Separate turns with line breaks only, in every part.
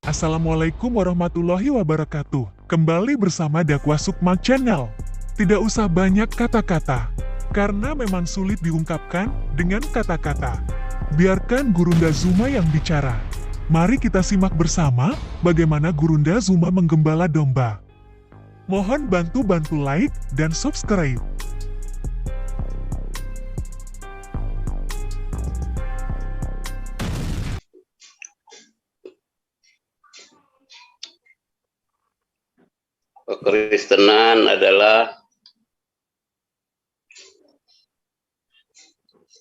Assalamualaikum warahmatullahi wabarakatuh. Kembali bersama Dakwah Sukma Channel. Tidak usah banyak kata-kata, karena memang sulit diungkapkan dengan kata-kata. Biarkan Gurunda Zuma yang bicara. Mari kita simak bersama bagaimana Gurunda Zuma menggembala domba. Mohon bantu like dan subscribe.
Kekristenan adalah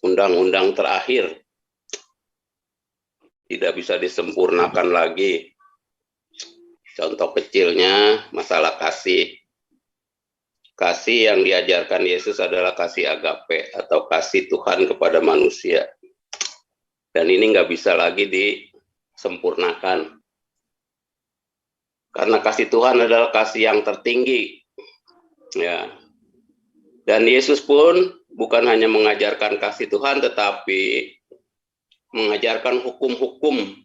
undang-undang terakhir, tidak bisa disempurnakan lagi. Contoh kecilnya masalah kasih. Kasih yang diajarkan Yesus adalah kasih agape atau kasih Tuhan kepada manusia. Dan ini nggak bisa lagi disempurnakan. Karena kasih Tuhan adalah kasih yang tertinggi. Ya. Dan Yesus pun bukan hanya mengajarkan kasih Tuhan, tetapi mengajarkan hukum-hukum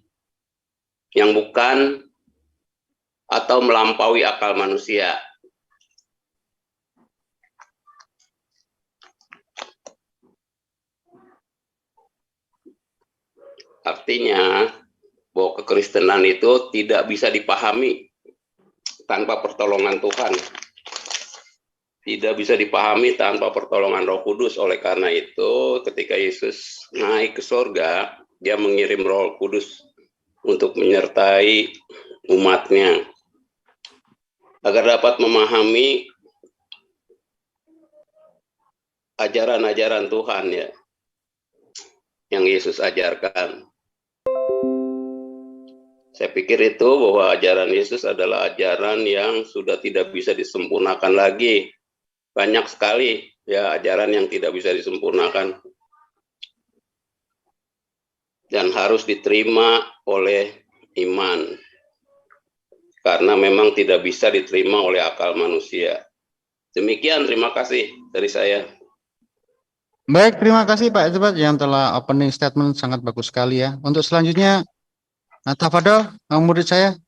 yang bukan atau melampaui akal manusia. Artinya bahwa kekristenan itu tidak bisa dipahami tanpa pertolongan Tuhan. Tidak bisa dipahami tanpa pertolongan Roh Kudus. Oleh karena itu, ketika Yesus naik ke surga, dia mengirim Roh Kudus untuk menyertai umatnya agar dapat memahami ajaran-ajaran Tuhan ya yang Yesus ajarkan. Saya pikir itu bahwa ajaran Yesus adalah ajaran yang sudah tidak bisa disempurnakan lagi. Banyak sekali ya ajaran yang tidak bisa disempurnakan dan harus diterima oleh iman. Karena memang tidak bisa diterima oleh akal manusia. Demikian, terima kasih dari saya.
Baik, terima kasih Pak Edward yang telah opening statement sangat bagus sekali ya. Untuk selanjutnya, Tafadol, murid saya,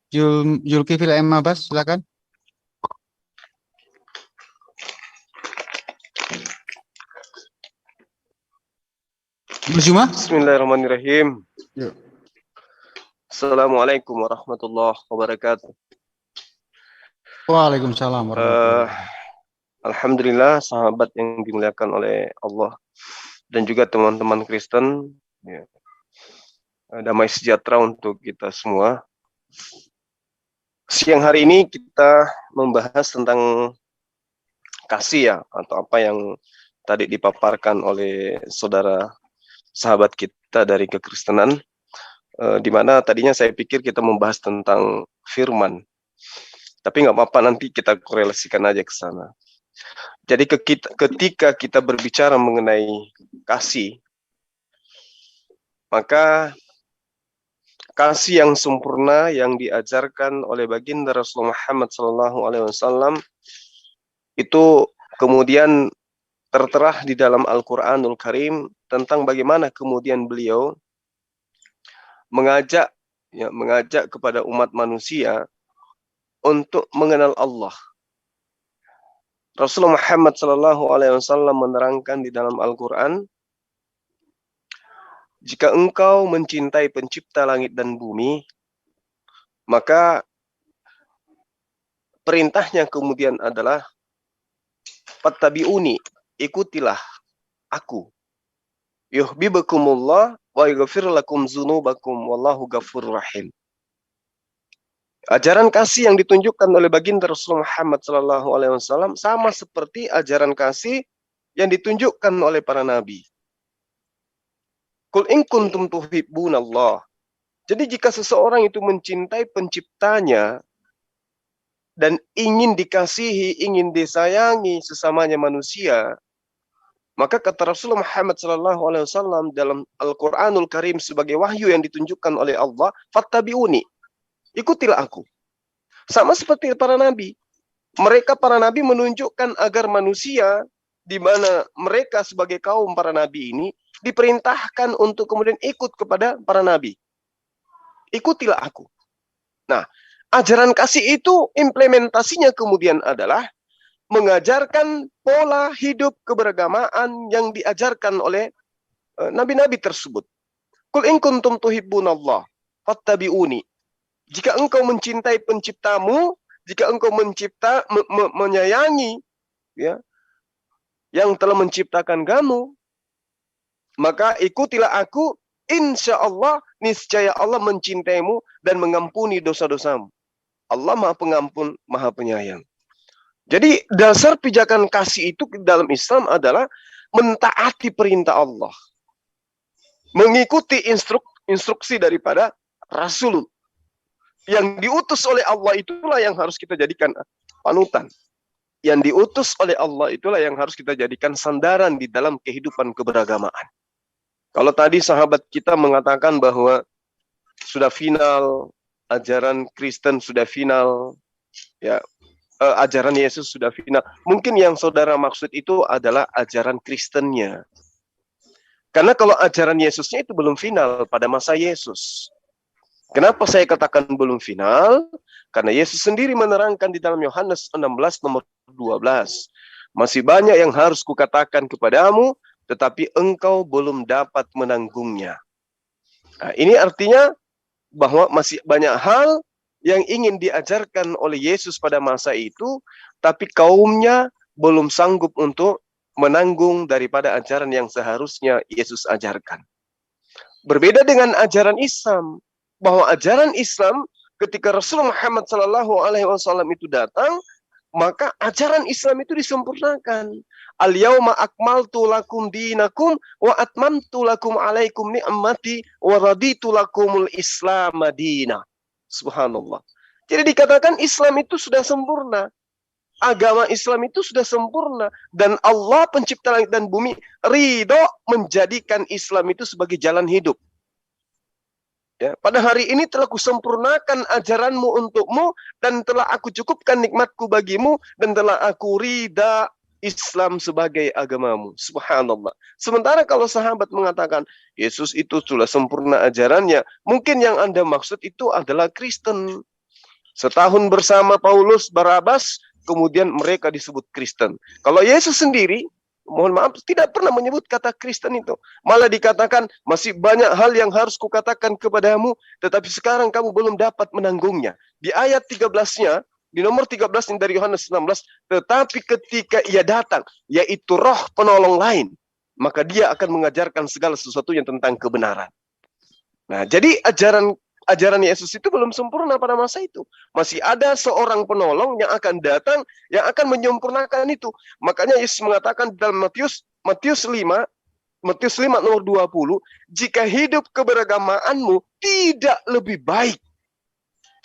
Zulkifil M. Abbas, silakan. Zuma.
Bismillahirrahmanirrahim.
Yuk.
Assalamualaikum warahmatullahi wabarakatuh.
Waalaikumsalam warahmatullahi wabarakatuh.
Alhamdulillah, sahabat yang dimuliakan oleh Allah dan juga teman-teman Kristen, ya. Damai sejahtera untuk kita semua. Siang hari ini kita membahas tentang kasih ya, atau apa yang tadi dipaparkan oleh saudara sahabat kita dari kekristenan, di mana tadinya saya pikir kita membahas tentang firman, tapi nggak apa-apa, nanti kita korelasikan aja ke sana. Jadi ketika kita berbicara mengenai kasih, maka kasih yang sempurna yang diajarkan oleh baginda Rasulullah Muhammad SAW itu kemudian tertera di dalam Al-Quranul Karim tentang bagaimana kemudian beliau mengajak kepada umat manusia untuk mengenal Allah. Rasulullah Muhammad SAW menerangkan di dalam Al-Quran, jika engkau mencintai pencipta langit dan bumi, maka perintahnya kemudian adalah fattabi'uni, ikutilah aku. Yuhibbukumullah wa yaghfir lakum dzunubakum wallahu ghafurur rahim. Ajaran kasih yang ditunjukkan oleh baginda Rasulullah Muhammad SAW sama seperti ajaran kasih yang ditunjukkan oleh para nabi. Qul in kuntum tuhibbunallah. Jadi jika seseorang itu mencintai penciptanya dan ingin dikasihi, ingin disayangi sesamanya manusia, maka kata Rasulullah Muhammad SAW dalam Al-Quranul Karim sebagai wahyu yang ditunjukkan oleh Allah, fattabi'uni, ikutilah aku. Sama seperti para nabi. Mereka para nabi menunjukkan agar manusia, di mana mereka sebagai kaum para nabi ini, diperintahkan untuk kemudian ikut kepada para nabi. Ikutilah aku. Nah, ajaran kasih itu implementasinya kemudian adalah mengajarkan pola hidup keberagamaan yang diajarkan oleh nabi-nabi tersebut. Qul in kuntum tuhibbunallah fattabi'uni. Jika engkau mencintai penciptamu, jika engkau menyayangi ya yang telah menciptakan kamu, maka ikutilah aku, insya Allah, niscaya Allah mencintaimu dan mengampuni dosa-dosamu. Allah Maha Pengampun, Maha Penyayang. Jadi dasar pijakan kasih itu dalam Islam adalah mentaati perintah Allah, mengikuti instruksi daripada Rasul yang diutus oleh Allah, itulah yang harus kita jadikan panutan. Yang diutus oleh Allah itulah yang harus kita jadikan sandaran di dalam kehidupan keberagamaan. Kalau tadi sahabat kita mengatakan bahwa sudah final, ajaran Kristen sudah final, ya, ajaran Yesus sudah final. Mungkin yang saudara maksud itu adalah ajaran Kristennya. Karena kalau ajaran Yesusnya itu belum final pada masa Yesus. Kenapa saya katakan belum final? Karena Yesus sendiri menerangkan di dalam Yohanes 16 nomor 12. Masih banyak yang harus kukatakan kepadamu, tetapi engkau belum dapat menanggungnya. Nah, ini artinya bahwa masih banyak hal yang ingin diajarkan oleh Yesus pada masa itu, tapi kaumnya belum sanggup untuk menanggung daripada ajaran yang seharusnya Yesus ajarkan. Berbeda dengan ajaran Islam, bahwa ajaran Islam ketika Rasulullah Muhammad SAW itu datang, maka ajaran Islam itu disempurnakan. Al-yauma akmaltu lakum dinakum wa atmamtu lakum alaikum ni'mati wa raditu lakumul Islam madina. Subhanallah. Jadi dikatakan Islam itu sudah sempurna. Agama Islam itu sudah sempurna. Dan Allah pencipta langit dan bumi ridho menjadikan Islam itu sebagai jalan hidup. Ya, pada hari ini telah kusempurnakan ajaranmu untukmu dan telah aku cukupkan nikmatku bagimu dan telah aku ridha Islam sebagai agamamu. Subhanallah. Sementara kalau sahabat mengatakan Yesus itu sudah sempurna ajarannya, mungkin yang Anda maksud itu adalah Kristen. Setahun bersama Paulus, Barabas, kemudian mereka disebut Kristen. Kalau Yesus sendiri, mohon maaf, tidak pernah menyebut kata Kristen itu. Malah dikatakan, masih banyak hal yang harus kukatakan kepadamu, tetapi sekarang kamu belum dapat menanggungnya. Di ayat 13-nya, di nomor 13 dari Yohanes 16, tetapi ketika ia datang, yaitu roh penolong lain, maka dia akan mengajarkan segala sesuatunya tentang kebenaran. Nah, jadi ajaran Yesus itu belum sempurna pada masa itu. Masih ada seorang penolong yang akan datang, yang akan menyempurnakan itu. Makanya Yesus mengatakan dalam Matius 5 nomor 20, jika hidup keberagamaanmu tidak lebih baik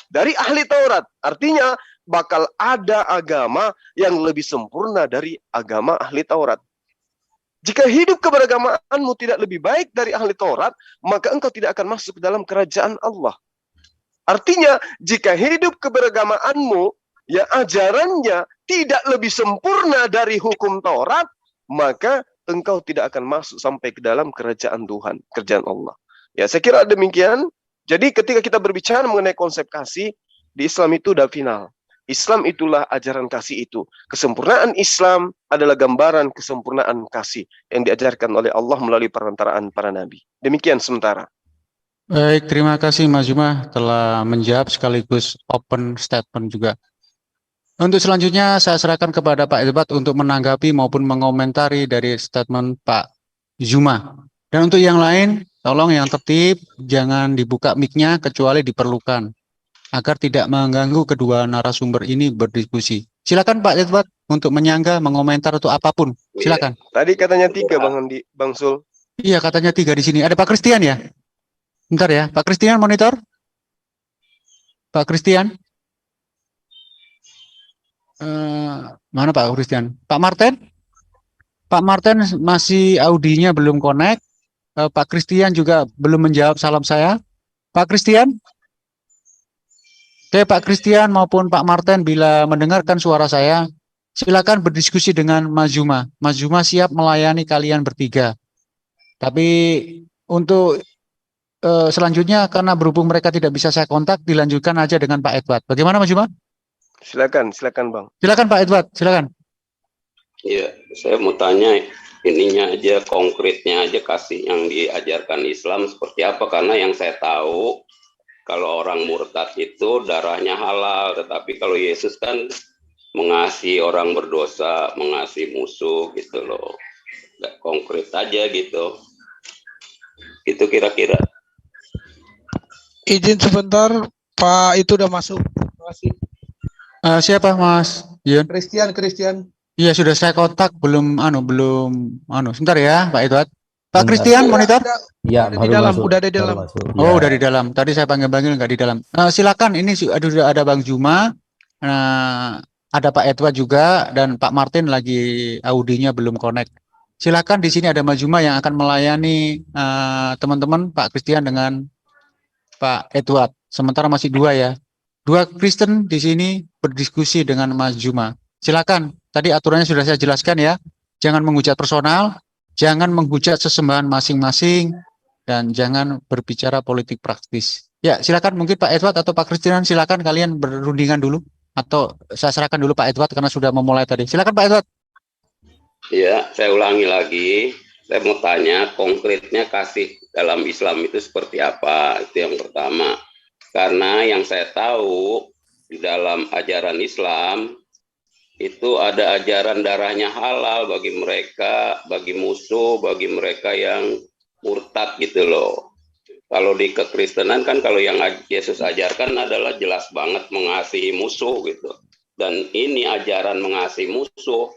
dari ahli Taurat, artinya bakal ada agama yang lebih sempurna dari agama ahli Taurat. Jika hidup keberagamaanmu tidak lebih baik dari ahli Taurat, maka engkau tidak akan masuk ke dalam kerajaan Allah. Artinya, jika hidup keberagamaanmu, ya ajarannya tidak lebih sempurna dari hukum Taurat, maka engkau tidak akan masuk sampai ke dalam kerajaan Tuhan, kerajaan Allah. Ya, saya kira demikian. Jadi ketika kita berbicara mengenai konsep kasih, di Islam itu udah final. Islam itulah ajaran kasih itu. Kesempurnaan Islam adalah gambaran kesempurnaan kasih yang diajarkan oleh Allah melalui perantaraan para nabi. Demikian sementara.
Baik, terima kasih Mas Juma telah menjawab sekaligus open statement juga. Untuk selanjutnya saya serahkan kepada Pak Edbat untuk menanggapi maupun mengomentari dari statement Pak Juma. Dan untuk yang lain, tolong yang tertib, jangan dibuka mic-nya kecuali diperlukan, agar tidak mengganggu kedua narasumber ini berdiskusi. Silakan Pak Edward untuk menyangga, mengomentar atau apapun. Silakan.
Tadi katanya 3 Bang Andi, Bang Sul.
Iya, katanya 3 di sini. Ada Pak Christian ya? Bentar ya, Pak Christian monitor. Pak Christian. Mana Pak Christian? Pak Martin? Pak Martin masih audinya belum connect. Pak Christian juga belum menjawab salam saya. Pak Christian? Oke, Pak Christian maupun Pak Martin bila mendengarkan suara saya, silakan berdiskusi dengan Mas Juma. Mas Juma siap melayani kalian bertiga. Tapi untuk selanjutnya karena berhubung mereka tidak bisa saya kontak, dilanjutkan aja dengan Pak Edward. Bagaimana Mas Juma?
Silakan Bang.
Silakan Pak Edward, silakan.
Iya, saya mau tanya ininya aja, konkretnya aja, kasih yang diajarkan Islam seperti apa, karena yang saya tahu kalau orang murtad itu darahnya halal, tetapi kalau Yesus kan mengasihi orang berdosa, mengasihi musuh gitu loh. Nggak konkret aja gitu. Itu kira-kira.
Izin sebentar, Pak itu udah masuk. Terima kasih.
Siapa Mas Yun?
Christian.
Iya sudah saya kontak, belum sebentar ya Pak Edward. Pak Christian monitor?
Ya,
Udah di dalam, udah ada di dalam.
Oh, udah di dalam. Tadi saya panggil nggak di dalam. Silakan, ini sudah ada Bang Juma, ada Pak Edward juga, dan Pak Martin lagi audinya belum connect. Silakan, di sini ada Mas Juma yang akan melayani teman-teman Pak Christian dengan Pak Edward. Sementara masih dua ya. Dua Kristen di sini berdiskusi dengan Mas Juma. Silakan. Tadi aturannya sudah saya jelaskan ya. Jangan menghujat personal, jangan menghujat sesembahan masing-masing, dan jangan berbicara politik praktis. Ya, silakan mungkin Pak Edward atau Pak Christian, silakan kalian berundingan dulu, atau saya serahkan dulu Pak Edward karena sudah memulai tadi. Silakan Pak Edward.
Ya, saya ulangi lagi. Saya mau tanya konkretnya kasih dalam Islam itu seperti apa? Itu yang pertama. Karena yang saya tahu di dalam ajaran Islam itu ada ajaran darahnya halal bagi mereka, bagi musuh, bagi mereka yang murtad gitu loh. Kalau di kekristenan kan kalau yang Yesus ajarkan adalah jelas banget mengasihi musuh gitu. Dan ini ajaran mengasihi musuh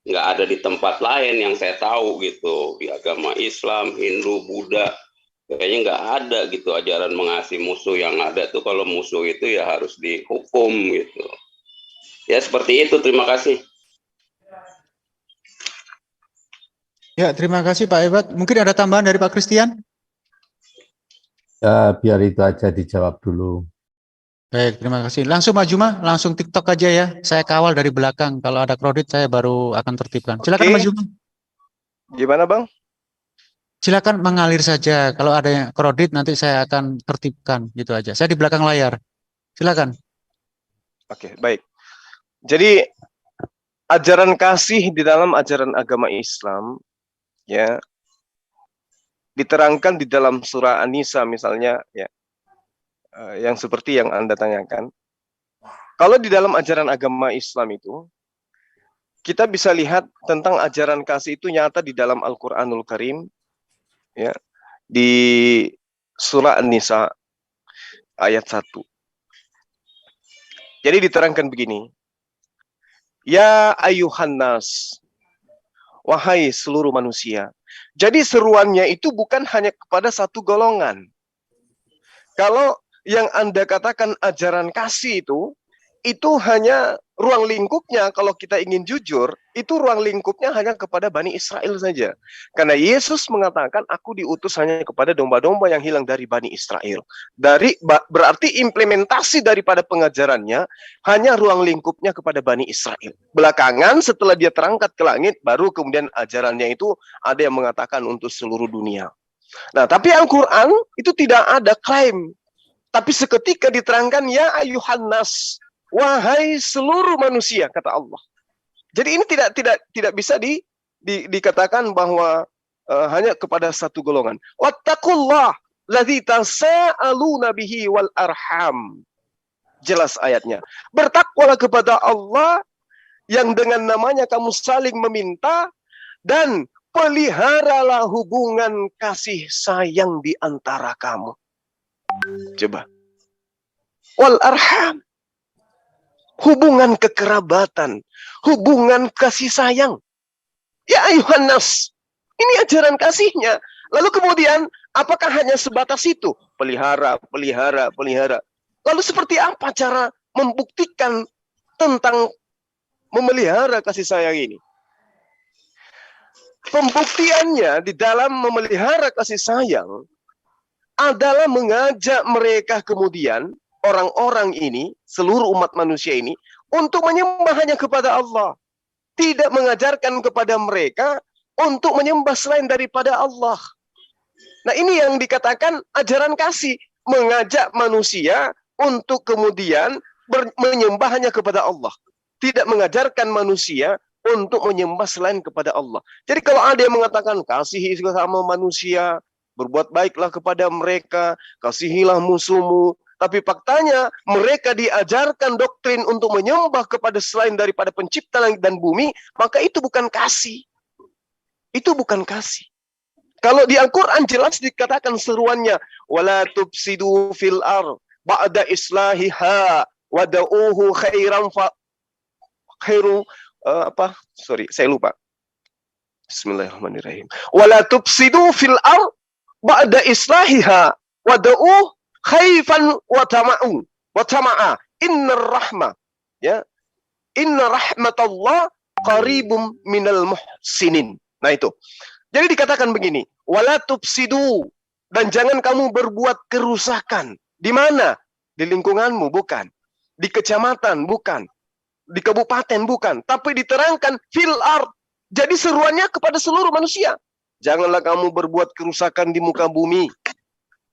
nggak ada di tempat lain yang saya tahu gitu. Di agama Islam, Hindu, Buddha, kayaknya nggak ada gitu ajaran mengasihi musuh. Yang ada tuh kalau musuh itu ya harus dihukum gitu. Ya seperti itu, terima kasih.
Ya, terima kasih Pak Edward. Mungkin ada tambahan dari Pak Christian?
Ya, biar itu aja dijawab dulu.
Baik, terima kasih. Langsung Mas Juma, langsung TikTok aja ya. Saya kawal dari belakang. Kalau ada kredit saya baru akan tertibkan. Silakan Mas Juma.
Gimana Bang?
Silakan mengalir saja. Kalau ada yang kredit nanti saya akan tertibkan gitu aja. Saya di belakang layar. Silakan.
Oke, baik. Jadi ajaran kasih di dalam ajaran agama Islam ya diterangkan di dalam surah An-Nisa misalnya ya, yang seperti yang Anda tanyakan. Kalau di dalam ajaran agama Islam itu kita bisa lihat tentang ajaran kasih itu nyata di dalam Al-Qur'anul Karim ya, di surah An-Nisa ayat 1. Jadi diterangkan begini. Ya ayuhan nas, wahai seluruh manusia. Jadi seruannya itu bukan hanya kepada satu golongan. Kalau yang Anda katakan ajaran kasih itu hanya ruang lingkupnya, kalau kita ingin jujur, itu ruang lingkupnya hanya kepada Bani Israel saja. Karena Yesus mengatakan, aku diutus hanya kepada domba-domba yang hilang dari Bani Israel. Berarti implementasi daripada pengajarannya hanya ruang lingkupnya kepada Bani Israel. Belakangan setelah dia terangkat ke langit, baru kemudian ajarannya itu ada yang mengatakan untuk seluruh dunia. Nah, tapi Al-Quran itu tidak ada klaim. Tapi seketika diterangkan, ya ayuhan nas, wahai seluruh manusia, kata Allah. Jadi ini tidak bisa dikatakan bahwa hanya kepada satu golongan. Wattaqullah ladzi tasaaluna bihi wal arham. Jelas ayatnya. Bertakwalah kepada Allah yang dengan namanya kamu saling meminta, dan peliharalah hubungan kasih sayang di antara kamu. Coba. Wal arham. Hubungan kekerabatan, hubungan kasih sayang. Ya ayuhan nas, ini ajaran kasihnya. Lalu kemudian, apakah hanya sebatas itu? Pelihara. Lalu seperti apa cara membuktikan tentang memelihara kasih sayang ini? Pembuktiannya di dalam memelihara kasih sayang adalah mengajak mereka kemudian, orang-orang ini, seluruh umat manusia ini, untuk menyembah hanya kepada Allah. Tidak mengajarkan kepada mereka untuk menyembah selain daripada Allah. Nah, ini yang dikatakan ajaran kasih, mengajak manusia untuk kemudian menyembah hanya kepada Allah. Tidak mengajarkan manusia untuk menyembah selain kepada Allah. Jadi kalau ada yang mengatakan kasihi sesama manusia, berbuat baiklah kepada mereka, kasihilah musuhmu, tapi faktanya mereka diajarkan doktrin untuk menyembah kepada selain daripada pencipta langit dan bumi, maka itu bukan kasih. Itu bukan kasih. Kalau di Al-Quran jelas dikatakan seruannya, wala tufsidu fil ar ba'da islahiha wada'uhu khairan fa khairu saya lupa. Bismillahirrahmanirrahim. Wala tufsidu fil ar ba'da islahiha wada'uhu khaifan wa tama'u wa tama'a innar rahmah ya inna rahmatallah qaribum minal muhsinin. Nah itu. Jadi dikatakan begini, wala tufsidu, dan jangan kamu berbuat kerusakan. Di mana? Di lingkunganmu, bukan. Di kecamatan, bukan. Di kabupaten, bukan. Tapi diterangkan fil ard. Jadi seruannya kepada seluruh manusia. Janganlah kamu berbuat kerusakan di muka bumi.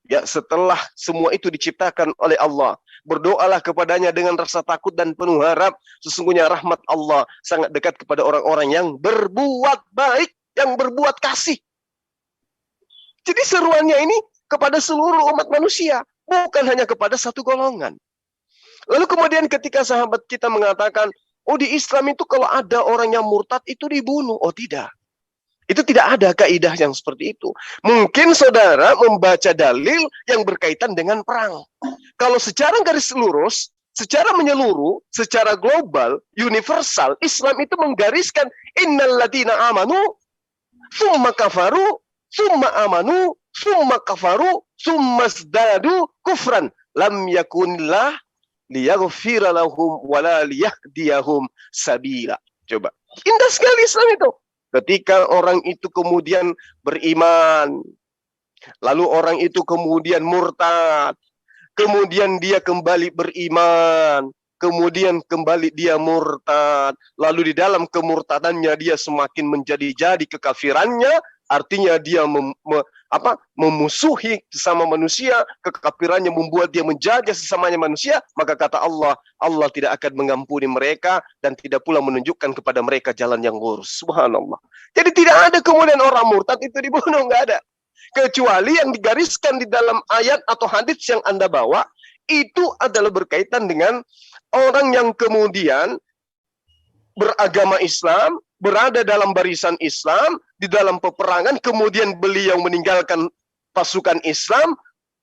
Ya, setelah semua itu diciptakan oleh Allah, berdoalah kepadanya dengan rasa takut dan penuh harap. Sesungguhnya rahmat Allah sangat dekat kepada orang-orang yang berbuat baik, yang berbuat kasih. Jadi seruannya ini kepada seluruh umat manusia, bukan hanya kepada satu golongan. Lalu kemudian ketika sahabat kita mengatakan, oh di Islam itu kalau ada orang yang murtad itu dibunuh. Oh tidak. Itu tidak ada kaidah yang seperti itu. Mungkin saudara membaca dalil yang berkaitan dengan perang. Kalau secara garis lurus, secara menyeluruh, secara global, universal, Islam itu menggariskan innal ladzina amanu summa kafaru summa amanu summa kafaru summa zdadu kufran lam yakunillah liyaghfira lahum wala liyahdiyahum sabila. Coba. Indah sekali Islam itu. Ketika orang itu kemudian beriman, lalu orang itu kemudian murtad, kemudian dia kembali beriman, kemudian kembali dia murtad, lalu di dalam kemurtadannya dia semakin menjadi-jadi kekafirannya, artinya dia memusuhi sesama manusia, kekafirannya membuat dia menjajah sesamanya manusia, maka kata Allah, Allah tidak akan mengampuni mereka dan tidak pula menunjukkan kepada mereka jalan yang lurus. Subhanallah. Jadi tidak ada kemudian orang murtad itu dibunuh, nggak ada. Kecuali yang digariskan di dalam ayat atau hadis yang Anda bawa, itu adalah berkaitan dengan orang yang kemudian beragama Islam, berada dalam barisan Islam, di dalam peperangan, kemudian beliau meninggalkan pasukan Islam,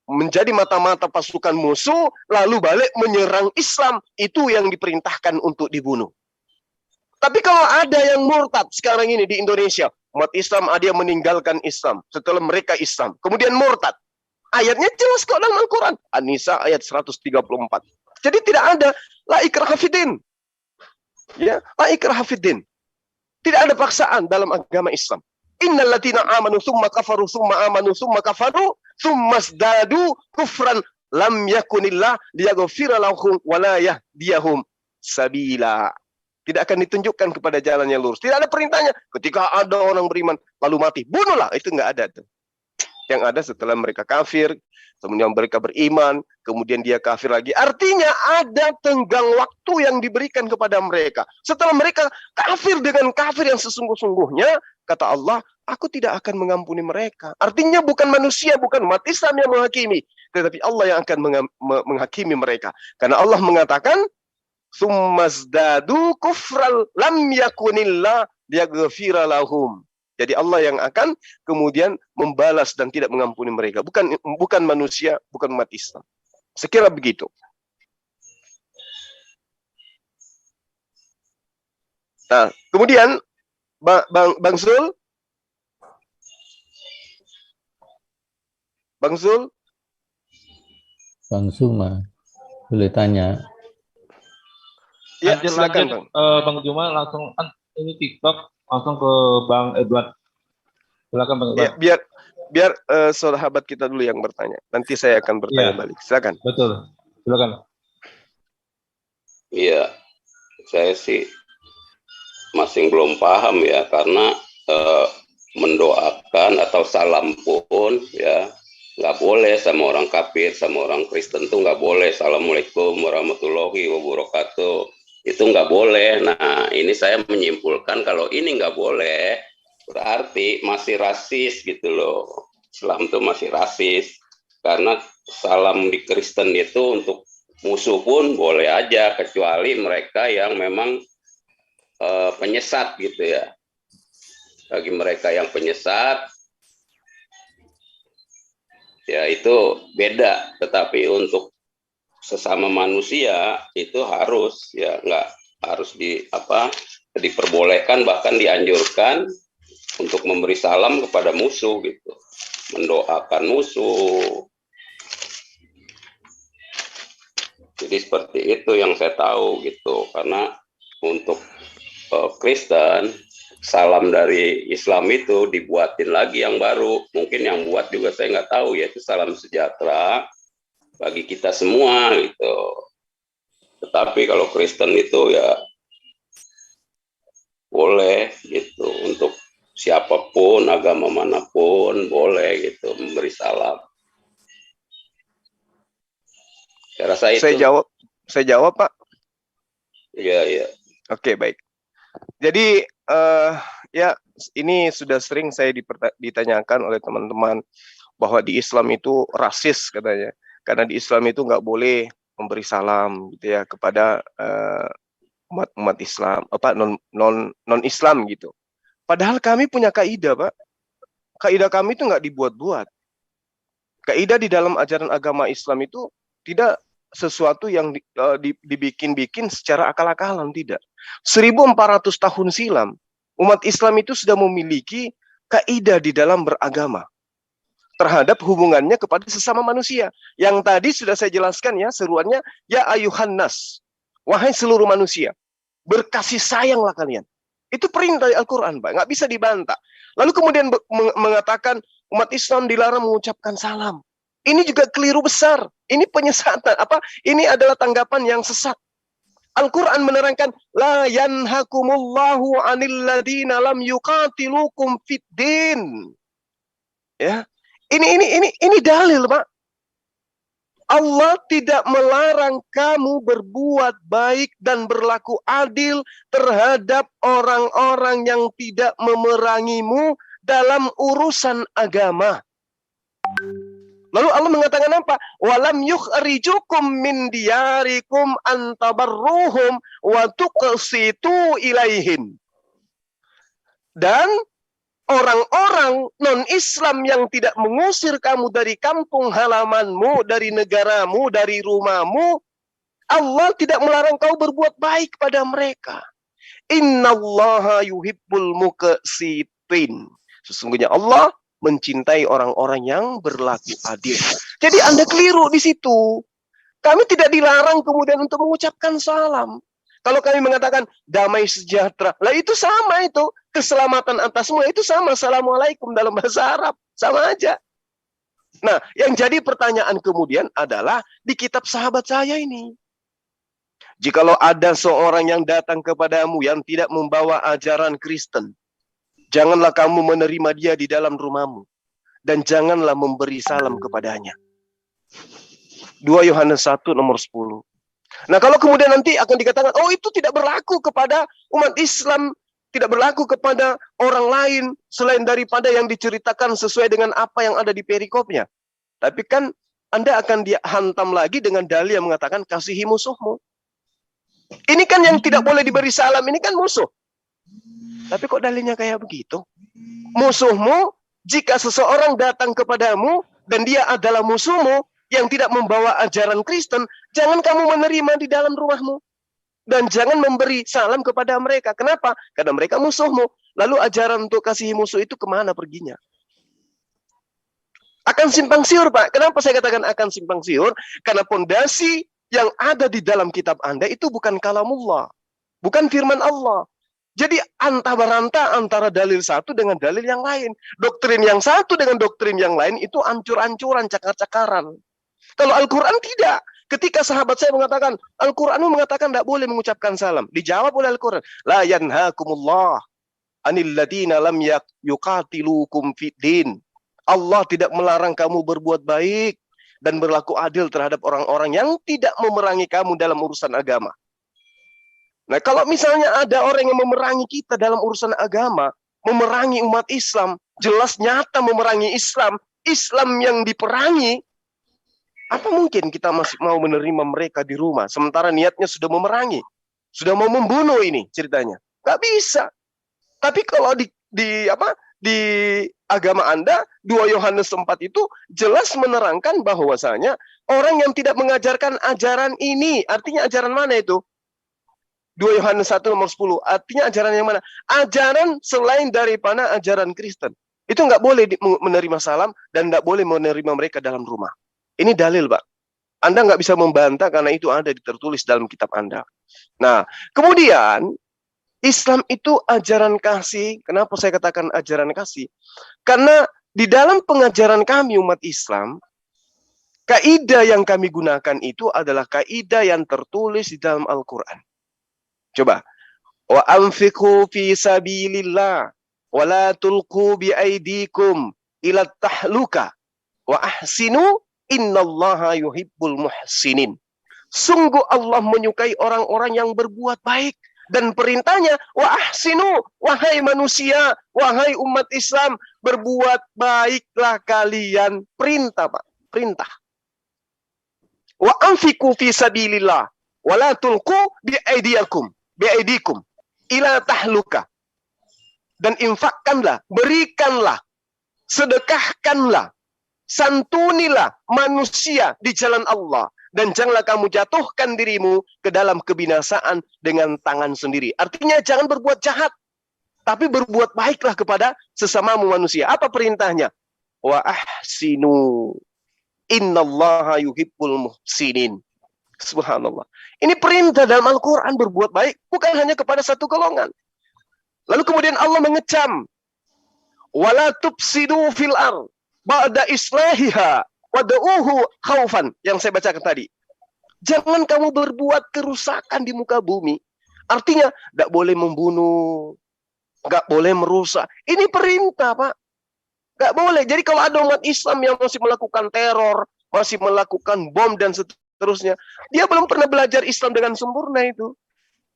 menjadi mata-mata pasukan musuh, lalu balik menyerang Islam. Itu yang diperintahkan untuk dibunuh. Tapi kalau ada yang murtad sekarang ini di Indonesia, umat Islam ada yang meninggalkan Islam, setelah mereka Islam, kemudian murtad. Ayatnya jelas kok dalam Al-Quran. An-Nisa ayat 134. Jadi tidak ada la ikraha fiddin. Ya, la ikraha fiddin. Tidak ada paksaan dalam agama Islam. Innal ladzina amanu tsumma kafaru tsumma amanu tsumma kafaru tsumma zdadu kufran lam yakunillah liyaghfira lahum wa la yahdiyahum sabila. Tidak akan ditunjukkan kepada jalan yang lurus. Tidak ada perintahnya. Ketika ada orang beriman lalu mati, bunuhlah. Itu enggak ada tuh. Yang ada setelah mereka kafir, kemudian mereka beriman, kemudian dia kafir lagi. Artinya ada tenggang waktu yang diberikan kepada mereka. Setelah mereka kafir dengan kafir yang sesungguh-sungguhnya, kata Allah, aku tidak akan mengampuni mereka. Artinya bukan manusia, bukan umat Islam yang menghakimi, tetapi Allah yang akan menghakimi mereka. Karena Allah mengatakan, summazdadu kufral lam yakunillah liyaghfira lahum. Jadi Allah yang akan kemudian membalas dan tidak mengampuni mereka. Bukan manusia, bukan umat Islam. Sekira begitu. Nah, kemudian Bang Zul. Bang Zul.
Bang Zuma, boleh tanya?
Ya, silakan Bang.
Bang Juma langsung ini TikTok langsung ke Bang Edward. Silakan Bang Edward.
Ya, biar sahabat kita dulu yang bertanya. Nanti saya akan bertanya balik. Silakan.
Betul. Silakan.
Iya, saya sih masih belum paham ya, karena mengucapkan atau salam pun ya nggak boleh sama orang kafir, sama orang Kristen tuh nggak boleh. Assalamualaikum warahmatullahi wabarakatuh. Itu nggak boleh. Nah, ini saya menyimpulkan kalau ini nggak boleh, berarti masih rasis gitu loh. Islam tuh masih rasis. Karena salam di Kristen itu untuk musuh pun boleh aja, kecuali mereka yang memang penyesat gitu ya. Bagi mereka yang penyesat, ya itu beda. Tetapi untuk sesama manusia itu harus ya nggak harus diperbolehkan, bahkan dianjurkan untuk memberi salam kepada musuh gitu, mendoakan musuh. Jadi seperti itu yang saya tahu gitu. Karena untuk Kristen, salam dari Islam itu dibuatin lagi yang baru. Mungkin yang buat juga saya nggak tahu, yaitu salam sejahtera bagi kita semua gitu. Tetapi kalau Kristen itu ya boleh gitu, untuk siapapun, agama manapun boleh gitu memberi salam. Saya rasa itu.
Saya jawab Pak.
Iya, iya.
Oke, baik. Jadi ya ini sudah sering saya ditanyakan oleh teman-teman bahwa di Islam itu rasis katanya, karena di Islam itu nggak boleh memberi salam gitu ya kepada umat Islam, non Islam gitu. Padahal kami punya kaidah Pak. Kaidah kami itu nggak dibuat-buat. Kaidah di dalam ajaran agama Islam itu tidak sesuatu yang dibikin-bikin secara akal-akalan, tidak. 1400 tahun silam, umat Islam itu sudah memiliki kaidah di dalam beragama terhadap hubungannya kepada sesama manusia. Yang tadi sudah saya jelaskan ya, seruannya, ya ayuhan nas, wahai seluruh manusia, berkasih sayanglah kalian. Itu perintah Al-Quran, Pak, nggak bisa dibantah. Lalu kemudian mengatakan umat Islam dilarang mengucapkan salam. Ini juga keliru besar. Ini penyesatan. Ini adalah tanggapan yang sesat. Al-Quran menerangkan, la yanhakumullahu 'anil ladina lam yuqatilukum fid din. Ya. Ini dalil, Pak. Allah tidak melarang kamu berbuat baik dan berlaku adil terhadap orang-orang yang tidak memerangimu dalam urusan agama. Lalu Allah mengatakan apa? Walam yukhrijukum min diyarikum antabarruhum wa tuqsitu ilaihim. Dan orang-orang non-Islam yang tidak mengusir kamu dari kampung halamanmu, dari negaramu, dari rumahmu, Allah tidak melarang kau berbuat baik pada mereka. Innallaha yuhibbul muqsitin. Sesungguhnya Allah mencintai orang-orang yang berlaku adil. Jadi Anda keliru di situ. Kami tidak dilarang kemudian untuk mengucapkan salam. Kalau kami mengatakan damai sejahtera, lah itu sama itu. Keselamatan atas semua itu sama. Assalamualaikum dalam bahasa Arab. Sama aja. Nah, yang jadi pertanyaan kemudian adalah di kitab sahabat saya ini. Jikalau ada seorang yang datang kepadamu yang tidak membawa ajaran Kristen, janganlah kamu menerima dia di dalam rumahmu. Dan janganlah memberi salam kepadanya. 2 Yohanes 1 nomor 10. Nah, kalau kemudian nanti akan dikatakan, oh itu tidak berlaku kepada umat Islam, tidak berlaku kepada orang lain, selain daripada yang diceritakan sesuai dengan apa yang ada di perikopnya. Tapi kan Anda akan dihantam lagi dengan dalil yang mengatakan, kasihi musuhmu. Ini kan yang tidak boleh diberi salam, ini kan musuh. Tapi kok dalilnya kayak begitu? Musuhmu, jika seseorang datang kepadamu dan dia adalah musuhmu yang tidak membawa ajaran Kristen, jangan kamu menerima di dalam rumahmu. Dan jangan memberi salam kepada mereka. Kenapa? Karena mereka musuhmu. Lalu ajaran untuk kasihi musuh itu kemana perginya? Akan simpang siur, Pak. Kenapa saya katakan akan simpang siur? Karena pondasi yang ada di dalam kitab Anda itu bukan kalamullah. Bukan firman Allah. Jadi antah-berantah antara dalil satu dengan dalil yang lain. Doktrin yang satu dengan doktrin yang lain itu ancur-ancuran, cakar-cakaran. Kalau Al-Quran tidak. Ketika sahabat saya mengatakan, Al-Quran mengatakan tidak boleh mengucapkan salam. Dijawab oleh Al-Quran. La yanhakumullah anil ladina lam yuqatilukum fid din. Allah tidak melarang kamu berbuat baik dan berlaku adil terhadap orang-orang yang tidak memerangi kamu dalam urusan agama. Nah, kalau misalnya ada orang yang memerangi kita dalam urusan agama, memerangi umat Islam, jelas nyata memerangi Islam, Islam yang diperangi, apa mungkin kita masih mau menerima mereka di rumah, sementara niatnya sudah memerangi, sudah mau membunuh ini ceritanya? Gak bisa. Tapi kalau di agama Anda, 2 Yohanes 4 itu jelas menerangkan bahwasanya orang yang tidak mengajarkan ajaran ini, artinya ajaran mana itu? 2 Yohanes 1 nomor 10, artinya ajaran yang mana? Ajaran selain daripada ajaran Kristen. Itu nggak boleh menerima salam dan nggak boleh menerima mereka dalam rumah. Ini dalil, Pak. Anda nggak bisa membantah karena itu ada tertulis dalam kitab Anda. Nah, kemudian Islam itu ajaran kasih. Kenapa saya katakan ajaran kasih? Karena di dalam pengajaran kami umat Islam, kaidah yang kami gunakan itu adalah kaidah yang tertulis di dalam Al-Quran. Coba. Wa anfiqu fi sabilillah wa la tulqu bi aidikum ila tahluka wa ahsinu innallaha yuhibbul muhsinin. Sungguh Allah menyukai orang-orang yang berbuat baik. Dan perintahnya, wa ahsinu, wahai manusia, wahai umat Islam, berbuat baiklah kalian. Perintah, Pak. Perintah. Wa anfiqu fi sabilillah, wa la tulqu bi aidikum ila tahluka. Dan infakkanlah, berikanlah, sedekahkanlah, santunilah manusia di jalan Allah. Dan janganlah kamu jatuhkan dirimu ke dalam kebinasaan dengan tangan sendiri. Artinya jangan berbuat jahat, tapi berbuat baiklah kepada sesamamu manusia. Apa perintahnya? Wa ahsinu innallaha yuhibbul muhsinin. Subhanallah. Ini perintah dalam Al-Quran, berbuat baik bukan hanya kepada satu golongan. Lalu kemudian Allah mengecam, wala tufsidu fil ard ba'da islahiha wada'uhu khaufan, yang saya bacakan tadi. Jangan kamu berbuat kerusakan di muka bumi. Artinya, tidak boleh membunuh, nggak boleh merusak. Ini perintah, Pak. Nggak boleh. Jadi kalau ada umat Islam yang masih melakukan teror, masih melakukan bom dan seterusnya, dia belum pernah belajar Islam dengan sempurna itu.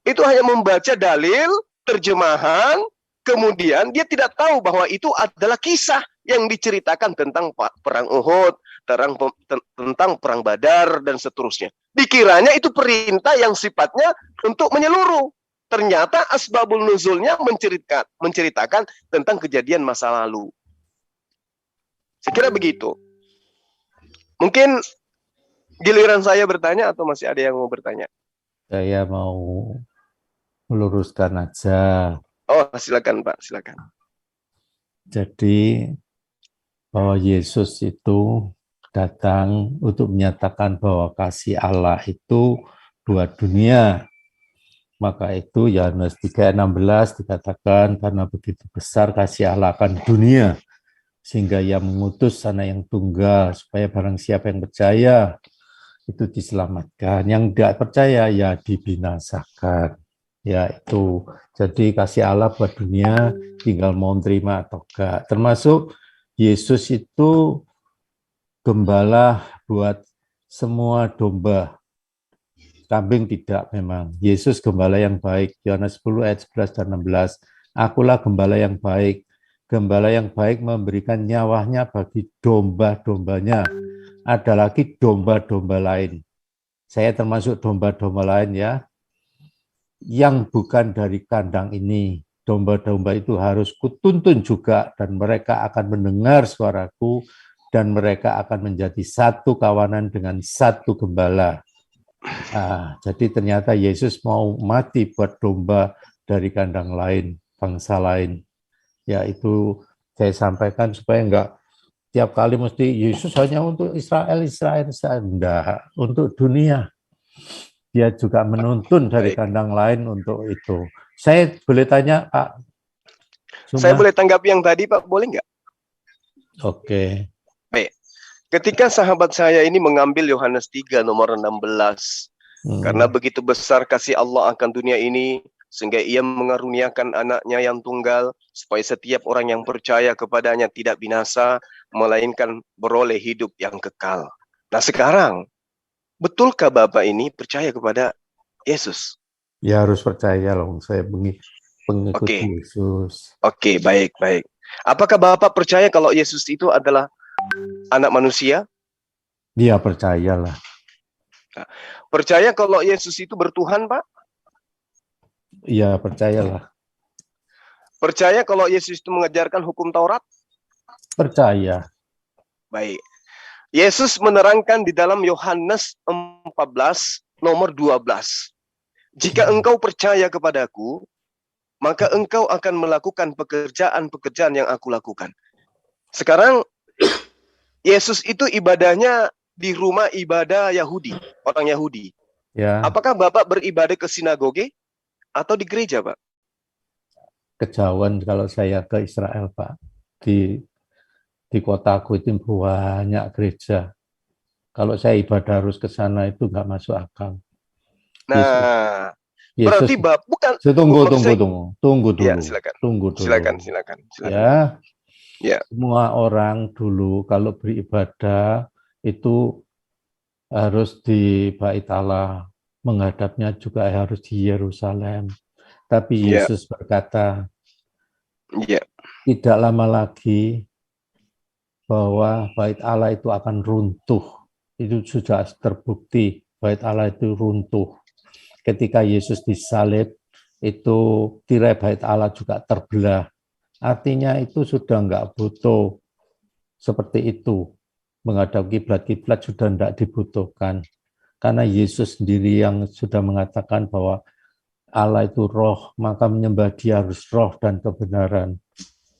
Itu hanya membaca dalil, terjemahan, kemudian dia tidak tahu bahwa itu adalah kisah yang diceritakan tentang perang Uhud, tentang perang Badar, dan seterusnya. Dikiranya itu perintah yang sifatnya untuk menyeluruh. Ternyata asbabul nuzulnya menceritakan tentang kejadian masa lalu. Saya kira begitu. Mungkin giliran saya bertanya atau masih ada yang mau bertanya?
Saya mau meluruskan aja.
Oh, silakan Pak, silakan.
Jadi bahwa Yesus itu datang untuk menyatakan bahwa kasih Allah itu buat dunia. Maka itu Yohanes 3:16 dikatakan karena begitu besar kasih Allah akan dunia sehingga Ia mengutus Anak yang tunggal supaya barang siapa yang percaya itu diselamatkan, yang tidak percaya ya dibinasakan. Ya itu. Jadi kasih Allah buat dunia tinggal mau terima atau enggak. Termasuk Yesus itu gembala buat semua domba. Kambing tidak memang. Yesus gembala yang baik. Yohanes 10 ayat 11 dan 16. Akulah gembala yang baik. Gembala yang baik memberikan nyawanya bagi domba-dombanya. Ada lagi domba-domba lain. Saya termasuk domba-domba lain ya. Yang bukan dari kandang ini. Domba-domba itu harus kutuntun juga dan mereka akan mendengar suaraku dan mereka akan menjadi satu kawanan dengan satu gembala. Nah, jadi ternyata Yesus mau mati buat domba dari kandang lain, bangsa lain. Ya itu saya sampaikan supaya enggak tiap kali mesti Yesus hanya untuk Israel. Enggak, untuk dunia. Dia juga menuntun dari kandang lain untuk itu. Saya boleh tanya, Pak?
Saya boleh tanggapi yang tadi, Pak? Boleh nggak?
Oke.
Baik. Ketika sahabat saya ini mengambil Yohanes 3 nomor 16, karena begitu besar kasih Allah akan dunia ini, sehingga ia mengaruniakan anaknya yang tunggal, supaya setiap orang yang percaya kepadanya tidak binasa, melainkan beroleh hidup yang kekal. Nah sekarang, betulkah Bapak ini percaya kepada Yesus?
Ya harus percaya loh, saya pengikut
Oke.
Yesus.
Oke, baik. Apakah Bapak percaya kalau Yesus itu adalah anak manusia?
Dia percayalah.
Percaya kalau Yesus itu bertuhan, Pak?
Iya, percayalah.
Percaya kalau Yesus itu mengajarkan hukum Taurat?
Percaya.
Baik. Yesus menerangkan di dalam Yohanes 14 nomor 12. Jika engkau percaya kepadaku, maka engkau akan melakukan pekerjaan-pekerjaan yang aku lakukan. Sekarang, Yesus itu ibadahnya di rumah ibadah Yahudi, orang Yahudi.
Ya,
Apakah Bapak beribadah ke sinagoge atau di gereja, Pak?
kejauhan kalau saya ke Israel, Pak. Di kotaku itu banyak gereja. Kalau saya ibadah harus ke sana itu nggak masuk akal.
Nah,
Yesus,
berarti Bapak bukan.
tunggu dulu.
Ya, silakan.
Tunggu dulu.
Silakan.
Ya.
Ya.
Semua orang dulu kalau beribadah itu harus di Bait Allah, menghadapnya juga harus di Yerusalem. Tapi
Ya.
Yesus berkata,
Ya.
tidak lama lagi bahwa Bait Allah itu akan runtuh. Itu sudah terbukti, Bait Allah itu runtuh. Ketika Yesus disalib, itu tirai Bait Allah juga terbelah. Artinya itu sudah enggak butuh seperti itu. Menghadap kiblat-kiblat sudah enggak dibutuhkan. Karena Yesus sendiri yang sudah mengatakan bahwa Allah itu roh, maka menyembah Dia harus roh dan kebenaran.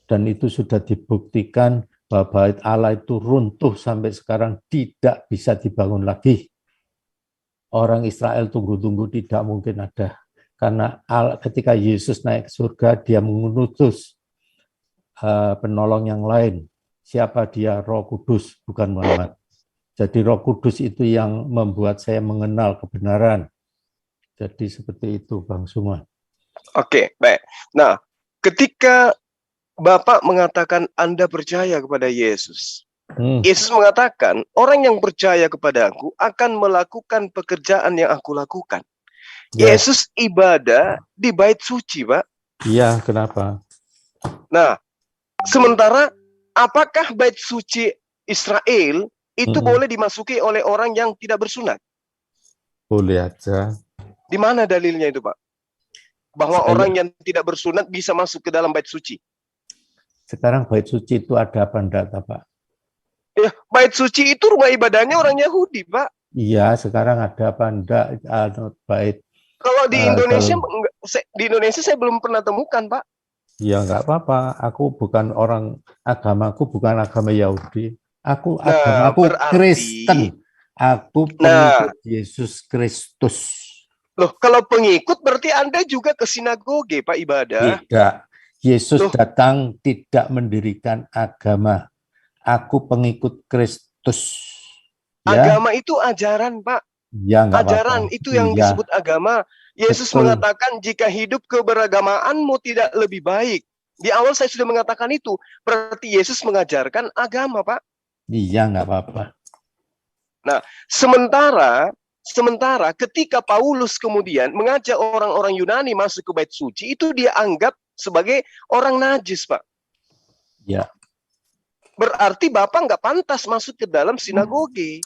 Dan itu sudah dibuktikan bahwa Bait Allah itu runtuh sampai sekarang tidak bisa dibangun lagi. Orang Israel tunggu-tunggu tidak mungkin ada. Karena ketika Yesus naik ke surga, Dia mengutus penolong yang lain. Siapa dia? Roh Kudus, bukan Muhammad. Jadi Roh Kudus itu yang membuat saya mengenal kebenaran. Jadi seperti itu, Bang Suma.
Oke, baik. Nah, ketika Bapak mengatakan Anda percaya kepada Yesus, Yesus mengatakan, orang yang percaya kepadaku akan melakukan pekerjaan yang aku lakukan.
Ya.
Yesus ibadah di bait suci, Pak.
Iya, kenapa?
Nah, sementara apakah bait suci Israel itu boleh dimasuki oleh orang yang tidak bersunat?
Boleh aja.
Di mana dalilnya itu, Pak? Bahwa orang yang tidak bersunat bisa masuk ke dalam bait suci.
Sekarang bait suci itu ada apa enggak, Pak?
Ya, bait suci itu rumah ibadahnya orang Yahudi, Pak.
Iya, sekarang ada apa enggak bait?
Kalau di Indonesia, di Indonesia saya belum pernah temukan, Pak.
Ya enggak apa-apa. Aku bukan orang, agamaku bukan agama Yahudi. Agamaku
berarti,
Kristen. Aku pengikut Yesus Kristus.
Loh, kalau pengikut berarti Anda juga ke sinagoge, Pak, ibadah?
Tidak. Yesus datang tidak mendirikan agama. Aku pengikut Kristus. Ya?
Agama itu ajaran, Pak.
Ya,
ajaran
apa-apa.
itu yang disebut agama. Yesus
Betul.
mengatakan jika hidup keberagamaanmu tidak lebih baik. Di awal saya sudah mengatakan itu. Berarti Yesus mengajarkan agama, Pak.
Iya, nggak apa-apa.
Nah, sementara ketika Paulus kemudian mengajak orang-orang Yunani masuk ke bait suci, itu dia anggap sebagai orang najis, Pak.
Ya.
Berarti Bapak nggak pantas masuk ke dalam sinagoge.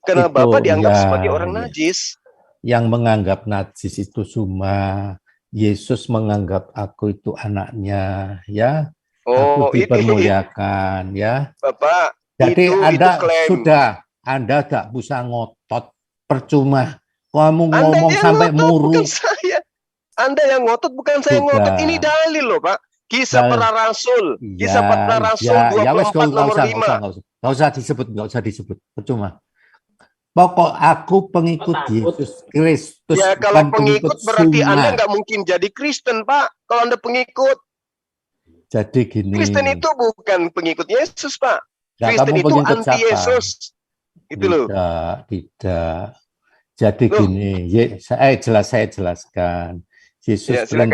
Karena Bapak dianggap sebagai orang najis.
Yang menganggap najis itu cuma Yesus menganggap aku itu anaknya, ya. Aku dipermuliakan, ya.
Bapak,
jadi Anda
klaim.
Anda gak bisa ngotot, percuma. Kamu ngomong sampai muru.
Bukan saya. Anda yang ngotot, bukan saya ngotot. Ini dalil loh, Pak. Kisah para Rasul. Kisah para Rasul 24 nomor 5.
Nggak usah disebut. Percuma. Pokok aku pengikut Yesus Kristus.
Ya, kalau pengikut berarti Anda nggak mungkin jadi Kristen, Pak. Kalau Anda pengikut.
Jadi gini.
Kristen itu bukan pengikut Yesus, Pak.
Nah,
Kristen itu anti Yesus. Itu loh.
Tidak. Jadi gini, saya jelaskan. Yesus
Ya, silakan.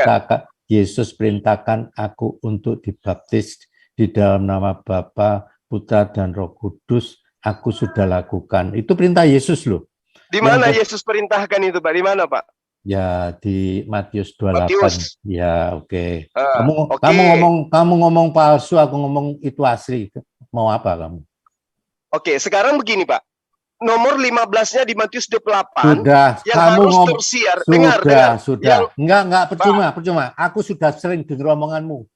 perintahkan aku untuk dibaptis di dalam nama Bapa, Putra dan Roh Kudus. Aku sudah lakukan. Itu perintah Yesus loh.
Di
Yang
mana
ke-
Yesus perintahkan itu, Pak? Di mana, Pak?
Ya di Matius 28.
Matius.
Ya, oke.
Ah, oke.
Kamu ngomong palsu, aku ngomong itu asli. Mau apa kamu?
Oke, sekarang begini, Pak. Nomor 15-nya di Matius 28
Sudah,
yang
kamu
harus
ngomong.
tersiar.
Sudah,
Dengar.
sudah.
Yang
Enggak, percuma. Aku sudah sering dengar omonganmu.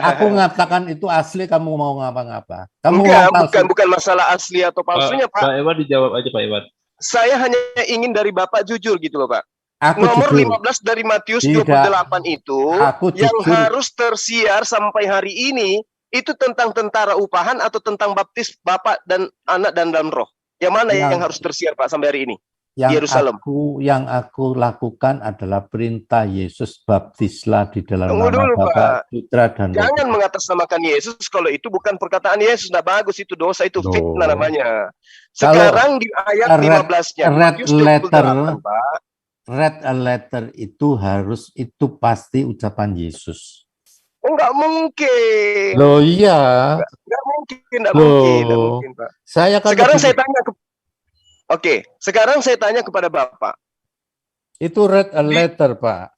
Aku mengatakan itu asli, kamu mau ngapa-ngapa. Kamu
enggak,
ngomong palsu.
bukan masalah asli atau palsunya, Pak.
Pak Iwan dijawab aja, Pak Iwan.
Saya hanya ingin dari Bapak jujur gitu loh, Pak.
Aku
Nomor
jujur.
15 dari Matius
Tidak.
28 itu
Aku
yang
jujur.
harus tersiar sampai hari ini itu tentang tentara upahan atau tentang baptis Bapak dan Anak dan dalam Roh. Yang mana yang harus tersiar, Pak, sampai hari ini? Yerusalem.
Yang aku lakukan adalah perintah Yesus, baptislah di dalam
Tunggu
nama
dulu,
Bapa,
Pak.
Putra dan Roh
Jangan
Kudus.
mengatasnamakan Yesus kalau itu bukan perkataan Yesus. Nah, bagus, itu dosa, itu
Loh.
fitnah namanya.
Kalau
Sekarang di ayat 15-nya, Matius 28, Pak.
Read a letter itu pasti ucapan Yesus.
Enggak mungkin.
Loh iya.
Enggak mungkin,
Loh.
Pak.
Saya kan
Sekarang
lebih-
saya tanya sekarang saya tanya kepada Bapak.
itu read a letter, Pak.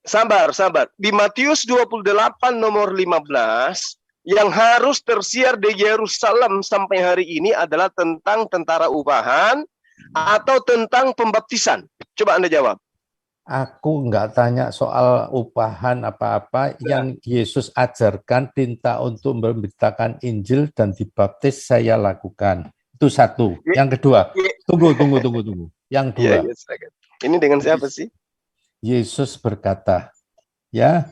Sabar. Di Matius 28 nomor 15 yang harus tersiar di Yerusalem sampai hari ini adalah tentang tentara upahan atau tentang pembaptisan. Coba Anda jawab.
Aku nggak tanya soal upahan apa-apa. Yang Yesus ajarkan perintah untuk memberitakan Injil dan dibaptis saya lakukan. Itu satu. Yang kedua, tunggu. Yang dua,
Iya, silakan. Ini dengan siapa sih?
Yesus berkata, ya,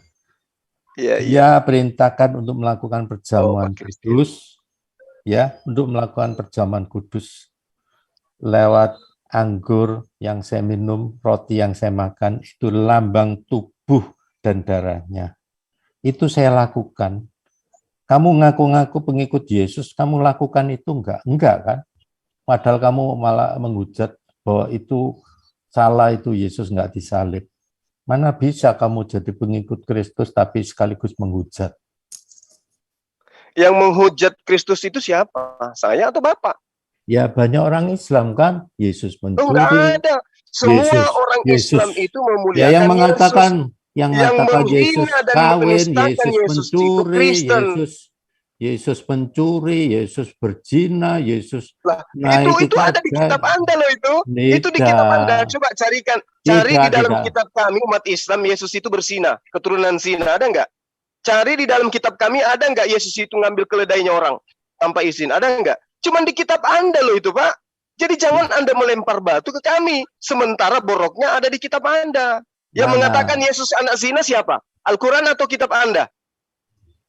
Iya.
Dia perintahkan untuk melakukan perjamuan
Pak Christian.
kudus, ya, untuk melakukan perjamuan kudus lewat anggur yang saya minum, roti yang saya makan, itu lambang tubuh dan darahnya. Itu saya lakukan. Kamu ngaku-ngaku pengikut Yesus, kamu lakukan itu enggak? Enggak kan? Padahal kamu malah menghujat bahwa itu salah, itu Yesus enggak disalib. Mana bisa kamu jadi pengikut Kristus tapi sekaligus menghujat?
Yang menghujat Kristus itu siapa? Saya atau Bapak?
Ya banyak orang Islam kan, Yesus
Enggak
mencuri.
ada. Semua
Yesus,
orang
Yesus.
Islam itu
Ya
memuliakan
yang mengatakan
Yesus.
yang
Yang
mengatakan
menghina
Yesus
dan
kawin,
menistakan
Yesus
Yesus itu
mencuri,
Kristen.
Yesus pencuri, Yesus berzina, Yesus
Lah,
naik
itu ada di kitab Anda loh itu. Itu di kitab Anda. Coba cari di dalam kitab kami umat Islam Yesus itu berzina, keturunan zina, ada enggak? Cari di dalam kitab kami ada enggak Yesus itu ngambil keledainya orang tanpa izin, ada enggak? Cuman di kitab Anda loh itu, Pak. Jadi jangan Anda melempar batu ke kami, sementara boroknya ada di kitab Anda. Yang
Mana?
mengatakan Yesus anak zina siapa? Al-Quran atau kitab Anda?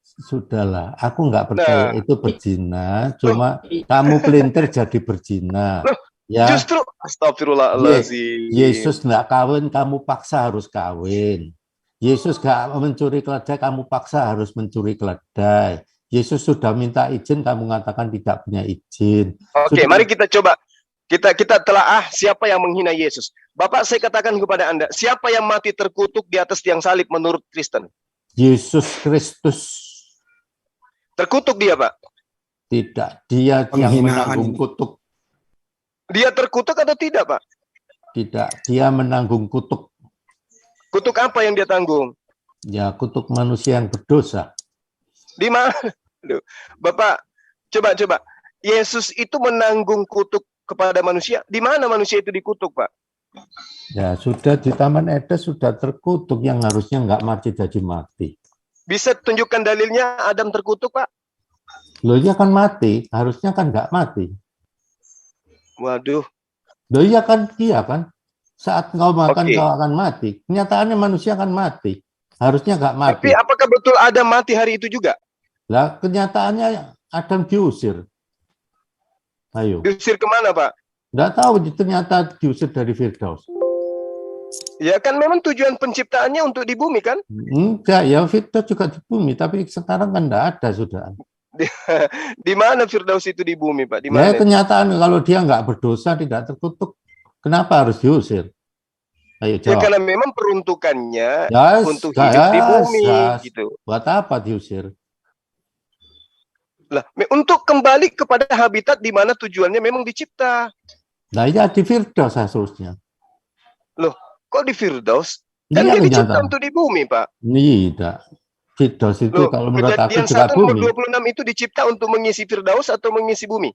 Sudahlah, aku nggak percaya
Nah.
itu berzina, cuma kamu pelintir jadi berzina. Ya,
Justru astagfirullahaladzim.
Yesus nggak kawin, kamu paksa harus kawin. Yesus nggak mencuri keledai, kamu paksa harus mencuri keledai. Yesus sudah minta izin, kamu mengatakan tidak punya izin.
Oke,
Sudah.
mari kita coba. Kita telaah siapa yang menghina Yesus. Bapak, saya katakan kepada Anda, siapa yang mati terkutuk di atas tiang salib menurut Kristen?
Yesus Kristus.
Terkutuk dia, Pak.
Tidak, dia yang
Penghinaan
menanggung
ini.
kutuk.
Dia terkutuk atau tidak, Pak?
Tidak, dia menanggung kutuk.
Kutuk apa yang dia tanggung?
Ya, kutuk manusia yang berdosa.
Di mana? Aduh, Bapak, coba. Yesus itu menanggung kutuk kepada manusia. Di mana manusia itu dikutuk, Pak?
Ya, sudah di Taman Eden sudah terkutuk, yang harusnya nggak mati jadi mati.
Bisa tunjukkan dalilnya Adam terkutuk, Pak?
Loh, iya kan mati, harusnya kan nggak mati.
Waduh.
Loh, iya kan, saat kau makan
Oke.
kau akan mati. Kenyataannya manusia kan mati, harusnya nggak mati.
Tapi apakah betul Adam mati hari itu juga?
Lah, kenyataannya Adam diusir. Ayo,
Diusir kemana, Pak?
nggak tahu, ternyata diusir dari Firdaus.
Ya kan memang tujuan penciptaannya untuk di bumi kan?
Enggak, ya Firdaus juga di bumi, tapi sekarang kan nggak ada sudah.
Di mana Firdaus itu di bumi, Pak? Di
Ya
mana?
kenyataan kalau dia nggak berdosa, tidak terkutuk, kenapa harus diusir? Ayo
Ya
jawab.
karena memang peruntukannya
Gas,
untuk hidup di bumi
gas.
gitu.
Buat apa diusir?
Lah, untuk kembali kepada habitat di mana tujuannya memang dicipta.
Nah, ya di Firdaus seharusnya.
Loh, kok di Firdaus? Kan
Iya
dia dicipta
kenyataan.
untuk di bumi, Pak.
Tidak. Firdaus itu
Loh,
kalau menurut aku
Kejadian
juga
1 nomor
bumi.
26 itu dicipta untuk mengisi Firdaus atau mengisi bumi?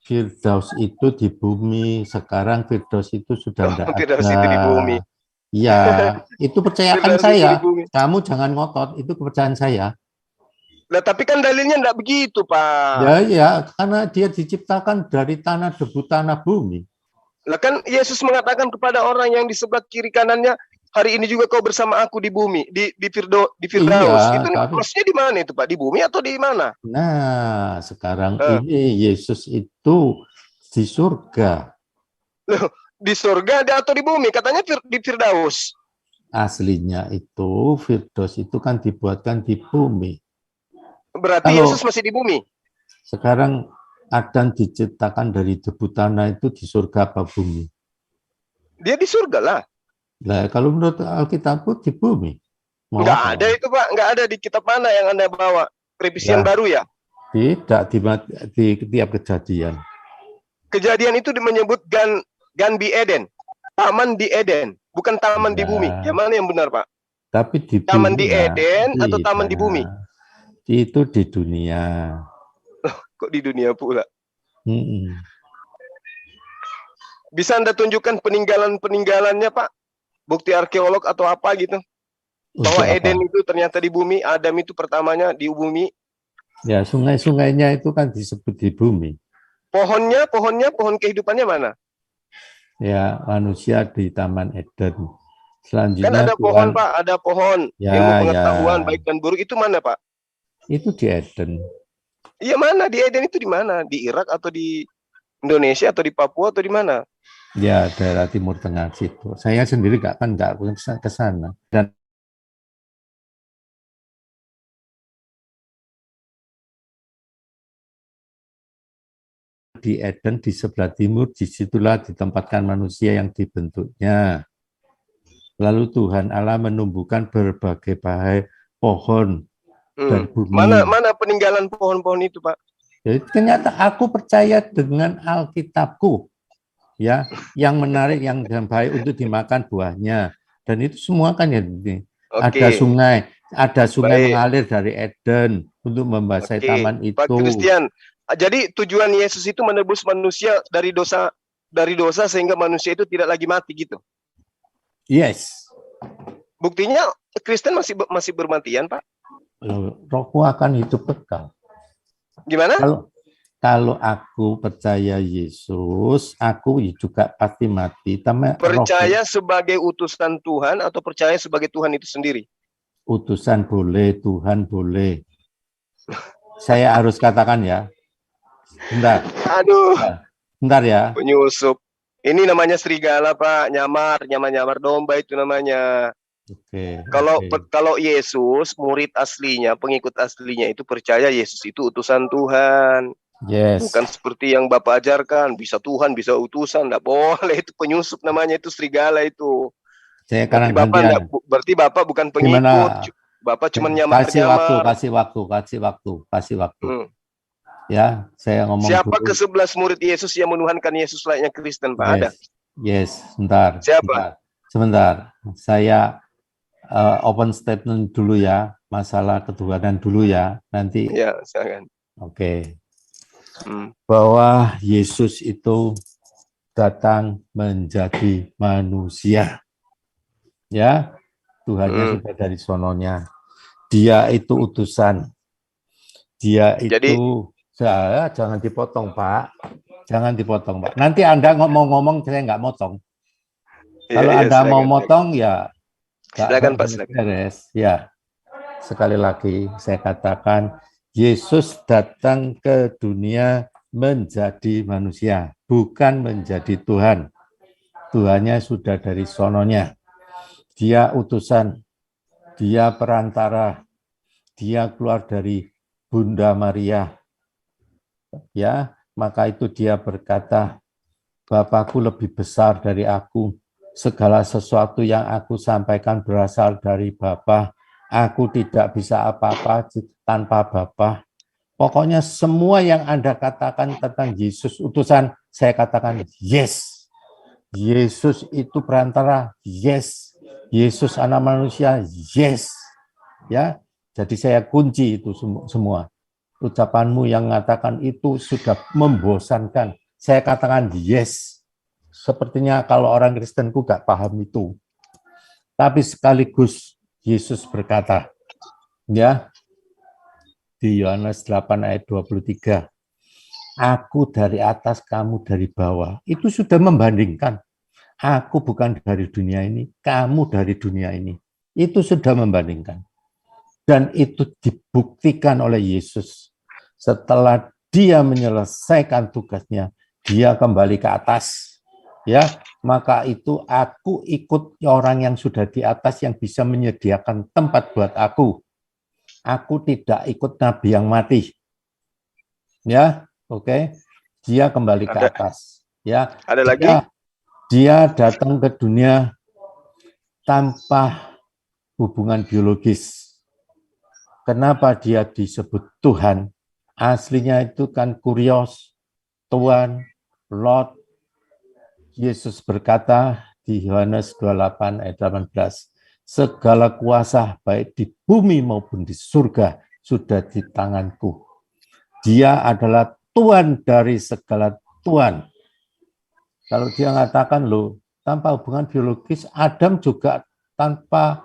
Firdaus itu di bumi. Sekarang Firdaus itu sudah tidak
Firdaus
ada.
itu di bumi.
Iya, itu percayakan
Firdaus itu di
saya.
bumi.
Kamu jangan ngotot, itu kepercayaan saya.
Nah, tapi kan dalilnya enggak begitu, Pak.
Ya, ya, karena dia diciptakan dari tanah debu tanah bumi.
Lah kan Yesus mengatakan kepada orang yang di sebelah kiri kanannya, hari ini juga kau bersama aku di bumi, di Firdaus.
Iya,
Itu
tapi
maksudnya di mana itu, Pak? Di bumi atau di mana?
nah, sekarang
Eh.
ini Yesus itu di surga.
Loh, di surga ada atau di bumi? Katanya di Firdaus.
Aslinya itu Firdaus itu kan dibuatkan di bumi.
Berarti
Kalau-
Yesus masih di bumi.
Sekarang Adam diciptakan dari debu tanah itu di surga apa bumi?
Dia di surga lah.
Nah, kalau menurut Alkitab di bumi. Mau
Enggak
apa?
ada itu, Pak. Enggak ada di kitab mana yang Anda bawa. Revisian
Ya.
baru ya.
Tidak di tiap kejadian.
Kejadian itu menyebut Gan di Eden. Taman di Eden. Bukan taman di
Ya.
bumi. Yang mana yang benar, Pak?
Tapi di
Taman
dunia,
di Eden atau taman di
tidak.
bumi?
Itu di dunia.
Kok di dunia pula?
Mm-mm.
Bisa Anda tunjukkan peninggalan-peninggalannya, Pak? Bukti arkeolog atau apa gitu? Bahwa
Untuk apa?
Eden itu ternyata di bumi, Adam itu pertamanya di bumi.
Ya, sungai-sungainya itu kan disebut di bumi.
Pohon kehidupannya mana?
Ya, manusia di Taman Eden.
Kan
Selanjutnya
ada pohon,
Tuhan,
Pak. Ada pohon
Ya,
ilmu pengetahuan
ya.
baik dan buruk. Itu mana, Pak?
itu di Eden.
Iya, mana? Di Eden itu di mana? Di Irak atau di Indonesia atau di Papua atau di mana?
Ya, daerah Timur Tengah situ. Saya sendiri nggak ke sana. Dan di Eden di sebelah timur, disitulah ditempatkan manusia yang dibentuknya. Lalu Tuhan Allah menumbuhkan berbagai pohon dan bumi.
Mana peninggalan pohon-pohon itu, Pak?
Jadi ternyata aku percaya dengan Alkitabku, ya, yang menarik, yang baik untuk dimakan buahnya. Dan itu semua kan ya, ada sungai
Baik.
mengalir dari Eden untuk membasahi
Oke,
taman itu.
Pak Christian. Jadi tujuan Yesus itu menebus manusia dari dosa sehingga manusia itu tidak lagi mati gitu.
Yes.
Buktinya Kristen masih bermatian, Pak.
Rohku akan hidup kekal.
Gimana?
Kalau aku percaya Yesus, aku juga pasti mati.
Percaya sebagai utusan Tuhan atau percaya sebagai Tuhan itu sendiri?
Utusan boleh, Tuhan boleh. Saya harus katakan ya. Bentar.
Aduh,
Bentar ya.
penyusup. Ini namanya serigala, Pak. Nyamar domba itu namanya.
Oke.
Kalau Yesus, murid aslinya, pengikut aslinya itu percaya Yesus itu utusan Tuhan.
Yes.
Bukan seperti yang Bapak ajarkan, bisa Tuhan, bisa utusan, enggak boleh, itu penyusup namanya, itu serigala itu.
Saya kadang
Berarti Bapak bukan pengikut, Bapak cuma nyamar-nyamar.
Kasih waktu. Ya, saya ngomong
Siapa
dulu.
ke-11 murid Yesus yang menuhankan Yesus layaknya Kristen, Pak? Ada?
Yes, sebentar.
Siapa?
Sebentar. Saya open statement dulu ya, masalah ketuhanan dulu ya. Nanti.
Ya, silakan.
Oke. Bahwa Yesus itu datang menjadi manusia. Ya, Tuhannya sudah dari sononya. Dia itu utusan. Dia itu jangan dipotong, Pak. Jangan dipotong, Pak. Nanti Anda ngomong-ngomong saya nggak motong. Kalau Anda mau motong ya
silakan, Pak.
Beres. Ya. Sekali lagi saya katakan Yesus datang ke dunia menjadi manusia, bukan menjadi Tuhan. Tuhannya sudah dari sononya. Dia utusan, dia perantara, dia keluar dari Bunda Maria. Ya, maka itu dia berkata, Bapakku lebih besar dari aku, Segala sesuatu yang aku sampaikan berasal dari Bapa. Aku tidak bisa apa-apa tanpa Bapa. Pokoknya semua yang Anda katakan tentang Yesus utusan, saya katakan yes. Yesus itu perantara, yes. Yesus anak manusia, yes. Ya, jadi saya kunci itu semua. Ucapanmu yang mengatakan itu sudah membosankan. Saya katakan yes. Sepertinya kalau orang Kristenku gak paham itu. Tapi sekaligus Yesus berkata, ya, di Yohanes 8 ayat 23, aku dari atas, kamu dari bawah. Itu sudah membandingkan. Aku bukan dari dunia ini, kamu dari dunia ini. Itu sudah membandingkan. Dan itu dibuktikan oleh Yesus. Setelah dia menyelesaikan tugasnya, dia kembali ke atas. Ya, maka itu aku ikut orang yang sudah di atas yang bisa menyediakan tempat buat aku. Aku tidak ikut nabi yang mati. Ya, oke. Dia kembali ke atas. Ya.
Ada lagi?
Dia datang ke dunia tanpa hubungan biologis. Kenapa dia disebut Tuhan? Aslinya itu kan kurios, Tuhan, Lord. Yesus berkata di Yohanes 28 ayat 18, segala kuasa baik di bumi maupun di surga sudah di tanganku. Dia adalah Tuhan dari segala Tuhan. Kalau dia mengatakan, loh, tanpa hubungan biologis, Adam juga tanpa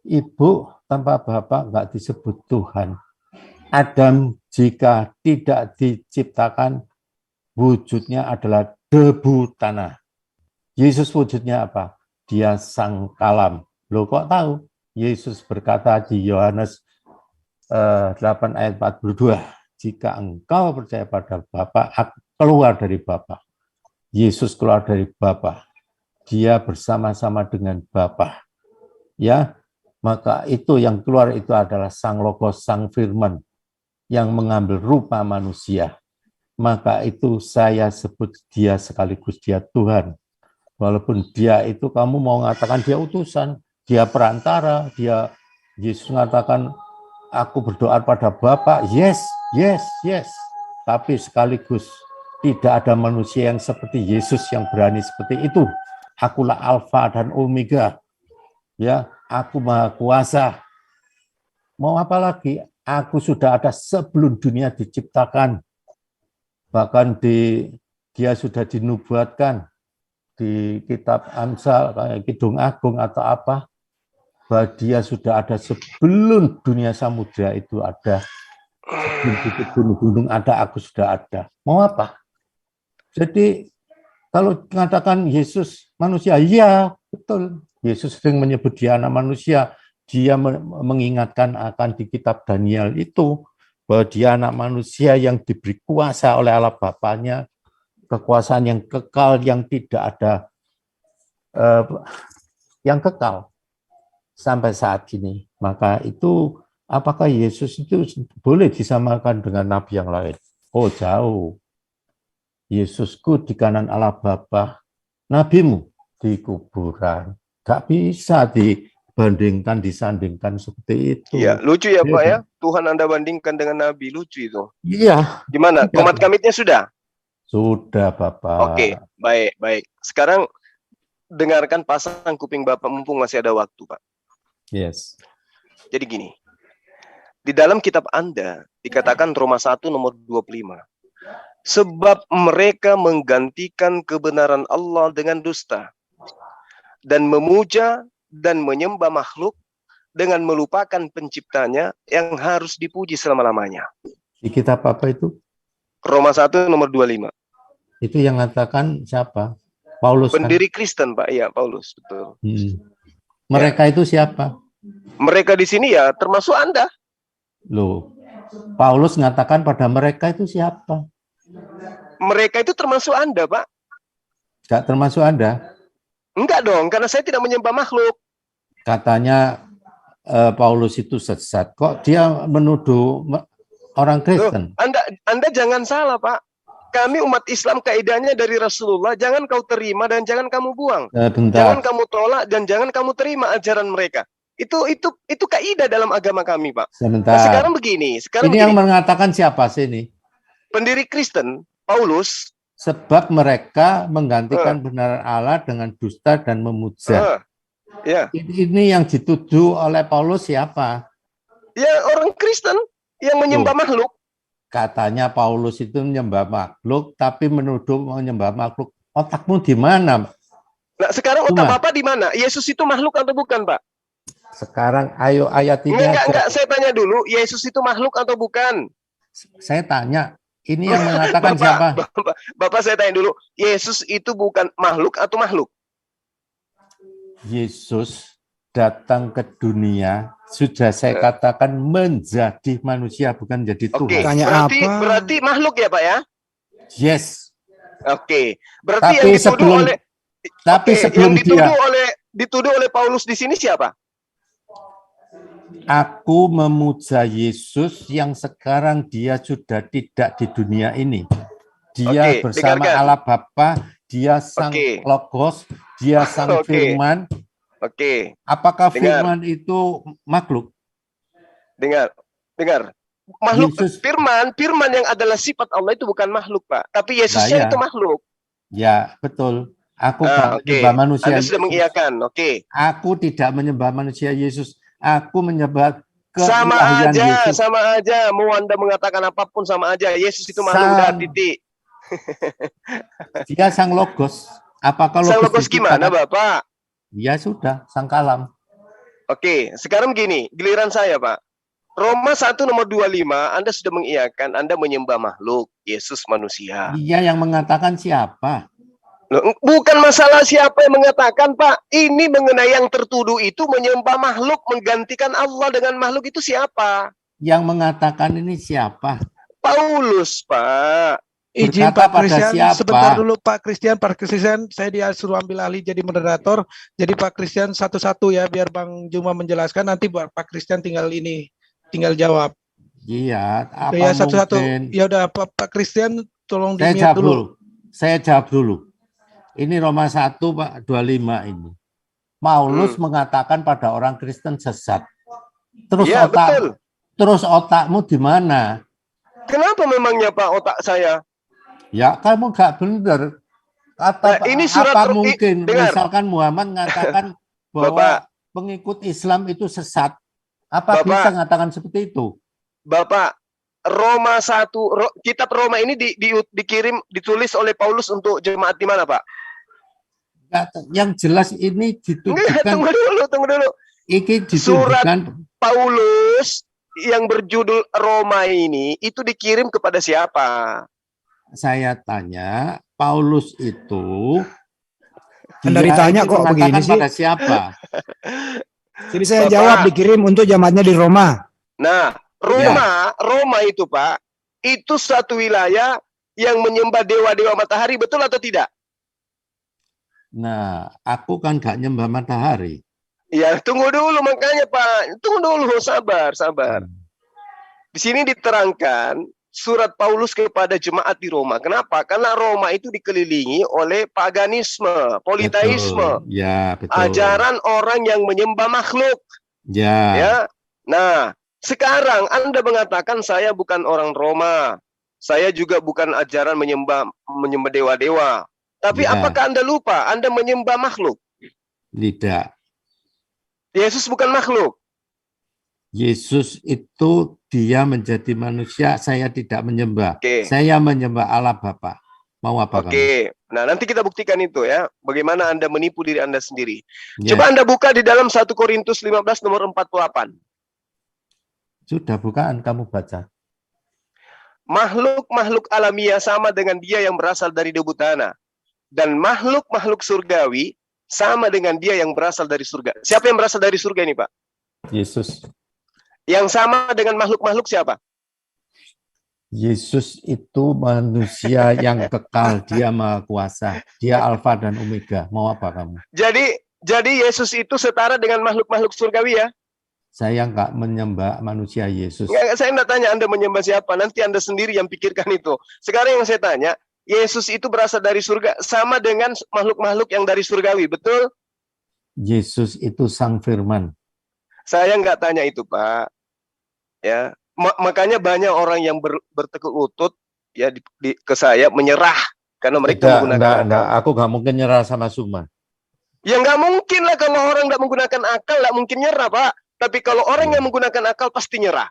ibu, tanpa bapak, nggak disebut Tuhan. Adam jika tidak diciptakan, wujudnya adalah debu tanah. Yesus wujudnya apa? Dia sang kalam. Loh kok tahu? Yesus berkata di Yohanes 8 ayat 42, jika engkau percaya pada Bapa, aku keluar dari Bapa. Yesus keluar dari Bapa. Dia bersama-sama dengan Bapa. Ya, maka itu yang keluar itu adalah Sang Logos, Sang Firman yang mengambil rupa manusia. Maka itu saya sebut dia sekaligus dia Tuhan. Walaupun dia itu kamu mau mengatakan dia utusan, dia perantara, dia Yesus mengatakan aku berdoa pada Bapa, yes, yes, yes. Tapi sekaligus tidak ada manusia yang seperti Yesus yang berani seperti itu. Akulah Alfa dan Omega. Ya, aku Maha Kuasa. Mau apa lagi? Aku sudah ada sebelum dunia diciptakan. Bahkan dia sudah dinubuatkan di kitab Amsal, kayak Kidung Agung atau apa, bahwa dia sudah ada sebelum dunia samudra itu ada, sebelum gunung-gunung ada, aku sudah ada. Mau apa? Jadi kalau mengatakan Yesus manusia, ya betul. Yesus sering menyebut dia anak manusia. Dia mengingatkan akan di kitab Daniel itu, bahwa dia anak manusia yang diberi kuasa oleh Allah Bapanya, kekuasaan yang kekal, yang tidak ada yang kekal sampai saat ini. Maka itu, apakah Yesus itu boleh disamakan dengan nabi yang lain? Oh jauh. Yesusku di kanan Allah Bapa, nabimu di kuburan. Gak bisa dibandingkan, disandingkan seperti itu.
Iya, lucu ya Pak ya. Tuhan Anda bandingkan dengan Nabi, lucu itu.
Iya.
Gimana? Komat kamitnya sudah?
Sudah Bapak.
Oke, baik. Sekarang dengarkan pasang kuping Bapak mumpung masih ada waktu Pak.
Yes.
Jadi gini, di dalam kitab Anda dikatakan Roma 1 nomor 25. Sebab mereka menggantikan kebenaran Allah dengan dusta dan memuja dan menyembah makhluk dengan melupakan penciptanya yang harus dipuji selama-lamanya.
Di kitab apa itu?
Roma 1 nomor 25.
Itu yang mengatakan siapa? Paulus.
Pendiri
kan?
Kristen, Pak. Iya, Paulus, betul.
Mereka itu siapa?
Mereka di sini ya termasuk Anda.
Loh, Paulus mengatakan pada mereka itu siapa?
Mereka itu termasuk Anda, Pak.
Enggak termasuk Anda?
Enggak dong, karena saya tidak menyembah makhluk.
Katanya Paulus itu sesat. Kok dia menuduh orang Kristen?
Loh, Anda jangan salah, Pak. Kami umat Islam kaidahnya dari Rasulullah, jangan kau terima dan jangan kamu buang.
Bentar.
Jangan kamu tolak dan jangan kamu terima ajaran mereka. Itu kaidah dalam agama kami, Pak. Nah,
Sebentar.
sekarang begini.
Ini yang mengatakan siapa sih ini?
Pendiri Kristen, Paulus.
Sebab mereka menggantikan benar Allah dengan dusta dan memuja.
Ya.
Ini yang dituduh oleh Paulus siapa?
Ya, orang Kristen yang menyembah makhluk.
Katanya Paulus itu menyembah makhluk, tapi menuduh menyembah makhluk. Otakmu di mana?
Nah, sekarang otak Bapak di mana? Yesus itu makhluk atau bukan, Pak?
Sekarang ayo ayat ini.
Enggak, saya tanya dulu, Yesus itu makhluk atau bukan?
Saya tanya, ini yang mengatakan siapa?
Bapak saya tanya dulu, Yesus itu bukan makhluk atau makhluk?
Yesus datang ke dunia, sudah saya katakan menjadi manusia, bukan jadi Tuhan.
Berarti makhluk ya, Pak ya?
Yes.
Oke. Berarti yang dituduh oleh Paulus di sini siapa?
Aku memuja Yesus yang sekarang dia sudah tidak di dunia ini. Dia bersama Allah Bapa, dia sang Logos, dia sang Firman. Apakah Firman itu makhluk?
Dengar. Makhluk Firman yang adalah sifat Allah itu bukan makhluk, Pak. Tapi Yesusnya itu makhluk.
Ya, betul. Aku menyembah manusia.
Anda sudah mengiyakan.
Aku tidak menyembah manusia Yesus. Aku menyembah
sama
Yesus.
Sama aja. Mau Anda mengatakan apapun sama aja. Yesus itu makhluk, udah titik.
Dia sang Logos. Apakah
sang Logos gimana, Bapak?
Ya sudah, sang kalam.
Oke, sekarang gini, giliran saya, Pak. Roma 1 nomor 25, Anda sudah mengiyakan, Anda menyembah makhluk, Yesus manusia.
Iya, yang mengatakan siapa?
Loh, bukan masalah siapa yang mengatakan, Pak. Ini mengenai yang tertuduh itu menyembah makhluk, menggantikan Allah dengan makhluk itu siapa?
Yang mengatakan ini siapa?
Paulus, Pak.
Izin Pak Christian, sebentar dulu Pak Christian, saya disuruh ambil alih jadi moderator. Jadi Pak Christian satu-satu ya, biar Bang Juma menjelaskan. Nanti Pak Christian tinggal jawab.
Iya.
Ya satu-satu. Ya udah Pak Christian, tolong di-mute dulu.
Saya jawab dulu. Ini Roma 1 Pak 25 ini. Paulus mengatakan pada orang Kristen sesat. Terus otakmu di mana?
Kenapa memangnya Pak otak saya?
Ya kamu nggak benar.
Ini surat
apa mungkin misalkan Muhammad mengatakan bahwa pengikut Islam itu sesat? Apa bisa mengatakan seperti itu?
Bapak, Roma 1, kitab Roma ini ditulis oleh Paulus untuk jemaat di mana, Pak?
Yang jelas ini ditujukan.
Tunggu dulu.
Ini
surat Paulus yang berjudul Roma ini itu dikirim kepada siapa?
Saya tanya, Paulus itu
Anda ditanya kok begini sih?
Pada siapa?
Jadi saya jawab dikirim untuk jamaatnya di Roma.
Nah, Roma itu Pak, itu satu wilayah yang menyembah dewa-dewa matahari, betul atau tidak?
Nah, aku kan gak nyembah matahari.
Ya, tunggu dulu makanya Pak. Tunggu dulu, sabar. Di sini diterangkan surat Paulus kepada jemaat di Roma. Kenapa? Karena Roma itu dikelilingi oleh paganisme, politeisme.
Betul. Ya, betul.
Ajaran orang yang menyembah makhluk.
Ya.
Nah, sekarang Anda mengatakan saya bukan orang Roma. Saya juga bukan ajaran menyembah dewa-dewa. Tapi apakah Anda lupa? Anda menyembah makhluk?
Tidak.
Yesus bukan makhluk.
Yesus itu dia menjadi manusia, saya tidak menyembah. Saya menyembah Allah Bapa. Mau apa kamu?
Nah, nanti kita buktikan itu ya. Bagaimana Anda menipu diri Anda sendiri. Coba Anda buka di dalam 1 Korintus 15 nomor 48.
Sudah bukaan, kamu baca.
Makhluk-makhluk alamiah sama dengan dia yang berasal dari debu tanah. Dan makhluk-makhluk surgawi sama dengan dia yang berasal dari surga. Siapa yang berasal dari surga ini, Pak?
Yesus.
Yang sama dengan makhluk-makhluk siapa?
Yesus itu manusia yang kekal, dia maha kuasa, dia alfa dan omega. Mau apa kamu?
Jadi Yesus itu setara dengan makhluk-makhluk surgawi ya?
Saya nggak menyembah manusia Yesus.
Saya nggak tanya Anda menyembah siapa, nanti Anda sendiri yang pikirkan itu. Sekarang yang saya tanya, Yesus itu berasal dari surga sama dengan makhluk-makhluk yang dari surgawi, betul?
Yesus itu Sang Firman.
Saya nggak tanya itu, Pak. Ya, makanya banyak orang yang bertekuk lutut ya ke saya menyerah karena mereka menggunakan akal.
Aku nggak mungkin nyerah sama Suma.
Ya nggak mungkin lah, kalau orang nggak menggunakan akal nggak mungkin nyerah, Pak. Tapi kalau orang yang menggunakan akal pasti nyerah.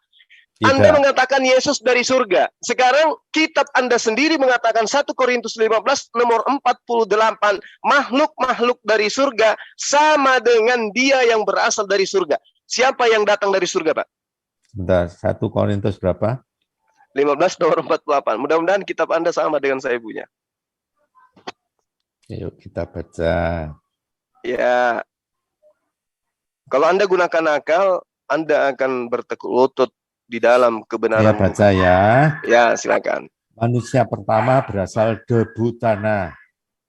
Tidak.
Anda mengatakan Yesus dari surga. Sekarang kitab Anda sendiri mengatakan 1 Korintus 15 nomor 48, makhluk-makhluk dari surga sama dengan dia yang berasal dari surga. Siapa yang datang dari surga, Pak?
Bentar, 1 Korintus berapa?
15 nomor 48. Mudah-mudahan kitab Anda sama dengan saya punya.
Yuk kita baca.
Ya. Kalau Anda gunakan akal, Anda akan bertekuk lutut di dalam kebenaran.
Ya, baca ya.
Ya, silakan.
Manusia pertama berasal debu tanah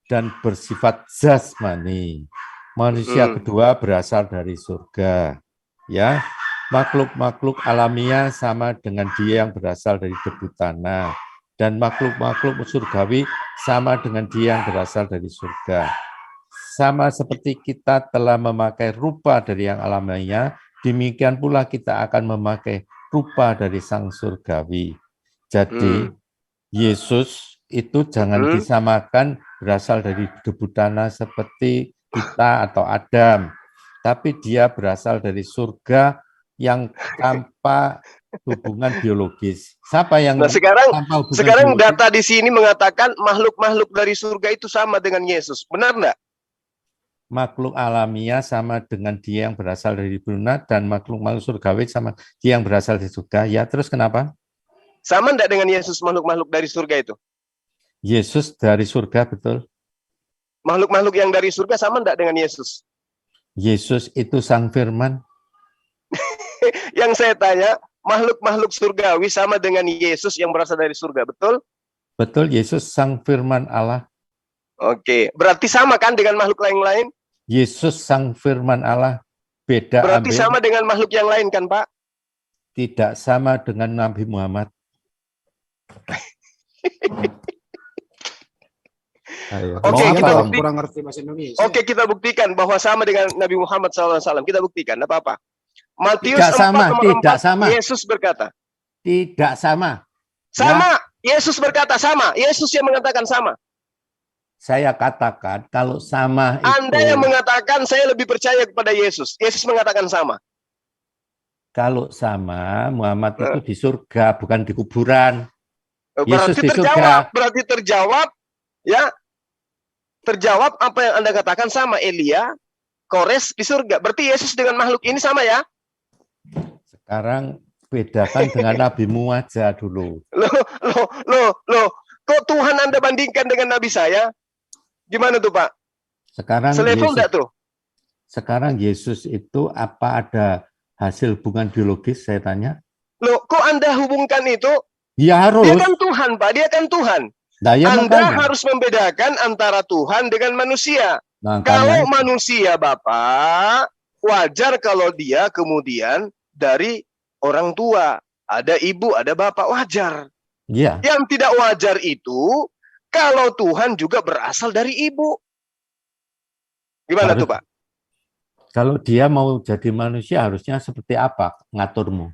dan bersifat jasmani. Manusia kedua berasal dari surga. Ya, makhluk-makhluk alamiah sama dengan dia yang berasal dari debu tanah, dan makhluk-makhluk surgawi sama dengan dia yang berasal dari surga. Sama seperti kita telah memakai rupa dari yang alamiah, demikian pula kita akan memakai rupa dari Sang Surgawi. Jadi, Yesus itu jangan disamakan berasal dari debu tanah seperti kita atau Adam, tapi dia berasal dari surga yang tanpa hubungan biologis. Siapa yang
sekarang data di sini mengatakan makhluk-makhluk dari surga itu sama dengan Yesus. Benar enggak?
Makhluk alamiah sama dengan dia yang berasal dari dunia, dan makhluk-makhluk surgawi sama dia yang berasal dari surga. Ya, terus kenapa?
Sama enggak dengan Yesus makhluk-makhluk dari surga itu?
Yesus dari surga, betul.
Makhluk-makhluk yang dari surga sama enggak dengan Yesus?
Yesus itu Sang Firman.
Yang saya tanya, makhluk-makhluk surgawi sama dengan Yesus yang berasal dari surga, betul?
Betul, Yesus Sang Firman Allah.
Oke, berarti sama kan dengan makhluk lain-lain?
Yesus Sang Firman Allah. Beda.
Berarti sama dengan makhluk yang lain kan, Pak?
Tidak sama dengan Nabi Muhammad.
Oke, kita buktikan bahwa sama dengan Nabi Muhammad SAW. Kita buktikan, tidak apa-apa. Matius 4:4, Yesus berkata.
Tidak sama.
Sama, ya? Yesus berkata sama. Yesus yang mengatakan sama.
Saya katakan kalau sama itu.
Anda yang mengatakan saya lebih percaya kepada Yesus. Yesus mengatakan sama.
Kalau sama, Muhammad itu di surga, bukan di kuburan.
Yesus di surga. Berarti terjawab, ya. Terjawab apa yang Anda katakan sama. Elia, Kores di surga. Berarti Yesus dengan makhluk ini sama ya?
Sekarang bedakan dengan nabimu aja dulu.
Loh. Kok Tuhan Anda bandingkan dengan nabi saya? Gimana tuh, Pak?
Sekarang
selevel enggak tuh?
Sekarang Yesus itu apa ada hasil hubungan biologis, saya tanya?
Loh, kok Anda hubungkan itu?
Ya harus.
Dia kan Tuhan, Pak. Dia kan Tuhan.
Nah, ya
Anda
makanya
harus membedakan antara Tuhan dengan manusia.
Makanya.
Kalau manusia, Bapak, wajar kalau dia kemudian dari orang tua. Ada ibu, ada bapak, wajar.
Iya.
Yang tidak wajar itu kalau Tuhan juga berasal dari ibu. Gimana tuh, Pak?
Kalau dia mau jadi manusia harusnya seperti apa ngaturmu?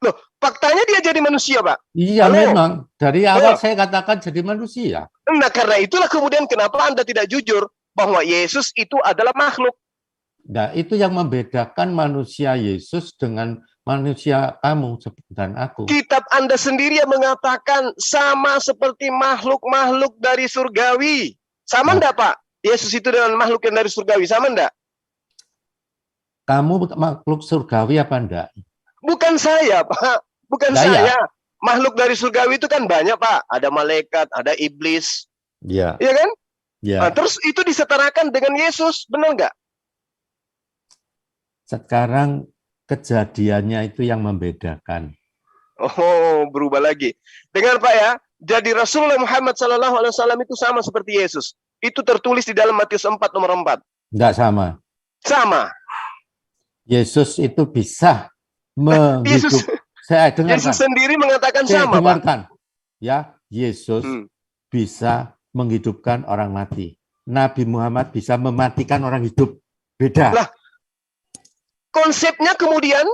Loh, faktanya dia jadi manusia, Pak.
Iya, memang. Dari awal saya katakan jadi manusia.
Nah, karena itulah kemudian kenapa Anda tidak jujur bahwa Yesus itu adalah makhluk.
Nah, itu yang membedakan manusia Yesus dengan manusia kamu dan aku.
Kitab Anda sendiri yang mengatakan sama seperti makhluk-makhluk dari surgawi. Sama enggak, Pak? Yesus itu dengan makhluk yang dari surgawi, sama enggak?
Kamu makhluk surgawi apa enggak?
Bukan saya, Pak. Bukan saya. Makhluk dari surgawi itu kan banyak, Pak. Ada malaikat, ada iblis.
Iya.
Iya kan?
Iya.
Nah, terus itu disetarakan dengan Yesus, benar enggak?
Sekarang kejadiannya itu yang membedakan.
Oh, berubah lagi. Dengar, Pak ya. Jadi Rasulullah Muhammad SAW itu sama seperti Yesus. Itu tertulis di dalam Matius 4 nomor 4.
Enggak sama.
Sama.
Yesus itu bisa menghidup. Saya dengarkan.
Yesus sendiri mengatakan
saya
sama,
dengarkan.
Pak.
Ya, Yesus bisa menghidupkan orang mati. Nabi Muhammad bisa mematikan orang hidup. Beda.
Lah, konsepnya kemudian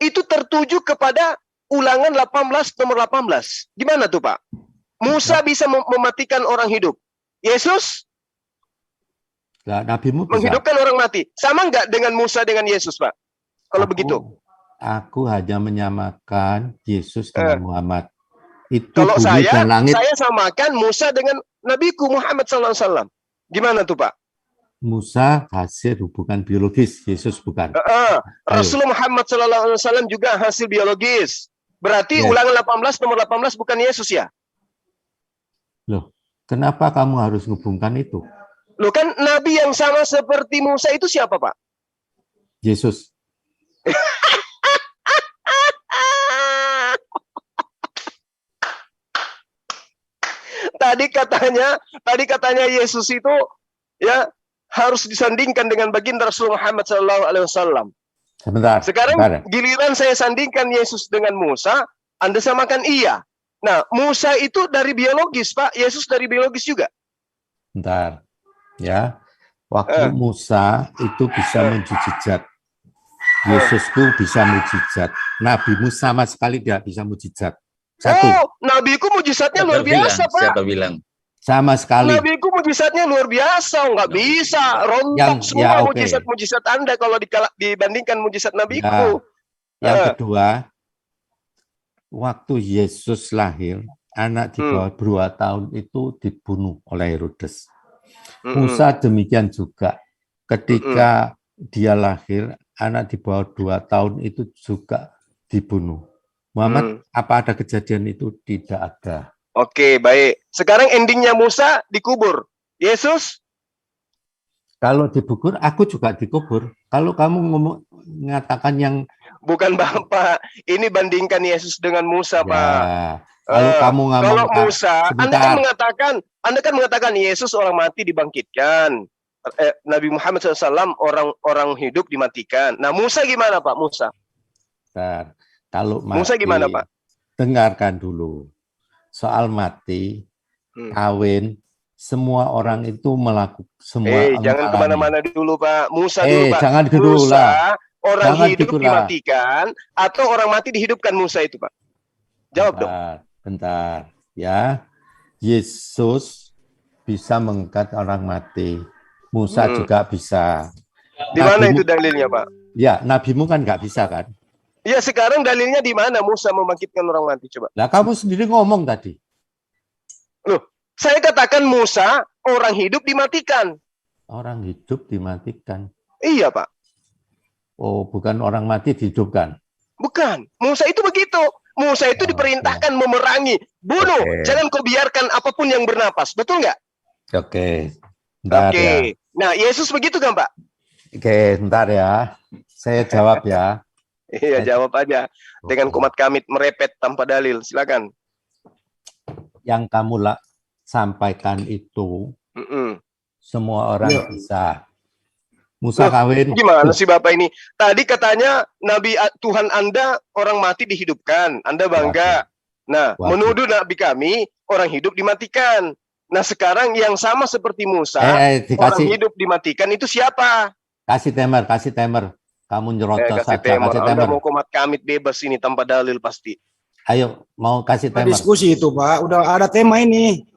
itu tertuju kepada Ulangan 18 nomor 18. Gimana tuh Pak? Musa bisa mematikan orang hidup. Yesus
Nah, Nabimu bisa.
menghidupkan orang mati. Sama nggak dengan Musa dengan Yesus Pak? Kalau begitu.
Aku hanya menyamakan Yesus dengan Muhammad. Itu
kalau
bumi dan langit.
saya samakan Musa dengan Nabiku Muhammad SAW. Gimana tuh Pak?
Musa hasil hubungan biologis, Yesus bukan.
Rasulullah Muhammad SAW juga hasil biologis. Berarti
Yes.
Ulangan 18 nomor 18 bukan Yesus ya?
Loh, kenapa kamu harus menghubungkan itu?
Loh kan Nabi yang sama seperti Musa itu siapa Pak?
Yesus.
Tadi katanya Yesus itu ya harus disandingkan dengan baginda Rasulullah Muhammad SAW.
Sebentar.
Sekarang
sebentar.
giliran saya sandingkan Yesus dengan Musa, Anda samakan iya. Nah, Musa itu dari biologis, Pak. Yesus dari biologis juga.
Bentar. Ya. Waktu Musa itu bisa mujizat. Yesusku bisa mujizat. Nabi Musa sama sekali tidak bisa mujizat. Satu.
Oh, nabiku mujizatnya luar biasa, Pak.
Siapa bilang?
Sama sekali.
Nabiku mujizatnya luar biasa, nggak bisa rontok semua mujizat-mujizat Anda kalau dibandingkan mujizat nabiku.
Yang kedua, waktu Yesus lahir, anak di bawah 2 tahun itu dibunuh oleh Herodes. Musa demikian juga. Ketika dia lahir, anak di bawah 2 tahun itu juga dibunuh. Muhammad, apa ada kejadian itu? Tidak ada.
Oke, baik. Sekarang endingnya Musa dikubur. Yesus?
Kalau dikubur, aku juga dikubur. Kalau kamu mengatakan yang...
Bukan Bapak. Ini bandingkan Yesus dengan Musa,
ya,
Pak.
Kalau kamu ngomong...
Kalau Musa,
sebentar.
Anda kan mengatakan Yesus orang mati dibangkitkan. Nabi Muhammad SAW orang hidup dimatikan. Nah, Musa gimana, Pak? Musa?
Bentar. Kalau mati,
Musa gimana, Pak?
Dengarkan dulu. Soal mati, kawin, semua orang itu melakukan semua.
Jangan kemana-mana dulu, Pak. Musa dulu, Pak.
Jangan dulu
Musa,
lah.
orang
Jangan
hidup
gitulah.
dimatikan atau orang mati dihidupkan Musa itu, Pak? Jawab dong.
Bentar, ya. Yesus bisa mengangkat orang mati. Musa juga bisa.
Di mana itu dalilnya, Pak?
Ya, nabimu kan nggak bisa kan?
Ya, sekarang dalilnya di mana Musa membangkitkan orang mati, coba?
Nah, kamu sendiri ngomong tadi.
Loh, saya katakan Musa, orang hidup dimatikan.
Orang hidup dimatikan.
Iya, Pak.
Oh, bukan orang mati dihidupkan.
Bukan. Musa itu begitu. Musa itu diperintahkan memerangi. Bunuh. Jangan kau biarkan apapun yang bernapas. Betul nggak?
Oke. Bentar ya.
Nah, Yesus begitu kan, Pak?
Oke, bentar ya. Saya jawab ya.
Iya, jawab aja. Dengan kumat kamit merepet tanpa dalil. Silakan.
Yang kamu sampaikan itu, semua orang bisa. Musa kawin.
Gimana sih Bapak ini? Tadi katanya Nabi Tuhan Anda orang mati dihidupkan. Anda bangga. Nah, menuduh Nabi kami orang hidup dimatikan. Nah, sekarang yang sama seperti Musa, orang hidup dimatikan itu siapa?
Kasih timer. Kamu nyerocos saja.
Kasih timer. Anda mau komat kamit bebas ini tanpa dalil pasti.
Ayo, mau kasih timer.
Diskusi itu, Pak. Udah ada tema ini.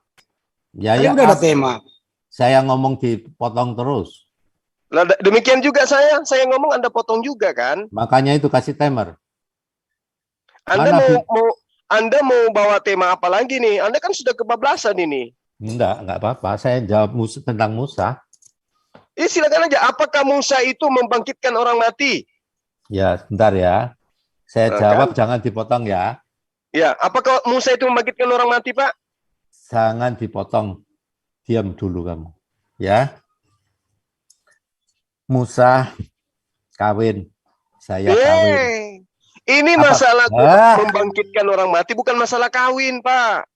Ya,
udah ada tema.
Saya ngomong dipotong terus.
Lah, demikian juga saya ngomong Anda potong juga kan?
Makanya itu kasih timer.
Anda mau bawa tema apa lagi nih? Anda kan sudah kebablasan ini.
Enggak apa-apa. Saya jawab tentang Musa.
Silakan aja. Apakah Musa itu membangkitkan orang mati?
Ya, sebentar ya. Saya jawab, jangan dipotong ya.
Ya, apakah Musa itu membangkitkan orang mati, Pak?
Jangan dipotong. Diam dulu kamu. Ya. Musa kawin. Saya kawin.
Ini masalah membangkitkan orang mati, bukan masalah kawin, Pak.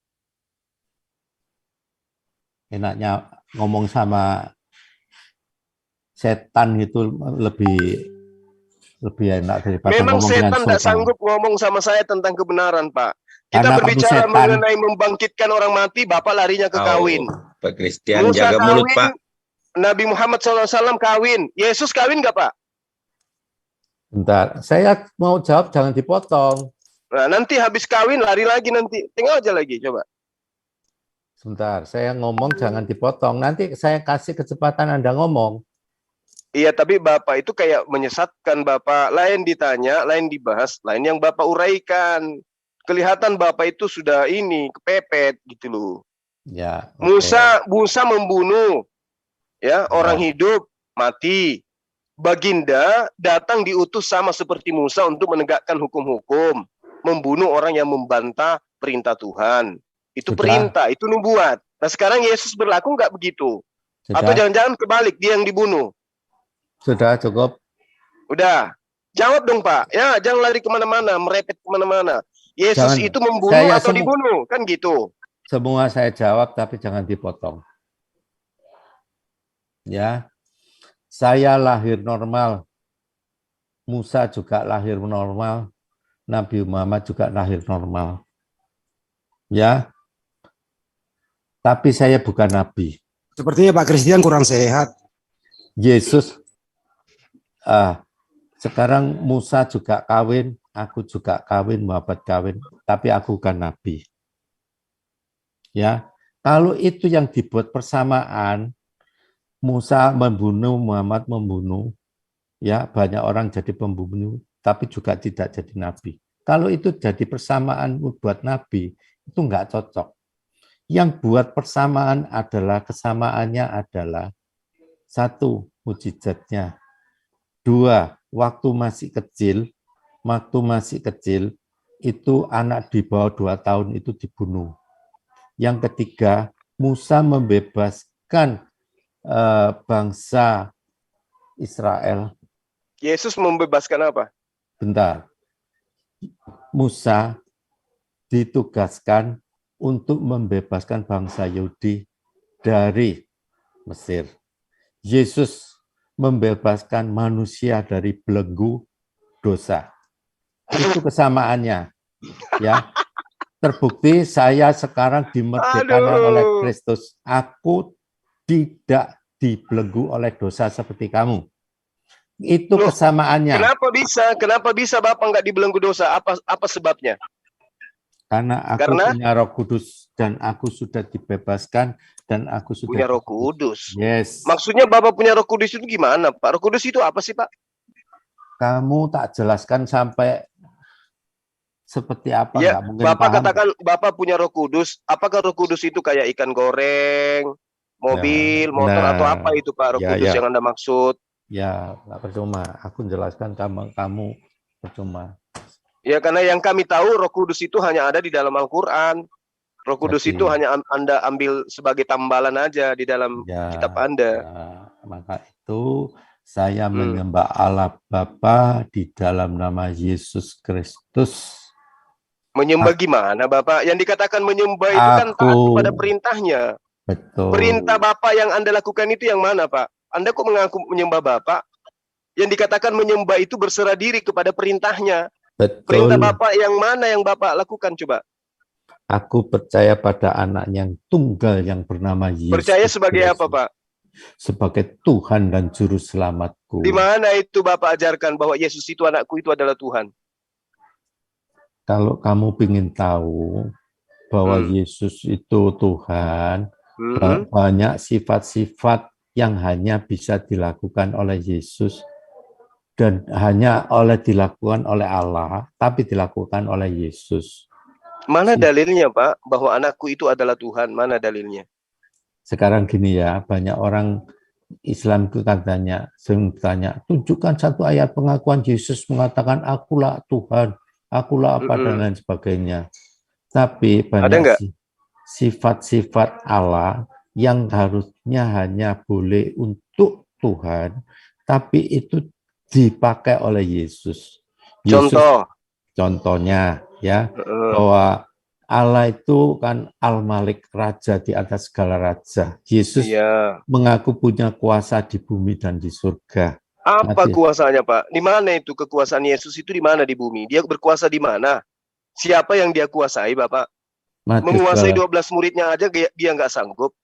Enaknya ngomong sama setan itu lebih enak daripada
memang
ngomong
setan
dengan
tidak sanggup ngomong sama saya tentang kebenaran, Pak. Kita
Karena kamu
berbicara
setan.
mengenai membangkitkan orang mati, Bapak larinya ke kawin.
Pak Christian
Musa
jaga mulut,
kawin,
Pak.
Nabi Muhammad SAW kawin. Yesus kawin nggak, Pak?
Bentar, saya mau jawab, jangan dipotong.
Nah, nanti habis kawin lari lagi nanti. Tinggal aja lagi, coba.
Sebentar, saya ngomong jangan dipotong. Nanti saya kasih kecepatan Anda ngomong.
Iya, tapi Bapak itu kayak menyesatkan Bapak. Lain ditanya, lain dibahas, lain yang Bapak uraikan. Kelihatan Bapak itu sudah kepepet gitu loh.
Ya. Okay.
Musa membunuh ya orang hidup mati. Baginda datang diutus sama seperti Musa untuk menegakkan hukum-hukum, membunuh orang yang membantah perintah Tuhan. Itu perintah, itu nubuat. Nah sekarang Yesus berlaku nggak begitu? Atau jangan-jangan kebalik, dia yang dibunuh?
Sudah cukup.
Udah, jawab dong Pak. Ya, jangan lari kemana-mana, merepet kemana-mana. Yesus itu membunuh atau dibunuh, kan gitu?
Semua saya jawab, tapi jangan dipotong. Ya. Saya lahir normal, Musa juga lahir normal, Nabi Muhammad juga lahir normal. Ya, tapi saya bukan Nabi.
Sepertinya Pak Christian kurang sehat.
Yesus, sekarang Musa juga kawin, aku juga kawin, Muhammad kawin, tapi aku bukan Nabi. Ya, kalau itu yang dibuat persamaan, Musa membunuh, Muhammad membunuh, ya banyak orang jadi pembunuh, tapi juga tidak jadi nabi. Kalau itu jadi persamaan buat nabi, itu nggak cocok. Yang buat persamaan adalah kesamaannya adalah satu, mujizatnya. Dua, waktu masih kecil itu anak di bawah 2 tahun itu dibunuh. Yang ketiga, Musa membebaskan bangsa Israel.
Yesus membebaskan apa?
Bentar. Musa ditugaskan untuk membebaskan bangsa Yahudi dari Mesir. Yesus membebaskan manusia dari belenggu dosa. Itu kesamaannya. Ya. Terbukti saya sekarang dimerdekakan oleh Kristus. Aku tidak dibelenggu oleh dosa seperti kamu. Itu kesamaannya.
Kenapa bisa Bapak nggak dibelenggu dosa? Apa sebabnya?
Karena aku punya Roh Kudus dan aku sudah dibebaskan dan aku sudah
punya Roh Kudus.
Yes.
Maksudnya Bapak punya Roh Kudus itu gimana, Pak? Roh Kudus itu apa sih, Pak?
Kamu tak jelaskan sampai seperti apa,
ya,
nggak mungkin
Bapak
paham.
Katakan Bapak punya Roh Kudus. Apakah Roh Kudus itu kayak ikan goreng, mobil, motor atau apa itu Pak Roh Kudus yang Anda maksud?
Ya, nggak percuma. Aku jelaskan kamu percuma.
Ya, karena yang kami tahu Roh Kudus itu hanya ada di dalam Al-Quran. Roh Kudus itu hanya Anda ambil sebagai tambalan aja di dalam kitab Anda.
Ya, maka itu saya menyembah Allah Bapa di dalam nama Yesus Kristus.
Menyembah gimana Bapak? Yang dikatakan menyembah itu kan taat kepada perintahnya.
Betul.
Perintah Bapak yang Anda lakukan itu yang mana Pak? Anda kok mengaku menyembah Bapak? Yang dikatakan menyembah itu berserah diri kepada perintahnya.
Betul.
Perintah Bapak yang mana yang Bapak lakukan coba?
Aku percaya pada anak yang tunggal yang bernama Yesus.
Percaya sebagai apa Pak?
Sebagai Tuhan dan Juru Selamatku.
Di mana itu Bapak ajarkan bahwa Yesus itu anakku itu adalah Tuhan?
Kalau kamu ingin tahu bahwa Yesus itu Tuhan, banyak sifat-sifat yang hanya bisa dilakukan oleh Yesus dan hanya dilakukan oleh Allah, tapi dilakukan oleh Yesus.
Mana dalilnya Pak bahwa anakku itu adalah Tuhan? Mana dalilnya?
Sekarang gini ya, banyak orang Islam itu katanya, sering bertanya, tunjukkan satu ayat pengakuan Yesus mengatakan akulah Tuhan, akulah apa dan lain sebagainya. Tapi banyak sifat-sifat Allah yang harusnya hanya boleh untuk Tuhan, tapi itu dipakai oleh Yesus. Contohnya ya, bahwa Allah itu kan Al-Malik, raja di atas segala raja. Yesus mengaku punya kuasa di bumi dan di surga.
Apa kuasanya Pak? Di mana itu kekuasaan Yesus itu di mana di bumi? Dia berkuasa di mana? Siapa yang dia kuasai, Bapak?
Matius
Menguasai
12.
12 muridnya aja dia nggak sanggup.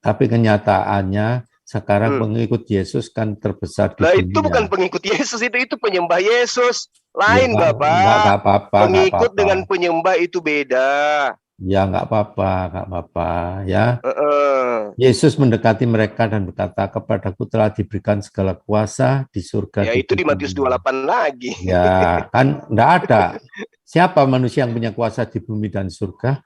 Tapi kenyataannya sekarang pengikut Yesus kan terbesar di
Nah,
dunia.
itu bukan pengikut Yesus, itu penyembah Yesus.
Ya,
Lain,
nggak
Bapak.
apa-apa, nggak
Pengikut
apa-apa.
dengan penyembah itu beda.
Ya, nggak apa-apa, ya. Yesus mendekati mereka dan berkata, kepadaku telah diberikan segala kuasa di surga.
Ya, itu di Matius 28 lagi.
Ya, kan nggak ada. Siapa manusia yang punya kuasa di bumi dan surga?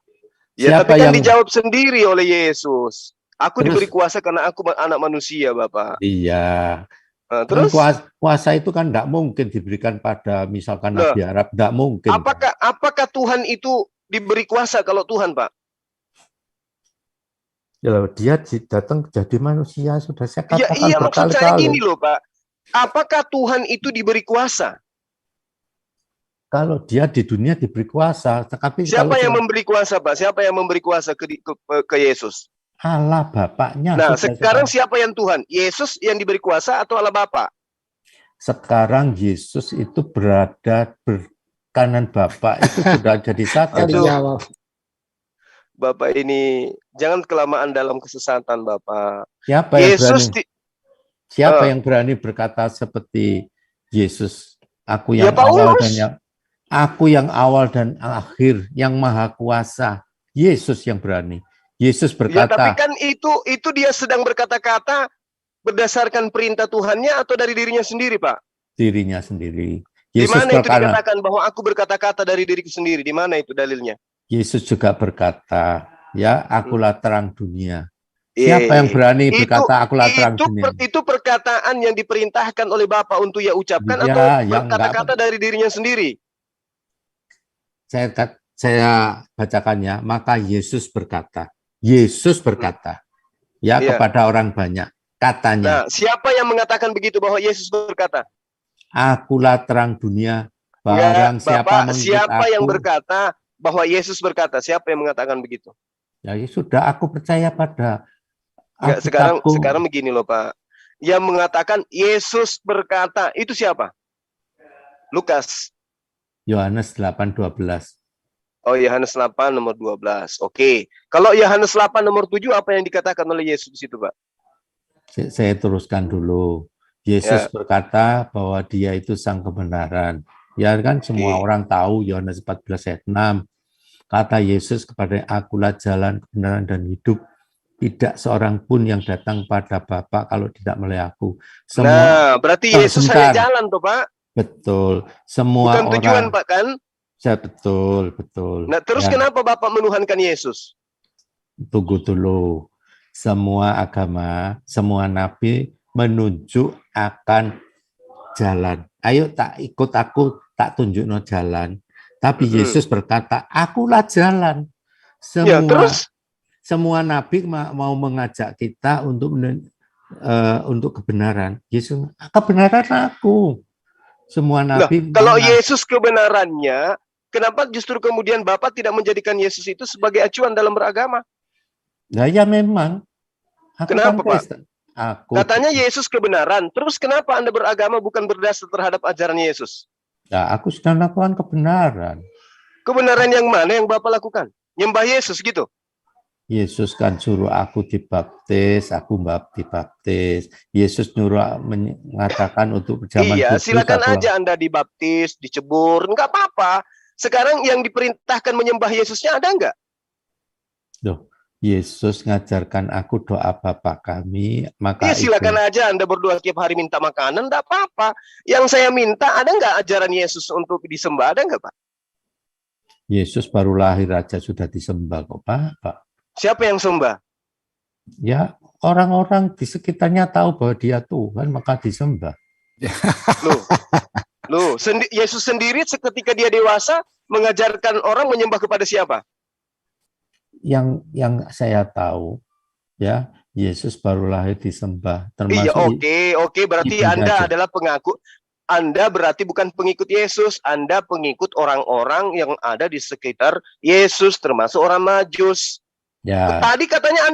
Ya,
Siapa
tapi kan
yang
dijawab sendiri oleh Yesus. Aku
Terus-
diberi kuasa karena aku anak manusia, Bapak.
Iya.
Nah,
Terus
terus,
kuasa itu kan tidak mungkin diberikan pada misalkan
Loh,
Nabi Arab, tidak mungkin.
apakah Tuhan itu diberi kuasa kalau Tuhan, Pak?
Ya, dia datang jadi manusia, sudah saya
Ya,
katakan
iya, maksud saya
berkali-kali.
gini loh, Pak. Apakah Tuhan itu diberi kuasa?
Kalau dia di dunia diberi kuasa, tapi
Siapa
kalau
yang memberi kuasa, Pak? Siapa yang memberi kuasa ke Yesus?
Allah Bapaknya.
Nah,
sudah
sekarang siapa yang Tuhan? Yesus yang diberi kuasa atau Allah Bapa?
sekarang Yesus itu berada kanan Bapa itu sudah jadi satu.
Aduh. Bapak ini jangan kelamaan dalam kesesatan, Bapak.
Siapa yang
Yesus
berani? Siapa yang berani berkata seperti Yesus? Aku yang
Ya,
awal
Paulus.
dan aku yang awal dan akhir, yang maha kuasa. Yesus yang berani. Yesus
Ya,
berkata.
tapi kan itu dia sedang berkata-kata berdasarkan perintah Tuhannya atau dari dirinya sendiri, Pak?
Dirinya sendiri.
Di
Yesus
mana itu
berkata,
dikatakan bahwa aku berkata-kata dari diriku sendiri? Di mana itu dalilnya?
Yesus juga berkata, ya, akulah terang dunia. Siapa yang berani berkata akulah terang dunia?
Itu perkataan yang diperintahkan oleh Bapa untuk ia ucapkan atau berkata-kata dari dirinya sendiri?
Saya bacakannya, maka Yesus berkata, ya, kepada orang banyak, katanya.
Nah, siapa yang mengatakan begitu bahwa Yesus berkata?
Akulah terang dunia, barang
Bapak, siapa
aku,
yang berkata bahwa Yesus berkata? Siapa yang mengatakan begitu?
Ya, sudah, aku percaya pada
sekarang begini loh, Pak. Yang mengatakan Yesus berkata, itu siapa? Lukas.
Yohanes 8:12.
Oh, Yohanes 8 nomor 12. Oke. Kalau Yohanes 8 nomor 7 apa yang dikatakan oleh Yesus di situ, Pak?
Saya teruskan dulu. Yesus berkata bahwa dia itu sang kebenaran. Ya kan semua orang tahu Yohanes 14 ayat 6. Kata Yesus kepada akulah jalan, kebenaran dan hidup. Tidak seorang pun yang datang pada Bapa kalau tidak melalui aku.
Berarti Yesus hanya jalan tuh, Pak.
Betul. Semua
bukan tujuan, Pak, kan?
Betul.
Nah, terus kenapa Bapak menuhankan Yesus?
Tunggu dulu. Semua agama, semua nabi menunjuk akan jalan. Ayo tak ikut aku, tak tunjuk no jalan. Tapi Yesus berkata, akulah jalan. Semua nabi mau mengajak kita untuk kebenaran. Yesus, kebenaran aku. Semua nabi.
Kalau Yesus kebenarannya, kenapa justru kemudian Bapak tidak menjadikan Yesus itu sebagai acuan dalam beragama?
Nah, ya memang.
Kenapa, Pak? Katanya Yesus kebenaran. Terus kenapa Anda beragama bukan berdasar terhadap ajaran Yesus?
Ya, aku sedang lakukan kebenaran.
Kebenaran yang mana yang Bapak lakukan? Nyembah Yesus gitu?
Yesus kan suruh aku dibaptis, aku dibaptis. Yesus nyuruh mengatakan untuk zaman
Iya, silakan aja Anda dibaptis, dicebur, enggak apa-apa. Sekarang yang diperintahkan menyembah Yesusnya ada enggak?
Loh, Yesus ngajarkan aku doa Bapa kami, maka
silakan aja Anda berdoa tiap hari minta makanan, enggak apa-apa. Yang saya minta, ada enggak ajaran Yesus untuk disembah? Ada enggak, Pak?
Yesus baru lahir aja sudah disembah kok, Pak.
Siapa yang sembah?
Ya, orang-orang di sekitarnya tahu bahwa dia Tuhan, maka disembah.
Yesus sendiri ketika dia dewasa mengajarkan orang menyembah kepada siapa?
Yang saya tahu, ya, Yesus baru lahir disembah. Termasuk
oke, berarti Anda adalah pengaku. Anda berarti bukan pengikut Yesus, Anda pengikut orang-orang yang ada di sekitar Yesus, termasuk orang Majus.
Ya.
Tadi katanya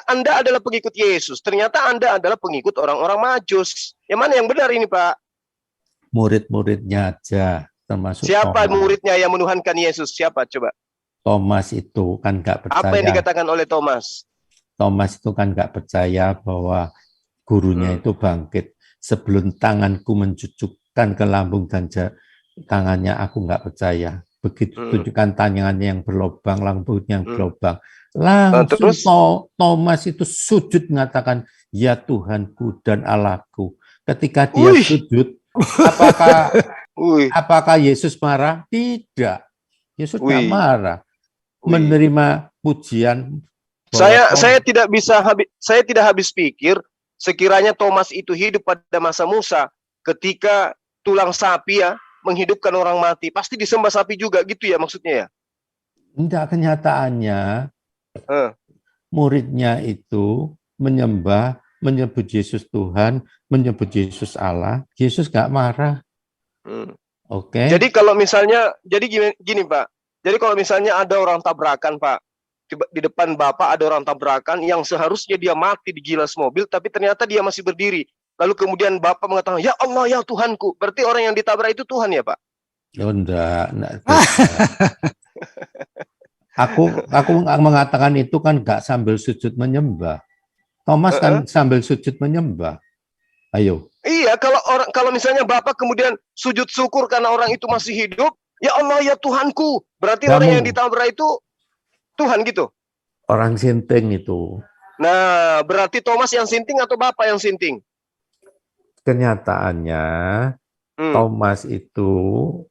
Anda adalah pengikut Yesus. Ternyata Anda adalah pengikut orang-orang Majus. Yang mana yang benar ini, Pak?
Murid-muridnya aja. termasuk
Siapa
Thomas.
muridnya yang menuhankan Yesus? Siapa coba?
Thomas itu kan nggak percaya.
Apa yang dikatakan oleh Thomas?
Thomas itu kan nggak percaya bahwa gurunya itu bangkit. Sebelum tanganku mencucukkan ke lambung dan tangannya, aku nggak percaya. Begitu tunjukkan tangannya yang berlobang, lambungnya yang berlobang. Langsung Thomas itu sujud mengatakan, ya Tuhanku dan Allahku. Ketika dia sujud, apakah Yesus marah? Tidak. Yesus nggak marah. Menerima pujian.
Saya tidak habis pikir, sekiranya Thomas itu hidup pada masa Musa, ketika tulang sapi menghidupkan orang mati, pasti disembah sapi juga gitu ya maksudnya ya?
Tidak, kenyataannya muridnya itu menyebut Yesus Tuhan, menyebut Yesus Allah. Yesus nggak marah. Oke.
Jadi kalau misalnya, jadi gini Pak, jadi kalau misalnya ada orang tabrakan Pak, di depan Bapak ada orang tabrakan yang seharusnya dia mati digilas mobil, tapi ternyata dia masih berdiri. Lalu kemudian Bapak mengatakan, ya Allah, ya Tuhanku. Berarti orang yang ditabrak itu Tuhan ya Pak?
Oh, enggak. Aku mengatakan itu kan enggak sambil sujud menyembah. Thomas kan sambil sujud menyembah. Ayo.
Iya, kalau misalnya Bapak kemudian sujud syukur karena orang itu masih hidup, ya Allah, ya Tuhanku. Berarti orang yang ditabrak itu Tuhan gitu.
Orang sinting itu.
Nah, berarti Thomas yang sinting atau Bapak yang sinting?
Kenyataannya Thomas itu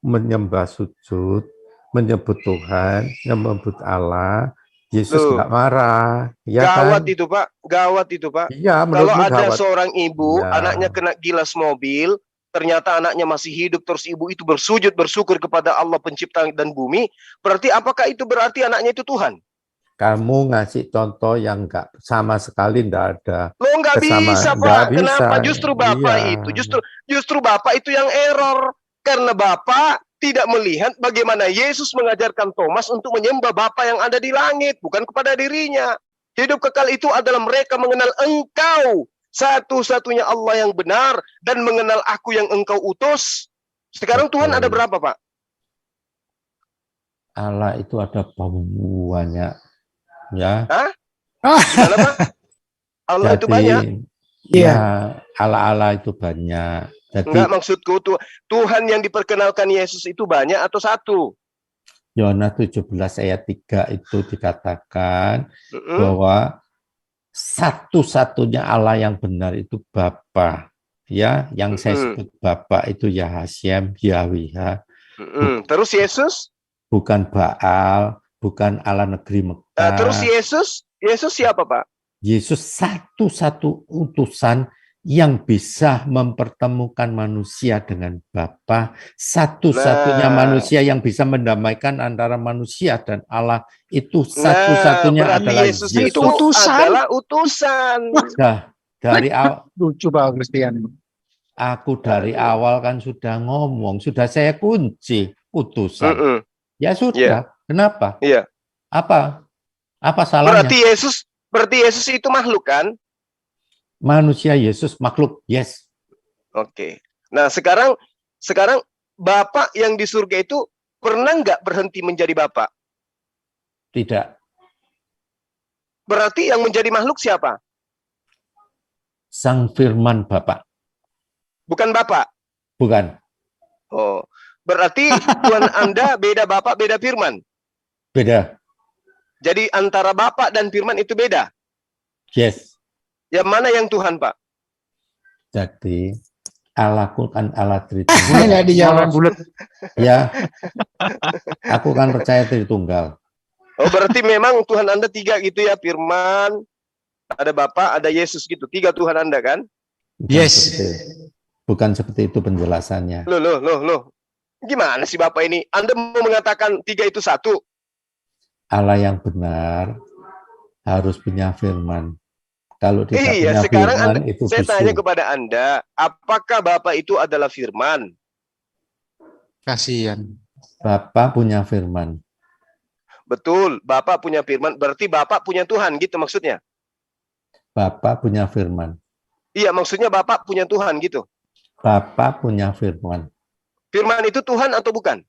menyembah sujud, menyebut Tuhan, menyebut Allah. Yesus nggak marah. Ya
gawat
kan?
itu Pak, gawat itu Pak.
Iya,
kalau ada
gawat.
Seorang ibu, anaknya kena gilas mobil, ternyata anaknya masih hidup, terus ibu itu bersujud, bersyukur kepada Allah pencipta dan bumi, berarti apakah itu berarti anaknya itu Tuhan?
Kamu ngasih contoh yang enggak sama sekali, enggak ada.
Lo nggak bisa Pak, kenapa? Justru Bapak itu, justru Bapak itu yang error. Karena Bapak tidak melihat bagaimana Yesus mengajarkan Thomas untuk menyembah Bapa yang ada di langit, bukan kepada dirinya. Hidup kekal itu adalah mereka mengenal Engkau, satu-satunya Allah yang benar, dan mengenal Aku yang Engkau utus. Sekarang Tuhan ada berapa, Pak?
Allah itu ada banyak, ya.
Hah? Gimana, Pak? Allah
Jadi,
itu banyak?
Ya, Allah itu banyak. Jadi,
enggak, maksudku Tuhan yang diperkenalkan Yesus itu banyak atau satu?
Yohanes 17 ayat 3 itu dikatakan bahwa satu-satunya Allah yang benar itu Bapa. Ya, yang saya sebut Bapa itu Yahashem, Yahweh.
Terus Yesus?
Bukan Baal, bukan Allah negeri Mekah.
Terus Yesus siapa, Pak?
Yesus satu-satu utusan yang bisa mempertemukan manusia dengan Bapa, satunya manusia yang bisa mendamaikan antara manusia dan Allah, itu satunya adalah
Yesus.
Yesus.
Itu adalah utusan.
Dari awal
lucu Pak Christian.
Aku dari awal kan sudah ngomong, sudah saya kunci utusan. Ya sudah. Kenapa? Apa salahnya?
Berarti Yesus itu makhluk kan?
Manusia, Yesus makhluk, yes.
Oke. Nah sekarang Bapak yang di surga itu pernah nggak berhenti menjadi Bapak?
Tidak.
Berarti yang menjadi makhluk siapa?
Sang Firman Bapak.
Bukan Bapak?
Bukan.
Oh, berarti Tuhan Anda beda Bapak, beda Firman?
Beda.
Jadi antara Bapak dan Firman itu beda?
Yes.
Yang mana yang Tuhan, Pak?
Jadi Allahku kan Allah Tritunggal.
Nggak dijawab bulat.
Ya, aku kan percaya Tritunggal.
Oh, berarti memang Tuhan Anda tiga gitu ya, Firman, ada Bapa, ada Yesus gitu. Tiga Tuhan Anda kan?
Bukan seperti itu penjelasannya.
Loh. Gimana sih Bapak ini? Anda mau mengatakan tiga itu satu?
Allah yang benar harus punya firman. Kalau tidak punya
sekarang
firman, itu
saya
bisu.
tanya kepada Anda, apakah Bapak itu adalah firman?
Kasihan.
Bapak punya firman.
Betul, Bapak punya firman, berarti Bapak punya Tuhan, gitu maksudnya?
Bapak punya firman.
Iya, maksudnya Bapak punya Tuhan, gitu?
Bapak punya firman.
Firman itu Tuhan atau bukan?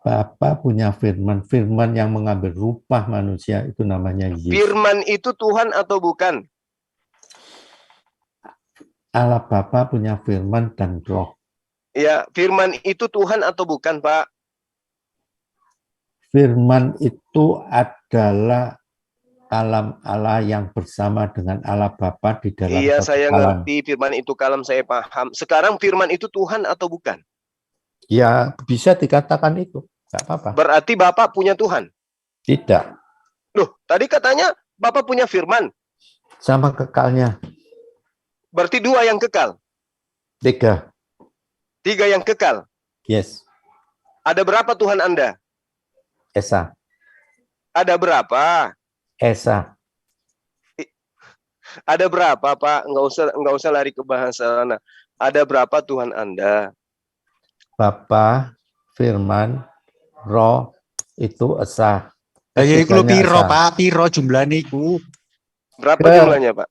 Bapa punya firman, firman yang mengambil rupa manusia itu namanya Yesus.
Firman itu Tuhan atau bukan?
Allah Bapa punya firman dan roh.
Ya, firman itu Tuhan atau bukan, Pak?
Firman itu adalah kalam Allah yang bersama dengan Allah Bapa di dalam
Iya,
satu
saya
kalam.
ngerti firman itu kalam, saya paham. Sekarang firman itu Tuhan atau bukan?
Ya, bisa dikatakan itu. Nggak apa-apa.
Berarti Bapak punya Tuhan?
Tidak.
Loh, tadi katanya Bapak punya firman.
Sama kekalnya.
Berarti 2 yang kekal.
3.
3 yang kekal.
Yes.
Ada berapa Tuhan Anda?
Esa.
Ada berapa?
Esa.
Ada berapa, Pak? Nggak usah lari ke bahasa sana. Ada berapa Tuhan Anda?
Bapa, firman, roh, itu esa.
Ya iku lho
Ketiganya
piro,
esa.
Pak? Piro jumlahnya iku?
Berapa jumlahnya, Pak?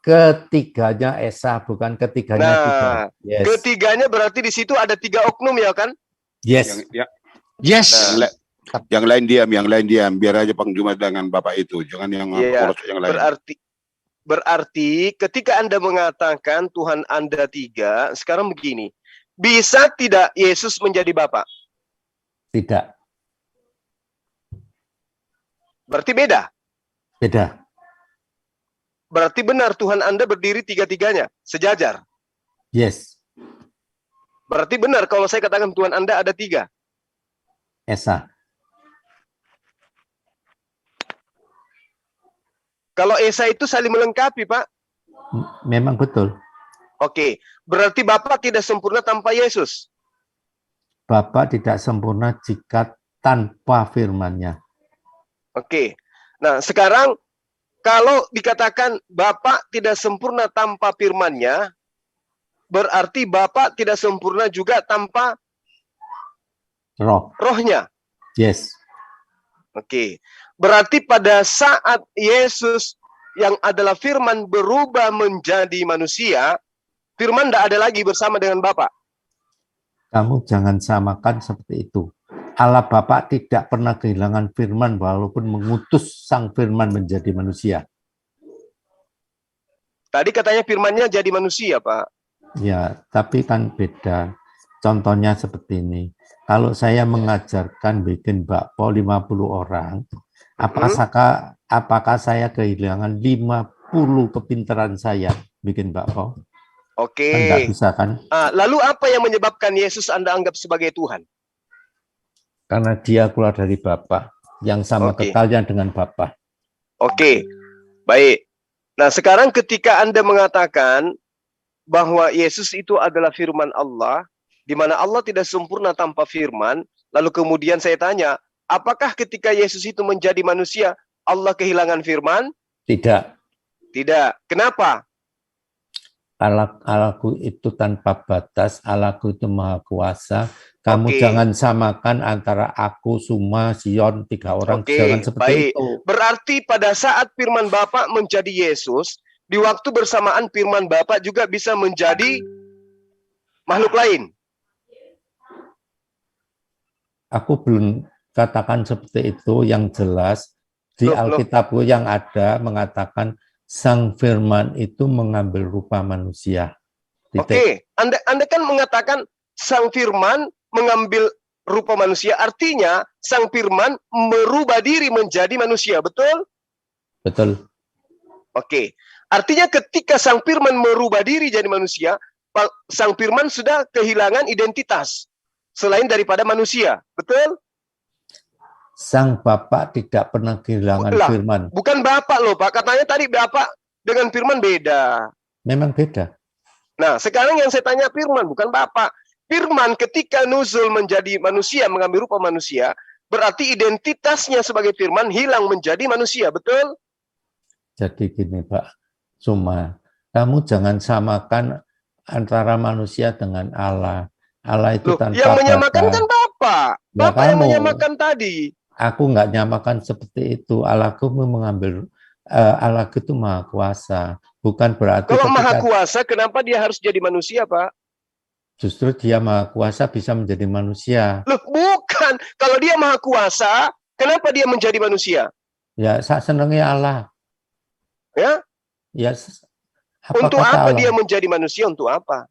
Ketiganya esa, bukan ketiganya tiga.
Nah,
Yes.
ketiganya berarti di situ ada 3 oknum ya kan?
Yes.
Yes.
Yang lain diam, biar aja Bang Juma dengan Bapak itu, jangan yang
Iya,
ngurus yang lain.
berarti ketika Anda mengatakan Tuhan Anda 3, sekarang begini, bisa tidak Yesus menjadi Bapa?
Tidak.
Berarti beda.
Beda.
Berarti benar Tuhan Anda berdiri 3-tiganya, sejajar.
Yes.
Berarti benar kalau saya katakan Tuhan Anda ada 3.
Esa.
Kalau Esa itu saling melengkapi, Pak.
Memang betul.
Oke, berarti Bapa tidak sempurna tanpa Yesus.
Bapa tidak sempurna jika tanpa firman-Nya.
Oke. Nah, sekarang kalau dikatakan Bapa tidak sempurna tanpa firman-Nya, berarti Bapa tidak sempurna juga tanpa
Roh.
rohnya.
Yes.
Oke. Berarti pada saat Yesus yang adalah firman berubah menjadi manusia, firman tidak ada lagi bersama dengan Bapa.
Kamu jangan samakan seperti itu. Allah Bapa tidak pernah kehilangan firman walaupun mengutus sang firman menjadi manusia.
Tadi katanya firman-Nya jadi manusia, Pak.
Ya, tapi kan beda. Contohnya seperti ini. Kalau saya mengajarkan bikin bakpo 50 orang, apakah saya kehilangan 50 kepintaran saya bikin bakpo?
Oke.
Kan nggak bisa kan?
Lalu apa yang menyebabkan Yesus Anda anggap sebagai Tuhan?
Karena dia keluar dari Bapa yang sama kekalnya dengan Bapa.
Oke, baik. Nah, sekarang ketika Anda mengatakan bahwa Yesus itu adalah firman Allah, di mana Allah tidak sempurna tanpa firman, lalu kemudian saya tanya, apakah ketika Yesus itu menjadi manusia, Allah kehilangan firman?
Tidak.
Tidak. Kenapa?
Allahku itu tanpa batas, Allahku itu maha kuasa. Kamu jangan samakan antara aku, Suma, Sion, 3 orang. Jangan seperti itu.
Berarti pada saat firman Bapa menjadi Yesus, di waktu bersamaan firman Bapa juga bisa menjadi makhluk lain.
Aku belum katakan seperti itu. Yang jelas di Alkitabku yang ada mengatakan sang firman itu mengambil rupa manusia.
Oke, Anda kan mengatakan sang firman mengambil rupa manusia, artinya sang firman merubah diri menjadi manusia, betul?
Betul.
Oke, artinya ketika sang firman merubah diri jadi manusia, sang firman sudah kehilangan identitas selain daripada manusia, betul?
Sang Bapa tidak pernah kehilangan firman.
Bukan Bapak loh, Pak. Katanya tadi Bapak dengan firman beda.
Memang beda.
Nah, sekarang yang saya tanya firman, bukan Bapak. Firman ketika nuzul menjadi manusia, mengambil rupa manusia, berarti identitasnya sebagai firman hilang menjadi manusia, betul?
Jadi gini Pak Suma, kamu jangan samakan antara manusia dengan Allah. Allah itu tanpa
yang menyamakan
batas.
Kan Bapak. Bapak yang menyamakan tadi.
Aku nggak nyamakan seperti itu. Allahku mengambil, Allahku itu maha kuasa. Bukan berarti
kalau maha kuasa, kenapa dia harus jadi manusia, Pak?
Justru dia maha kuasa bisa menjadi manusia.
Loh, bukan. Kalau dia maha kuasa, kenapa dia menjadi manusia?
Ya, sak senengnya Allah.
Ya,
Ya,
untuk
kata
apa
Allah?
dia menjadi manusia? Untuk apa?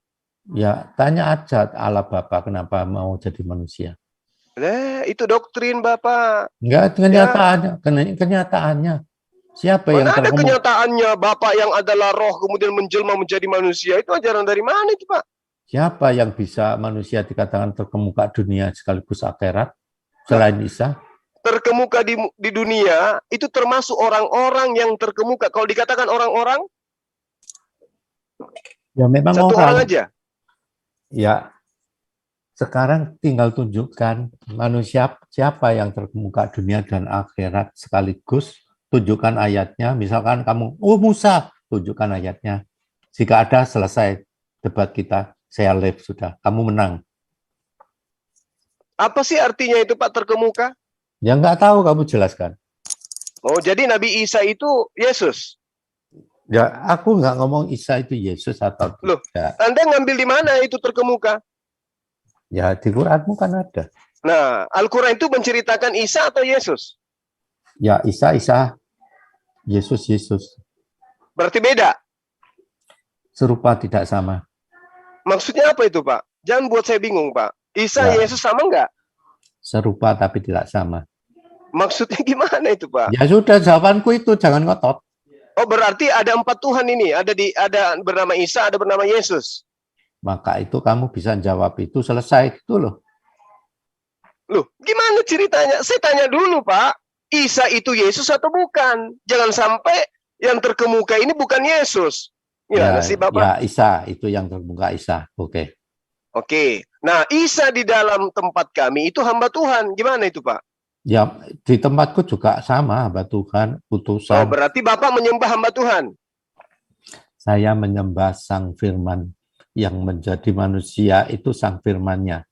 Ya, tanya aja Allah Bapa kenapa mau jadi manusia.
Itu doktrin Bapak.
Enggak, kenyataannya, kenyataannya. Siapa yang
Mana ada
terkemuka?
kenyataannya Bapak yang adalah roh kemudian menjelma menjadi manusia? Itu ajaran dari mana itu, Pak?
Siapa yang bisa manusia dikatakan terkemuka dunia sekaligus akhirat selain Isa?
Terkemuka di dunia itu termasuk orang-orang yang terkemuka. Kalau dikatakan orang-orang,
Ya memang
satu orang aja.
Ya, sekarang tinggal tunjukkan manusia siapa yang terkemuka dunia dan akhirat sekaligus. Tunjukkan ayatnya. Misalkan kamu, Musa, tunjukkan ayatnya. Jika ada, selesai debat kita. Saya live sudah. Kamu menang.
Apa sih artinya itu, Pak, terkemuka?
Ya nggak tahu, kamu jelaskan.
Oh, jadi Nabi Isa itu Yesus?
Ya, aku nggak ngomong Isa itu Yesus atau
Loh,
tidak.
Anda ngambil di mana itu terkemuka?
Ya, di Quranmu kan ada.
Nah, Al-Quran itu menceritakan Isa atau Yesus?
Ya, Isa, Yesus.
Berarti beda?
Serupa tidak sama.
Maksudnya apa itu, Pak? Jangan buat saya bingung, Pak. Isa,
Ya.
Yesus sama nggak?
Serupa tapi tidak sama.
Maksudnya gimana itu, Pak?
Ya sudah, jawabanku itu, jangan ngotot.
Oh, berarti ada 4 Tuhan ini. Ada bernama Isa, ada bernama Yesus.
Maka itu kamu bisa jawab itu, selesai gitu loh.
Loh, gimana ceritanya? Saya tanya dulu, Pak. Isa itu Yesus atau bukan? Jangan sampai yang terkemuka ini bukan Yesus. Gimana sih, Bapak?
Ya, Isa, itu yang terkemuka Isa. Oke.
Oke. Nah, Isa di dalam tempat kami itu hamba Tuhan. Gimana itu, Pak?
Ya, di tempatku juga sama, hamba Tuhan, utusan.
Oh, berarti Bapak menyembah hamba Tuhan?
Saya menyembah Sang Firman. Yang menjadi manusia itu Sang Firman-Nya,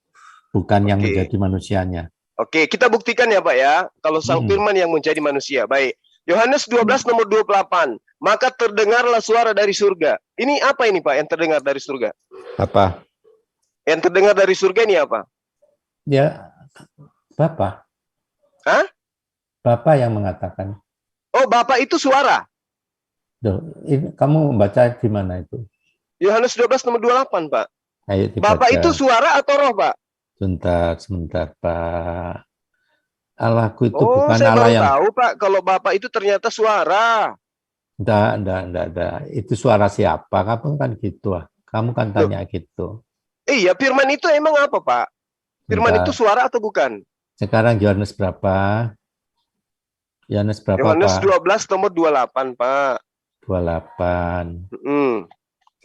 bukan yang menjadi manusianya.
Oke, kita buktikan ya, Pak ya. Kalau Sang Firman yang menjadi manusia. Baik. Yohanes 12 nomor 28. Maka terdengarlah suara dari surga. Ini apa ini, Pak, yang terdengar dari surga?
Apa?
Yang terdengar dari surga ini apa?
Ya, Bapak.
Hah?
Bapak yang mengatakan.
Oh, Bapak itu suara.
Duh, ini, kamu membaca di mana itu?
Yohanes 12 nomor 28, Pak.
Ayo dibaca.
Bapak itu suara atau roh, Pak?
Sebentar, Pak. Allahku itu
Oh,
bukan
saya
Allah
baru
yang...
tahu, Pak, kalau Bapak itu ternyata suara.
Enggak. Itu suara siapa? Kamu kan gitu. Kamu kan tanya gitu.
Iya, firman itu emang apa, Pak? Firman itu suara atau bukan?
Sekarang Yohanes berapa? Yohanes berapa,
Yohanes
Pak?
12 nomor 28, Pak.
28.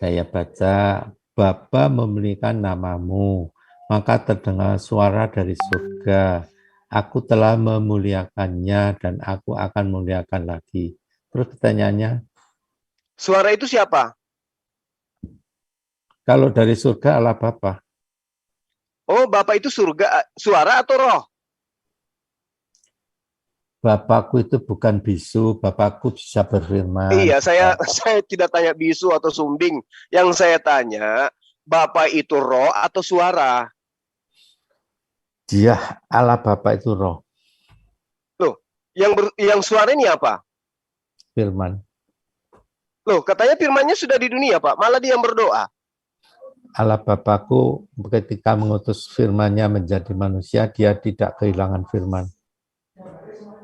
Saya baca, Bapa memberikan namamu, maka terdengar suara dari surga. Aku telah memuliakannya dan aku akan memuliakan lagi. Terus pertanyaannya?
Suara itu siapa?
Kalau dari surga Allah Bapa.
Oh, Bapak itu surga, suara atau roh?
Bapakku itu bukan bisu, Bapakku bisa berfirman.
Iya, saya tidak tanya bisu atau sumbing. Yang saya tanya, Bapak itu roh atau suara?
Dia Allah Bapa itu roh.
Loh, yang suara ini apa?
Firman.
Loh, katanya firmannya sudah di dunia, Pak. Malah dia yang berdoa.
Allah Bapakku ketika mengutus firman-Nya menjadi manusia, dia tidak kehilangan firman.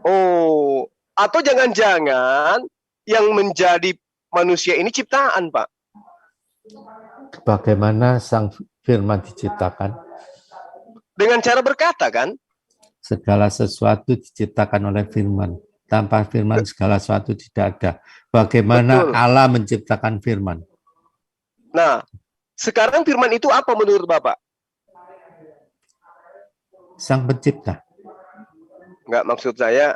Oh, atau jangan-jangan yang menjadi manusia ini ciptaan, Pak?
Bagaimana sang firman diciptakan?
Dengan cara berkata, kan?
Segala sesuatu diciptakan oleh firman. Tanpa firman segala sesuatu tidak ada. Bagaimana Allah menciptakan firman?
Nah, sekarang firman itu apa menurut Bapak?
Sang pencipta.
Enggak, maksud saya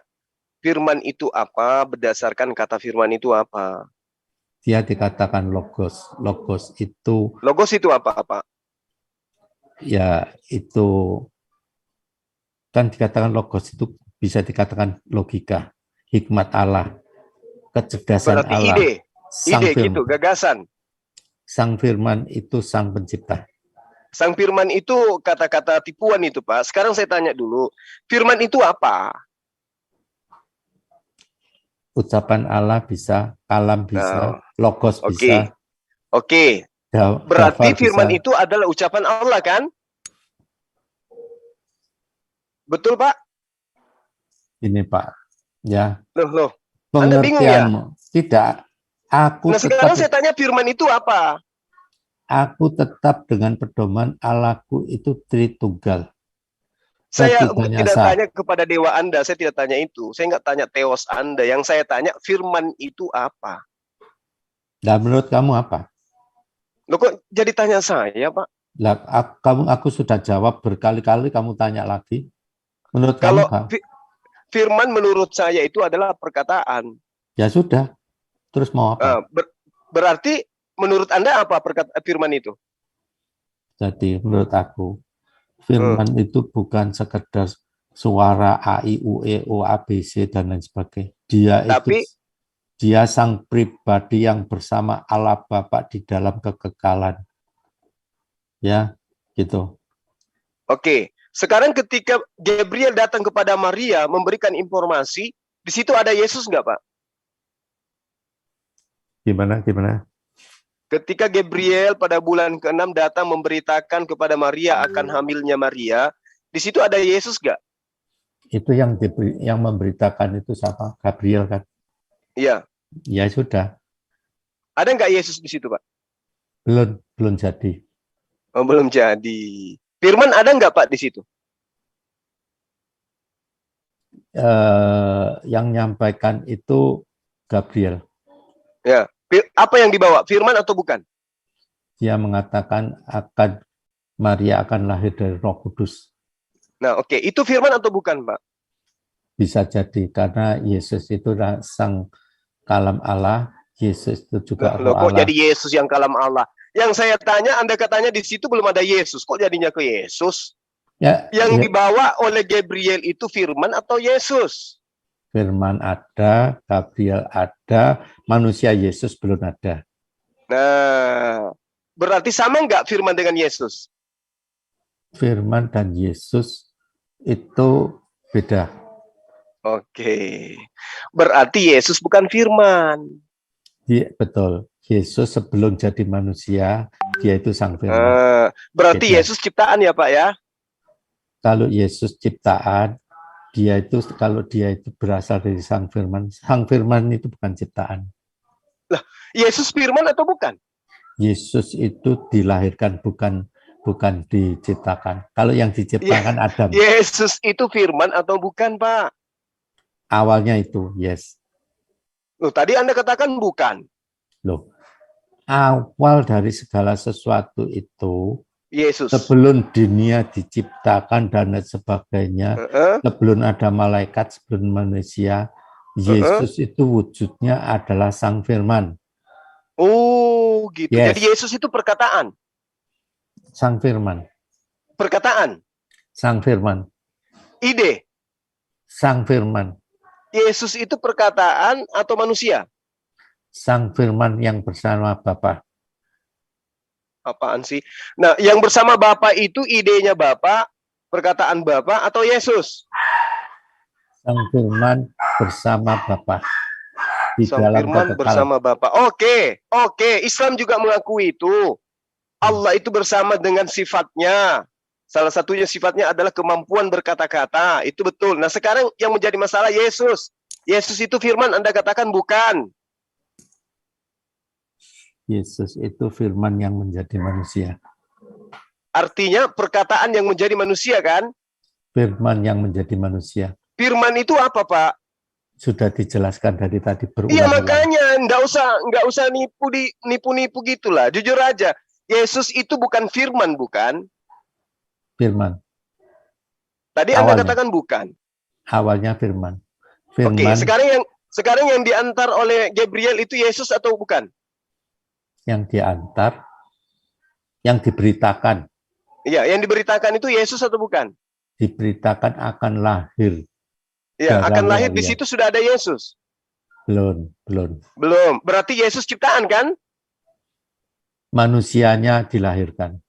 firman itu apa, berdasarkan kata firman itu apa?
Dia dikatakan logos. Logos itu
apa, Pak?
Ya, itu kan dikatakan logos itu bisa dikatakan logika, hikmat Allah, kecerdasan
berarti
Allah.
Ide gitu, gagasan.
Sang firman itu sang pencipta.
Sang firman itu kata-kata tipuan itu, Pak. Sekarang saya tanya dulu, firman itu apa?
Ucapan Allah bisa, kalam bisa, logos
Oke.
bisa.
Oke. Berarti firman itu adalah ucapan Allah, kan? Betul, Pak?
Ini, Pak. Ya.
Loh. Anda bingung ya?
Tidak. Aku
sekarang saya tanya firman itu apa?
Aku tetap dengan pedoman Allahku itu Tritunggal.
Saya tidak tanya kepada dewa Anda, saya tidak tanya itu. Saya nggak tanya teos Anda. Yang saya tanya firman itu apa?
Dan menurut kamu apa?
Loh, kok jadi tanya saya, Pak?
Lah, aku sudah jawab berkali-kali, kamu tanya lagi. Menurut
kalau
kamu,
firman menurut saya itu adalah perkataan.
Ya sudah. Terus mau apa?
Berarti menurut Anda apa firman itu?
Jadi menurut aku firman itu bukan sekedar suara A, I, U, E, O, A, B, C dan lain sebagainya. Dia sang pribadi yang bersama Allah Bapa di dalam kekekalan. Ya, gitu.
Oke. Sekarang ketika Gabriel datang kepada Maria memberikan informasi, di situ ada Yesus nggak, Pak?
Gimana?
Ketika Gabriel pada bulan ke-6 datang memberitakan kepada Maria akan hamilnya Maria, di situ ada Yesus nggak?
Itu yang memberitakan itu siapa? Gabriel kan?
Iya.
Ya sudah.
Ada nggak Yesus di situ, Pak?
Belum jadi.
Oh, belum jadi. Firman ada nggak, Pak, di situ?
Yang nyampaikan itu Gabriel.
Ya. Apa yang dibawa? Firman atau bukan?
Dia mengatakan Maria akan lahir dari Roh Kudus.
Nah, oke. Itu firman atau bukan, Pak?
Bisa jadi, karena Yesus itu sang kalam Allah. Yesus itu juga Roh
kok
Allah.
jadi Yesus yang kalam Allah? Yang saya tanya, Anda katanya di situ belum ada Yesus. Kok jadinya ke Yesus? Yang dibawa oleh Gabriel itu firman atau Yesus?
Firman ada, Gabriel ada, manusia Yesus belum ada.
Nah, berarti sama nggak firman dengan Yesus?
Firman dan Yesus itu beda.
Oke. Berarti Yesus bukan firman.
Betul. Yesus sebelum jadi manusia, dia itu sang firman.
Berarti beda. Yesus ciptaan ya, Pak, ya?
Kalau Yesus ciptaan, kalau dia itu berasal dari sang firman itu bukan ciptaan.
Lah, Yesus firman atau bukan?
Yesus itu dilahirkan, bukan diciptakan. Kalau yang diciptakan Adam.
Yesus itu firman atau bukan, Pak?
Awalnya itu, yes.
Loh, tadi Anda katakan bukan.
Loh, awal dari segala sesuatu itu
Yesus.
Sebelum dunia diciptakan dan sebagainya, sebelum ada malaikat, sebelum manusia, Yesus itu wujudnya adalah sang firman.
Oh, gitu. Yes. Jadi Yesus itu perkataan.
Sang firman.
Perkataan.
Sang firman.
Ide.
Sang firman.
Yesus itu perkataan atau manusia?
Sang firman yang bersama Bapa.
Apaan sih? Nah, yang bersama Bapa itu idenya Bapa, perkataan Bapa atau Yesus?
Sang firman bersama Bapa.
Sang firman bersama Bapa. Oke. Islam juga mengakui itu. Allah itu bersama dengan sifatnya. Salah satunya sifatnya adalah kemampuan berkata-kata. Itu betul. Nah, sekarang yang menjadi masalah Yesus. Yesus itu firman, Anda katakan bukan.
Yesus itu firman yang menjadi manusia.
Artinya perkataan yang menjadi manusia, kan?
Firman yang menjadi manusia.
Firman itu apa, Pak?
Sudah dijelaskan dari tadi berulang-ulang.
Iya, makanya nggak usah nipu-nipu gitulah. Jujur aja, Yesus itu bukan firman, bukan?
Firman.
Tadi Anda katakan bukan.
Awalnya firman.
Oke, sekarang yang diantar oleh Gabriel itu Yesus atau bukan?
Yang diantar, yang diberitakan.
Iya, yang diberitakan itu Yesus atau bukan?
Diberitakan akan lahir.
Iya, akan lahir di situ sudah ada Yesus.
Belum.
Berarti Yesus ciptaan, kan?
Manusianya dilahirkan.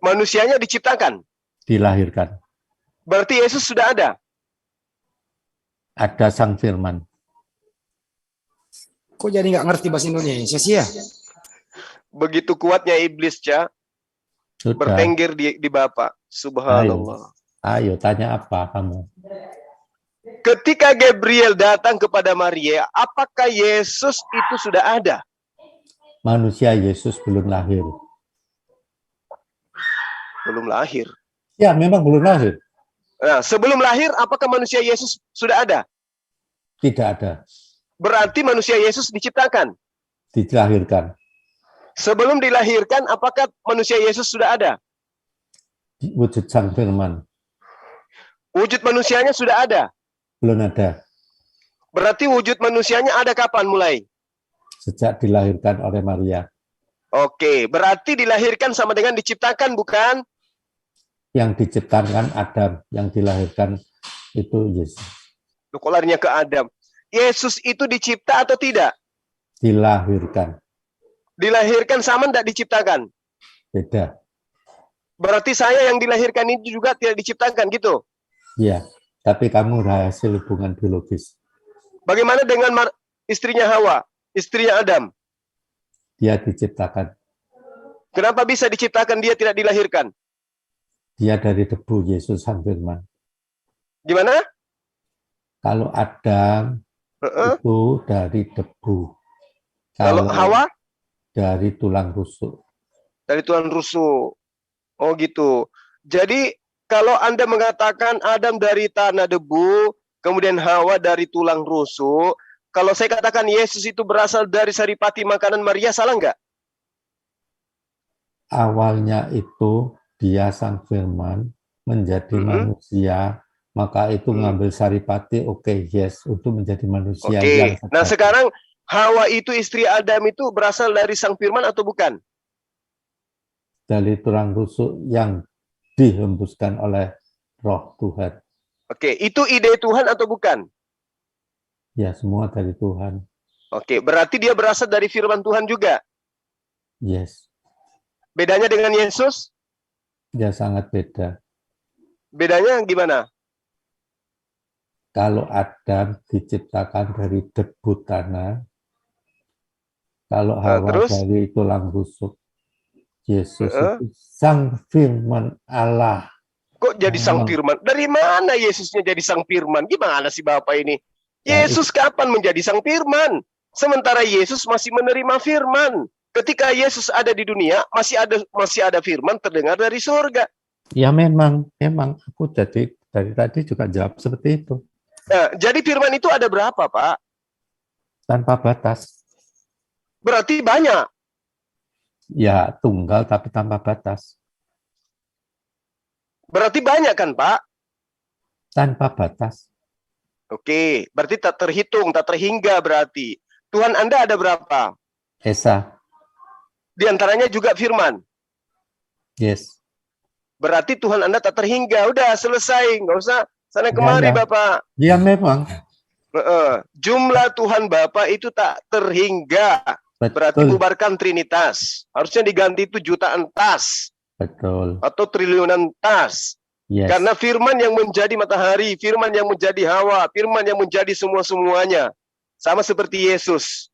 Manusianya diciptakan.
Dilahirkan.
Berarti Yesus sudah ada.
Ada Sang Firman.
Kok jadi nggak ngerti bahasa Indonesia sih ya?
Begitu kuatnya iblis, Ca.
Sudah.
Bertengger di Bapa. Subhanallah.
Ayo, tanya apa kamu?
Ketika Gabriel datang kepada Maria, apakah Yesus itu sudah ada?
Manusia Yesus belum lahir.
Belum lahir.
Ya, memang belum lahir.
Nah, sebelum lahir, apakah manusia Yesus sudah ada?
Tidak ada.
Berarti manusia Yesus diciptakan.
Dilahirkan.
Sebelum dilahirkan, apakah manusia Yesus sudah ada?
Wujud Sang Firman.
Wujud manusianya sudah ada.
Belum ada.
Berarti wujud manusianya ada kapan mulai?
Sejak dilahirkan oleh Maria.
Oke, berarti dilahirkan sama dengan diciptakan, bukan?
Yang diciptakan Adam, yang dilahirkan itu Yesus.
Loh, kok larinya ke Adam? Yesus itu dicipta atau tidak?
Dilahirkan.
Dilahirkan sama tidak diciptakan?
Beda.
Berarti saya yang dilahirkan ini juga tidak diciptakan, gitu?
Iya, tapi kamu hasil hubungan biologis.
Bagaimana dengan istrinya Hawa, istrinya Adam?
Dia diciptakan.
Kenapa bisa diciptakan, dia tidak dilahirkan?
Dia dari debu, Yesus Sang Firman.
Gimana?
Kalau Adam itu dari debu.
Kalau Hawa?
Dari tulang rusuk.
Dari tulang rusuk. Oh gitu. Jadi kalau Anda mengatakan Adam dari tanah debu, kemudian Hawa dari tulang rusuk, kalau saya katakan Yesus itu berasal dari saripati makanan Maria, salah nggak?
Awalnya itu dia Sang Firman menjadi manusia, maka itu ngambil saripati, yes, untuk menjadi manusia.
Nah sekarang Hawa itu istri Adam itu berasal dari Sang Firman atau bukan?
Dari tulang rusuk yang dihembuskan oleh Roh Tuhan.
Oke, itu ide Tuhan atau bukan?
Ya, semua dari Tuhan.
Oke, berarti dia berasal dari firman Tuhan juga?
Yes.
Bedanya dengan Yesus?
Ya, sangat beda.
Bedanya gimana?
Kalau Adam diciptakan dari debu tanah, kalau Hawa dari tulang rusuk, Yesus itu Sang Firman Allah.
Kok jadi Sang Firman? Dari mana Yesusnya jadi Sang Firman? Gimana sih Bapak ini? Yesus kapan menjadi Sang Firman? Sementara Yesus masih menerima firman. Ketika Yesus ada di dunia, masih ada firman terdengar dari surga.
Ya memang aku dari tadi juga jawab seperti itu.
Nah, jadi firman itu ada berapa, Pak?
Tanpa batas.
Berarti banyak.
Ya, tunggal tapi tanpa batas.
Berarti banyak kan, Pak?
Tanpa batas.
Oke, berarti tak terhitung, tak terhingga berarti. Tuhan Anda ada berapa?
Esa.
Di antaranya juga firman.
Yes.
Berarti Tuhan Anda tak terhingga. Udah selesai, nggak usah sana kemari, Bapak.
Ya memang.
Jumlah Tuhan Bapa itu tak terhingga.
Betul.
Berarti bubarkan Trinitas. Harusnya diganti itu jutaan tas.
Betul.
Atau triliunan tas.
Yes.
Karena firman yang menjadi matahari, firman yang menjadi Hawa, firman yang menjadi semua-semuanya. Sama seperti Yesus.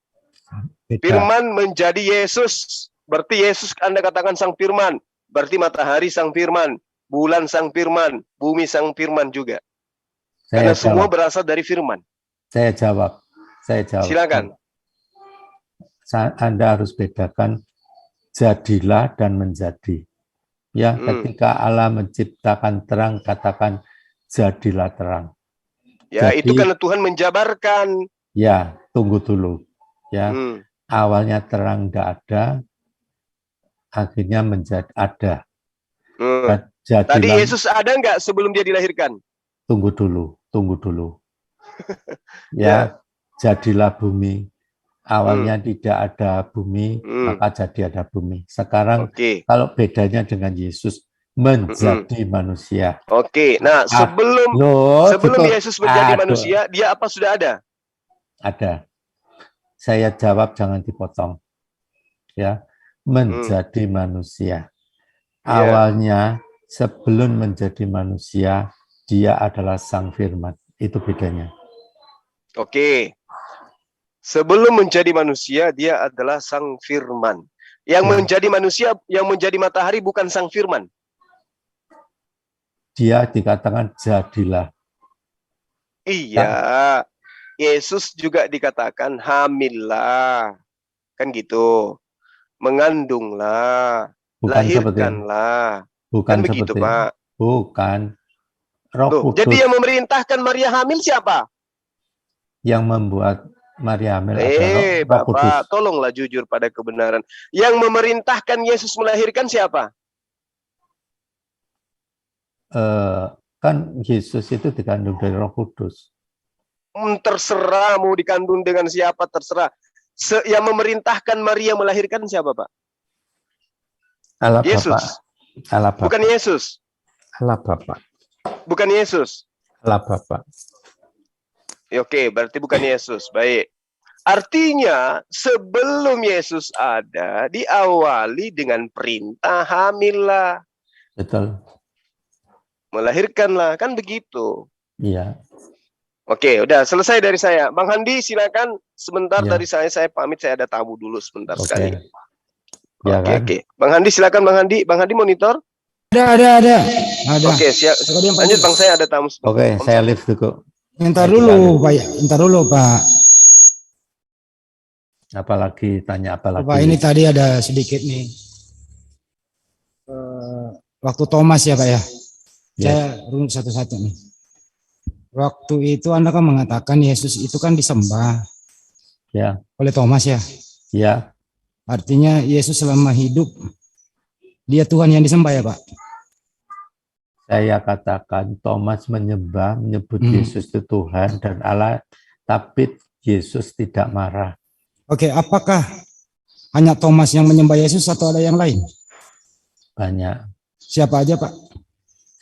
Beda.
Firman menjadi Yesus. Berarti Yesus Anda katakan Sang Firman. Berarti matahari Sang Firman. Bulan Sang Firman. Bumi Sang Firman juga. Karena semua berasal dari firman.
Saya jawab.
Silakan.
Anda harus bedakan jadilah dan menjadi. Ya, ketika Allah menciptakan terang, katakan jadilah terang.
Ya,
jadi,
itu karena Tuhan menjabarkan.
Ya, tunggu dulu. Ya, awalnya terang tidak ada, akhirnya menjadi ada.
Tadi Yesus ada nggak sebelum dia dilahirkan?
Tunggu dulu. Ya, jadilah bumi. Awalnya tidak ada bumi, maka jadi ada bumi. Sekarang kalau bedanya dengan Yesus menjadi manusia.
Nah sebelum Yesus menjadi manusia, dia apa sudah ada?
Ada. Saya jawab jangan dipotong. Ya, menjadi manusia. Awalnya sebelum menjadi manusia, dia adalah Sang Firman. Itu bedanya.
Oke. Sebelum menjadi manusia, dia adalah Sang Firman. Yang menjadi manusia, yang menjadi matahari bukan Sang Firman.
Dia dikatakan jadilah.
Iya. Yesus juga dikatakan hamillah. Kan gitu. Mengandunglah.
Bukan
Lahirkanlah.
Bukan
kan begitu,
seperti
Pak.
Bukan. Roh Kudus
Jadi yang memerintahkan Maria hamil siapa?
yang membuat Maria hamil adalah Roh Kudus.
Bapak, tolonglah jujur pada kebenaran. Yang memerintahkan Yesus melahirkan siapa?
Kan Yesus itu dikandung dari Roh Kudus.
Terserah mau dikandung dengan siapa, terserah. Yang memerintahkan Maria melahirkan siapa, Pak?
Allah
Yesus.
Bapa. Allah Bapa.
Bukan Yesus.
Allah Bapa.
Bukan Yesus.
Allah Bapa.
Oke, berarti bukan Yesus. Baik. Artinya sebelum Yesus ada, diawali dengan perintah hamillah.
Betul.
Melahirkanlah, kan begitu.
Iya.
Oke, udah selesai dari saya. Bang Handi, silakan sebentar
Ya.
dari saya pamit, saya ada tamu dulu sebentar sekali.
Ya
Oke,
kan?
oke. Bang Handi, silakan Bang Handi. Bang Handi monitor.
Ada.
Oke, siap. Lanjut Bang, saya ada tamu.
Oke, saya live dulu.
Entar dulu, Pak. Entar dulu, Pak.
Apalagi tanya apalagi.
Pak, ini tadi ada sedikit nih. Waktu Thomas ya, Pak ya. Saya runut satu-satu nih. Waktu itu Anda kan mengatakan Yesus itu kan disembah.
Ya.
Oleh Thomas ya.
Ya.
Artinya Yesus selama hidup dia Tuhan yang disembah ya, Pak.
Saya katakan Thomas menyebut Yesus itu Tuhan dan Allah, tapi Yesus tidak marah.
Oke, apakah hanya Thomas yang menyembah Yesus atau ada yang lain?
Banyak.
Siapa aja, Pak?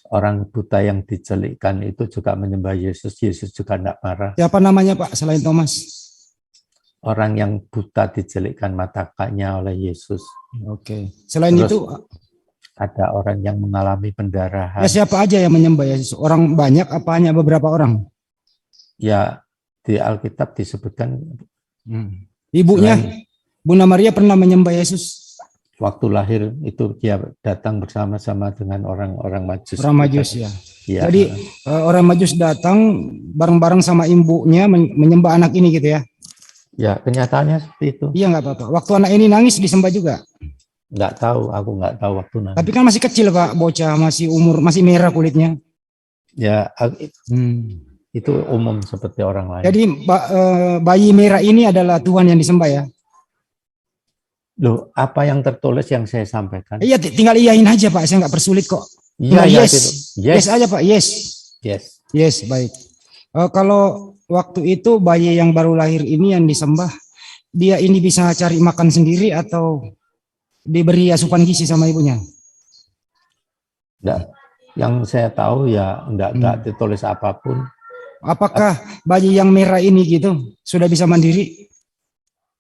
Orang buta yang dicelikkan itu juga menyembah Yesus. Yesus juga tidak marah.
Siapa namanya, Pak, selain Thomas?
Orang yang buta dicelikkan mata kakaknya oleh Yesus.
Oke. Selain
Terus,
itu
ada orang yang mengalami pendarahan.
ya siapa aja yang menyembah Yesus? Orang banyak apa hanya beberapa orang?
Ya, di Alkitab disebutkan
Ibunya, Bunda Maria pernah menyembah Yesus.
Waktu lahir itu dia datang bersama-sama dengan orang-orang Majus.
Orang Majus ya.
Ya.
Jadi orang Majus datang bareng-bareng sama ibunya menyembah anak ini gitu ya.
Ya, kenyataannya seperti itu.
Iya nggak apa-apa. Waktu anak ini nangis disembah juga.
Nggak tahu, aku nggak tahu waktu nanti.
Tapi kan masih kecil Pak, bocah masih umur masih merah kulitnya.
Ya, itu umum seperti orang lain.
Jadi bayi merah ini adalah Tuhan yang disembah ya.
Loh, apa yang tertulis yang saya sampaikan?
Iya, tinggal iyain aja Pak, saya nggak persulit kok.
Iya,
yes.
Gitu.
Yes aja Pak, yes.
Yes.
Yes, baik. Kalau waktu itu bayi yang baru lahir ini yang disembah, dia ini bisa cari makan sendiri atau diberi asupan gizi sama ibunya?
Enggak. Yang saya tahu ya enggak ditulis apapun.
Apakah bayi yang merah ini gitu sudah bisa mandiri?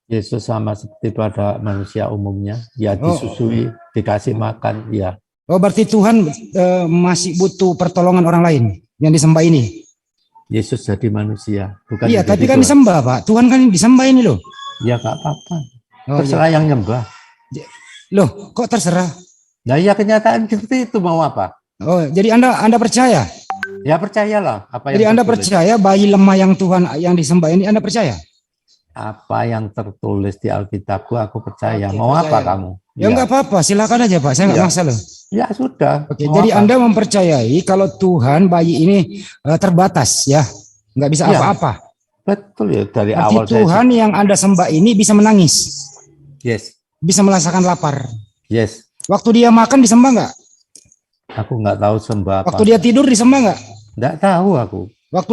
Yesus sama seperti pada manusia umumnya, ya disusui, dikasih makan, ya.
Oh, berarti Tuhan masih butuh pertolongan orang lain yang disembah ini.
Yesus jadi manusia, bukan.
Iya, tapi kan disembah Pak. Tuhan kan disembah ini loh.
Ya nggak apa-apa.
iya.
Terserah yang nyembah.
Loh, kok terserah?
Nah, ya kenyataan seperti itu, mau apa?
Oh, jadi Anda percaya?
Ya percayalah.
Jadi Anda percaya bayi lemah yang Tuhan yang disembah ini Anda percaya?
Apa yang tertulis di Alkitabku aku percaya.
Oke,
mau
percaya.
apa kamu?
Ya enggak apa-apa, silakan aja Pak, saya enggak masalah.
Ya sudah.
Oke, jadi
apa?
Anda mempercayai kalau Tuhan bayi ini terbatas ya, nggak bisa apa-apa.
Betul ya, dari
Berarti
awal
Tuhan yang Anda sembah ini bisa menangis.
Yes.
Bisa merasakan lapar.
Yes.
Waktu dia makan disembah nggak?
Aku nggak tahu sembah apa.
Waktu dia tidur disembah nggak?
Nggak tahu aku.
Waktu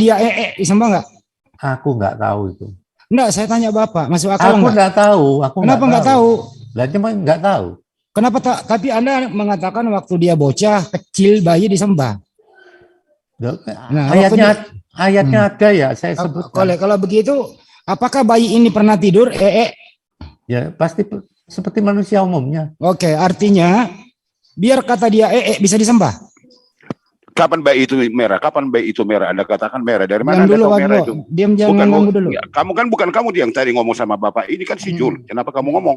dia disembah nggak?
Aku nggak tahu itu.
Enggak, saya tanya Bapak, masuk akal
Aku
nggak?
nggak tahu.
Kenapa nggak tahu?
Lah cuma nggak tahu.
Kenapa tak? Tapi Anda mengatakan waktu dia bocah kecil bayi disembah.
Nah, ayatnya ada ya, saya sebutkan.
Kalau begitu, apakah bayi ini pernah tidur?
Ya pasti seperti manusia umumnya.
Oke, artinya Biar kata dia bisa disembah.
Kapan bayi itu merah? Kapan bayi itu merah? Anda katakan merah. Dari
Diam
mana Anda
dulu,
tahu
Pak
merah
Bro.
itu?
Diam, jangan ganggu dulu.
Ya, bukan kamu yang tadi ngomong sama Bapak. Ini kan si Jul. Kenapa kamu ngomong?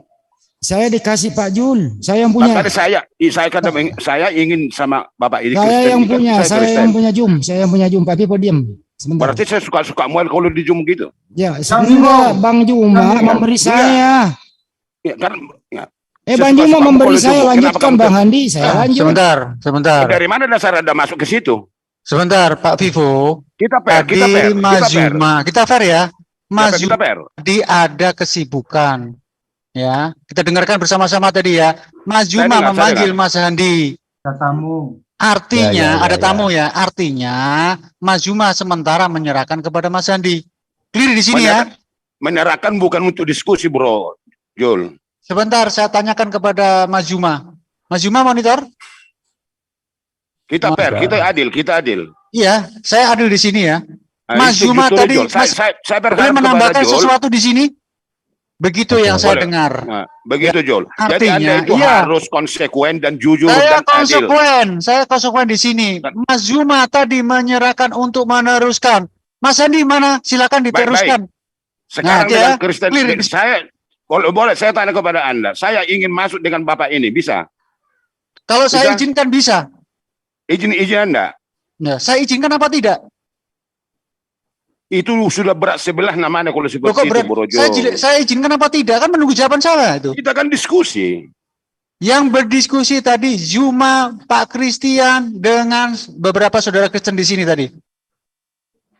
Saya dikasih Pak Jul. Saya yang punya.
Makanya saya ingin sama Bapak ini.
Saya yang punya. Saya
Kristen.
yang punya Zoom. Saya yang punya Zoom. Pak Pipo diam. Sebentar.
Berarti saya suka mual kalau di Zoom gitu.
Ya, sebentar. Bang Juma memberi saya.
Ya, kan, ya.
Bang Juma memberi saya, lanjutkan Bang Handi. Saya lanjut.
Sebentar.
Dari mana dasar Anda masuk ke situ?
Sebentar, Pak Vivo.
Kita fair.
Kita fair ya. Mas
Kita fair.
tadi ada kesibukan. Ya, kita dengarkan bersama-sama tadi ya. Mas Juma memanggil Mas Handi.
Ada tamu.
Artinya, ada tamu ya. Artinya, Mas Juma sementara menyerahkan kepada Mas Handi. Clear di sini ya.
Menyerahkan bukan untuk diskusi, Bro Jul.
Sebentar, saya tanyakan kepada Mas Juma. Mas Juma monitor?
Kita fair, kita adil.
Iya, saya adil di sini ya.
Nah,
Mas Juma tadi,
saya
boleh menambahkan sesuatu di sini? Begitu yang saya dengar.
Nah, begitu Jul. Jadi
Artinya,
Anda itu harus konsekuen dan jujur
saya
dan adil.
Saya konsekuen di sini. Mas Juma tadi menyerahkan untuk meneruskan. Mas Andi mana? Silakan diteruskan.
Sekarang dengan Kristen, saya kalau boleh saya tanya kepada Anda. Saya ingin masuk dengan Bapak ini, bisa?
Kalau saya izinkan bisa.
Izin Anda.
Ya, saya izinkan apa tidak?
Itu sudah berat sebelah namanya kalau seperti itu, Bro Jo.
Saya izinkan apa tidak? Kan menunggu jawaban saya itu.
Kita kan diskusi.
Yang berdiskusi tadi Juma, Pak Christian dengan beberapa saudara Kristen di sini tadi.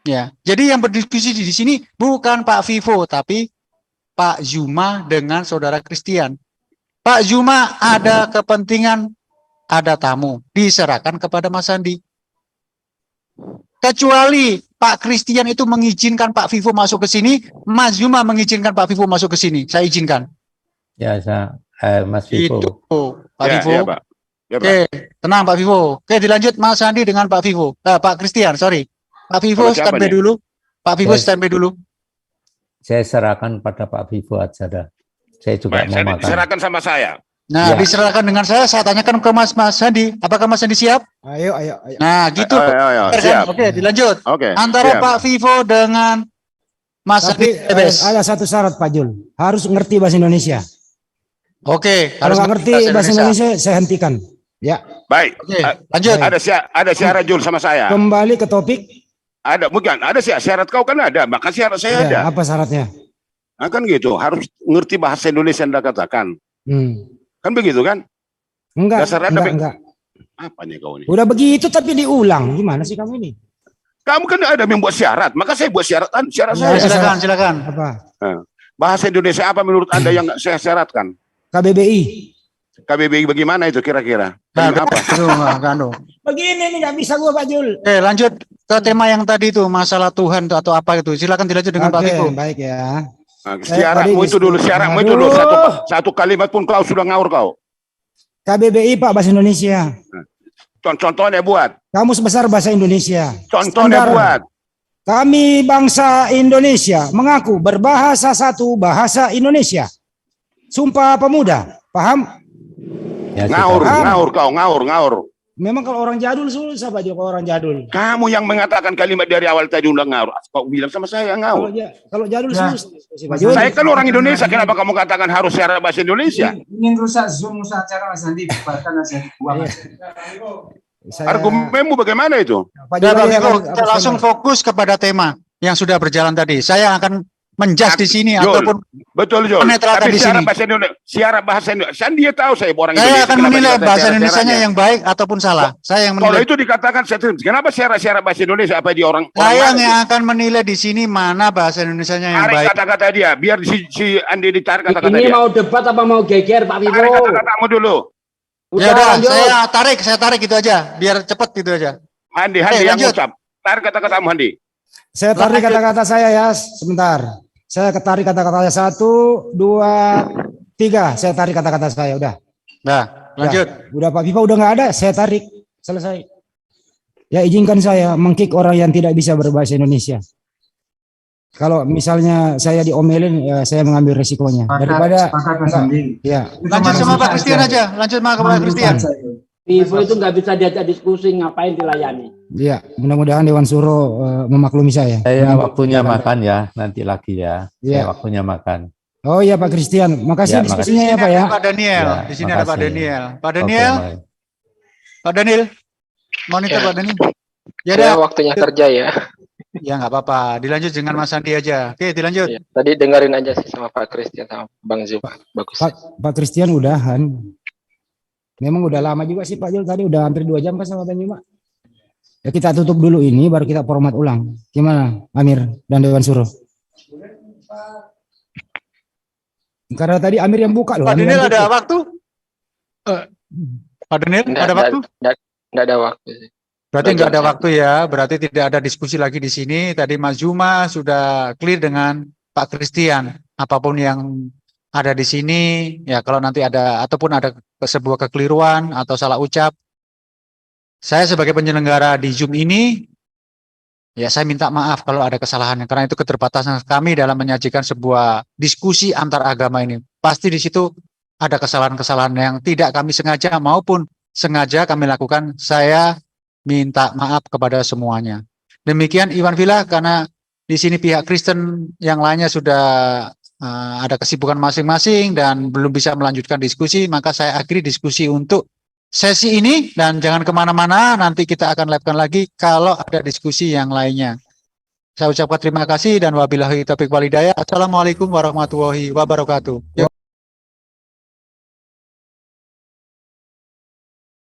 Ya, jadi yang berdiskusi di sini bukan Pak Vivo, tapi Pak Juma dengan saudara Christian. Pak Juma ada kepentingan, ada tamu, diserahkan kepada Mas Andi. Kecuali Pak Christian itu mengizinkan Pak Vivo masuk ke sini, Mas Juma mengizinkan Pak Vivo masuk ke sini. Saya izinkan.
Ya, Mas Vivo.
Itu, Pak Vivo.
Ya, Pak. Ya, Pak.
Oke, tenang Pak Vivo. Oke, dilanjut Mas Andi dengan Pak Vivo. Pak Christian, sorry. Pak Vivo standby dulu. Pak Vivo standby dulu.
Saya serahkan pada Pak Vivo aja dah. Saya juga mau makan.
Diserahkan sama saya.
Nah, diserahkan dengan saya tanyakan ke Mas Andi. Apakah Mas Andi siap?
Ayo.
Nah, gitu.
Siap.
Oke, dilanjut.
Oke.
Antara Pak Vivo dengan Mas Andi.
Ada satu syarat Pak Jul. Harus ngerti bahasa Indonesia.
Oke.
Kalau nggak ngerti bahasa Indonesia, saya hentikan. Ya.
Baik.
Oke, lanjut.
Ada syarat Jul sama saya.
Kembali ke topik.
Ada, bukan. Ada syarat kau kan ada. Maka syarat saya ada.
Apa syaratnya?
Nah, kan gitu. Harus ngerti bahasa Indonesia yang Anda katakan. Kan begitu kan?
Enggak.
Apanya kau ini?
Udah begitu tapi diulang. Gimana sih kamu ini?
Kamu kan ada yang buat syarat. Maka saya buat syarat saya.
Silakan.
Apa?
Bahasa Indonesia apa menurut Anda yang saya syaratkan?
KBBI.
KBBI bagaimana itu kira-kira?
Apa?
Begini nih nggak bisa gua Pak Jul.
Lanjut ke tema yang tadi itu, masalah Tuhan atau apa itu. Silakan dilanjut dengan Pak Vivo.
Baik ya.
Nah, syaratmu itu dulu. Satu kalimat pun kau sudah ngawur kau.
KBBI Pak bahasa Indonesia.
Contohnya buat.
Kamu sebesar bahasa Indonesia.
Contohnya buat.
Kami bangsa Indonesia mengaku berbahasa satu bahasa Indonesia. Sumpah Pemuda, paham?
Ya,
ngawur.
Memang kalau orang jadul susah Pak Joko, orang jadul.
Kamu yang mengatakan kalimat dari awal tadi udah ngawur. Kau bilang sama saya ngawur.
Kalau jadul susah.
Saya kan orang Indonesia, kenapa kamu katakan harus syarat bahasa Indonesia?
Ingin rusak Zoom, rusak acara Mas Andi, bahkan Mas Andi buang.
Argumenmu bagaimana itu?
Pak Vivo, kita langsung fokus kepada tema yang sudah berjalan tadi. Saya akan menjas di sini ataupun
betul Jol. Tapi syarat bahasa Indonesia, dia tahu saya orang Indonesia.
Saya akan menilai bahasa Indonesianya yang baik ataupun salah. Saya yang menilai.
Kalau itu dikatakan kenapa syarat bahasa Indonesia apa di orang?
Saya yang akan menilai di sini mana bahasa Indonesianya yang baik.
Tarik kata-kata dia, biar si Andi ditarik kata-kata dia.
Ini mau debat apa mau geger Pak Vivo?
Tarik kata-katamu dulu.
Ya udah, saya tarik itu aja, biir cepat gitu aja.
Andi yang ucap. Tarik kata-katamu Andi.
Saya tarik kata-kata saya ya, sebentar. Saya tarik kata-kata saya 1, 2, 3. Saya tarik kata-kata saya udah.
Nah, lanjut.
Udah Pak Viva udah nggak ada, saya tarik. Selesai. Ya izinkan saya mengkick orang yang tidak bisa berbahasa Indonesia. Kalau misalnya saya diomelin, ya saya mengambil resikonya. Daripada ya.
Lanjut sama Pak Christian aja. Lanjut sama Pak Christian.
Ibu itu nggak bisa diajak diskusi, ngapain dilayani?
Iya, mudah-mudahan Dewan Suro memaklumi saya.
Saya waktunya makan ya, nanti lagi ya.
Iya.
Saya waktunya makan.
Oh iya Pak Christian, makasih
Ya,
diskusinya ya Pak ya.
Pak Daniel,
Ya,
di sini ada Pak
makasih.
Daniel. Pak
Oke,
Daniel,
baik.
Pak Daniel, monitor Pak Daniel. Ya
Saya
dah,
waktunya kerja ya.
ya nggak apa-apa. Dilanjut dengan Mas Andi aja. Oke, dilanjut.
Ya, tadi dengerin aja sih sama Pak Christian sama Bang Zul. Bagus.
Pak Christian udahan. Memang udah lama juga sih Pak Jul, tadi udah hampir 2 jam kan sama Bang Juma. Ya kita tutup dulu ini, baru kita format ulang. Gimana Amir dan Dewan Suro? Karena tadi Amir yang buka loh.
Pak
Amir
Daniel
yang
ada
tutup.
waktu? Pak Daniel ada waktu?
Nggak ada waktu sih.
Berarti nggak ada waktu ya, berarti tidak ada diskusi lagi di sini. Tadi Mas Juma sudah clear dengan Pak Christian. Apapun yang ada di sini, ya kalau nanti ada, ataupun ada sebuah kekeliruan atau salah ucap, saya sebagai penyelenggara di Zoom ini, ya saya minta maaf kalau ada kesalahan. Karena itu keterbatasan kami dalam menyajikan sebuah diskusi antar agama ini. Pasti di situ ada kesalahan-kesalahan yang tidak kami sengaja maupun sengaja kami lakukan. Saya minta maaf kepada semuanya. Demikian Iwan Villa, karena di sini pihak Kristen yang lainnya sudah ada kesibukan masing-masing dan belum bisa melanjutkan diskusi, maka saya akhiri diskusi untuk sesi ini dan jangan kemana-mana, nanti kita akan live-kan lagi kalau ada diskusi yang lainnya. Saya ucapkan terima kasih dan wabillahi taufiq wal hidayah. Assalamualaikum warahmatullahi wabarakatuh.